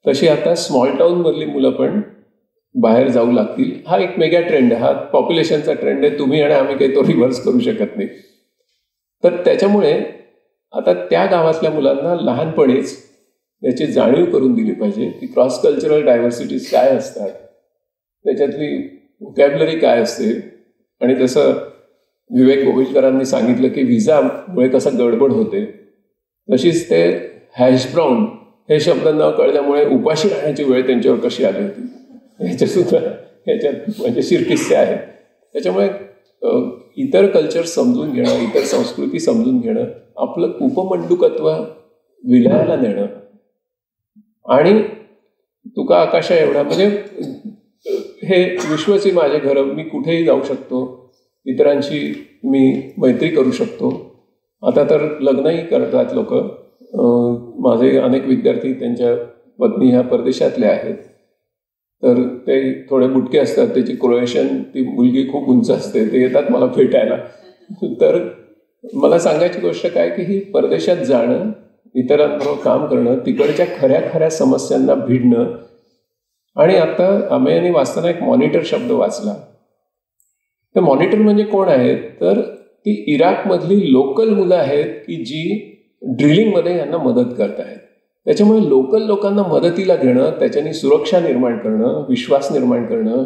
तशी आता स्मॉल टाऊनमधली मुलं पण बाहेर जाऊ लागतील. हा एक मेगा ट्रेंड आहे, हा पॉप्युलेशनचा ट्रेंड आहे. तुम्ही आणि आम्ही काही तो रिव्हर्स करू शकत नाही. तर त्याच्यामुळे आता त्या गावातल्या मुलांना लहानपणीच याची जाणीव करून दिली पाहिजे की क्रॉस कल्चरल डायव्हर्सिटीज काय असतात, त्याच्यातली व्होकॅब्युलरी काय असते. आणि जसं विवेक गोविलकरांनी सांगितलं की व्हिसामुळे कसं गडबड होते, तशीच ते हॅश ब्राऊन हे शब्द न कळल्यामुळे उपाशी राहण्याची वेळ त्यांच्यावर कशी आली होती, ह्याच्यात म्हणजे किस्से आहेत. त्याच्यामुळे इतर कल्चर समजून घेणं, इतर संस्कृती समजून घेणं, आपलं उपमंडुकत्व विलयाला नेणं आणि तुका आकाशा एवढा, म्हणजे हे विश्वची माझे घर, मी कुठेही जाऊ शकतो, इतरांशी मी मैत्री करू शकतो. आता तर लग्नही करतात लोक. माझे अनेक विद्यार्थी त्यांच्या पत्नी ह्या परदेशातल्या आहेत, तर ते थोडे बुटके असतात, त्याची क्रोएशियन ती मुलगी खूप उंच असते, ते येतात मला भेटायला. तर मला सांगायची गोष्ट काय की ही परदेशात जाणं, इतरांबरोबर काम करणं, तिकडच्या खऱ्या समस्यांना भिडणं. आणि आता आम्ही वाचताना एक मॉनिटर शब्द वाचला. तर मॉनिटर म्हणजे कोण आहेत, तर ती इराकमधली लोकल मुलं आहेत की जी ड्रिलिंगमध्ये यांना मदत करत आहेत. त्याच्यामुळे लोकल लोकांना मदतीला घेणं, त्याच्यानी सुरक्षा निर्माण करणं, विश्वास निर्माण करणं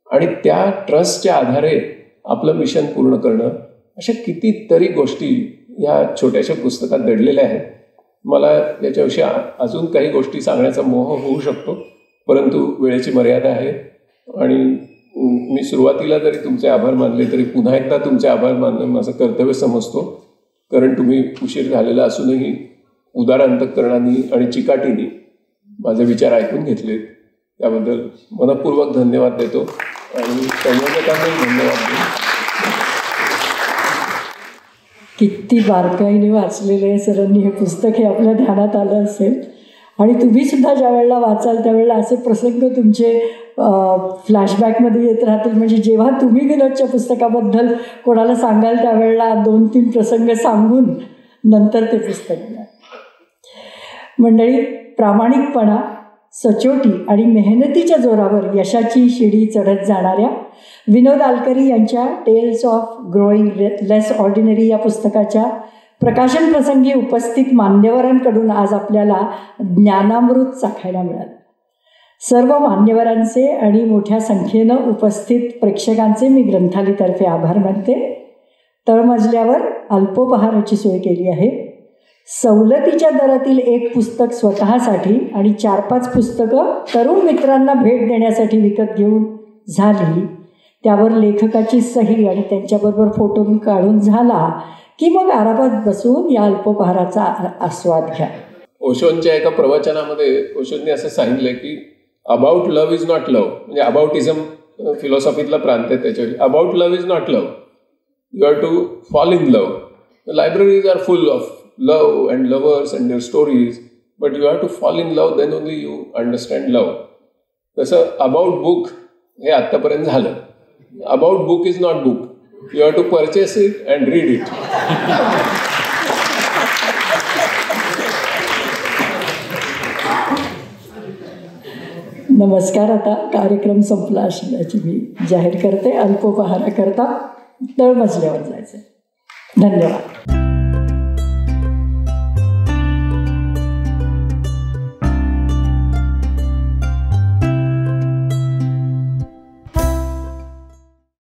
आणि त्या ट्रस्टच्या आधारे आपलं मिशन पूर्ण करणं, अशा कितीतरी गोष्टी या छोट्याशा पुस्तकात दडलेल्या आहेत. मला याच्याविषयी अजून काही गोष्टी सांगण्याचा मोह होऊ शकतो, परंतु वेळेची मर्यादा आहे. आणि मी सुरुवातीला जरी तुमचे आभार मानले तरी पुन्हा एकदा तुमचे आभार मानणं माझं कर्तव्य समजतो, कारण तुम्ही उशीर झालेला असूनही उदार अंतःकरणाने आणि चिकाटीने माझे विचार ऐकून घेतले, त्याबद्दल मनपूर्वक धन्यवाद देतो आणि संयोजकांनाही धन्यवाद देतो. किती बारकाईने वाचलेले सरांनी हे पुस्तक हे आपल्या ध्यानात आलं असेल आणि तुम्ही सुद्धा ज्या वेळेला वाचाल त्यावेळेला असे प्रसंग तुमचे फ्लॅशबॅकमध्ये येत राहतील. म्हणजे जेव्हा तुम्ही विनोदच्या पुस्तकाबद्दल कोणाला सांगाल त्यावेळेला 2-3 प्रसंग सांगून नंतर ते पुस्तक घ्या. मंडळी, प्रामाणिकपणा, सचोटी आणि मेहनतीच्या जोरावर यशाची शिडी चढत जाणाऱ्या विनोद आलकरी यांच्या tales of growing less ordinary या पुस्तकाच्या प्रकाशन प्रसंगी उपस्थित मान्यवरांकडून आज आपल्याला ज्ञानामृत चाखायला मिळालं. सर्व मान्यवरांचे आणि मोठ्या संख्येनं उपस्थित प्रेक्षकांचे मी ग्रंथालयातर्फे आभार मानते. तळमजल्यावर अल्पोपहाराची सोय केली आहे. सवलतीच्या दरातील एक पुस्तक स्वतःसाठी आणि 4-5 पुस्तकं तरुण मित्रांना भेट देण्यासाठी विकत घेऊन झाली, त्यावर लेखकाची सही आणि त्यांच्याबरोबर फोटो काढून झाला की मग आरामात बसून या अल्पोपहाराचा आस्वाद घ्या. ओशोंच्या एका प्रवचनामध्ये ओशोंनी असं सांगितलं की about love is not love, म्हणजे अबाउटिझम फिलॉसॉफीतला प्रांत आहे त्याच्यावर. About love is not love, you have to fall in love. The libraries are full of love and lovers and their stories, but you have to fall in love, then only you understand love. तसं about book हे आत्तापर्यंत झालं. About book is not book, you have to purchase it and read it. नमस्कार. आता कार्यक्रम संपला असल्याची मी जाहीर करते. अल्पोपहाराकरता तळमजल्यावर जायचं. धन्यवाद.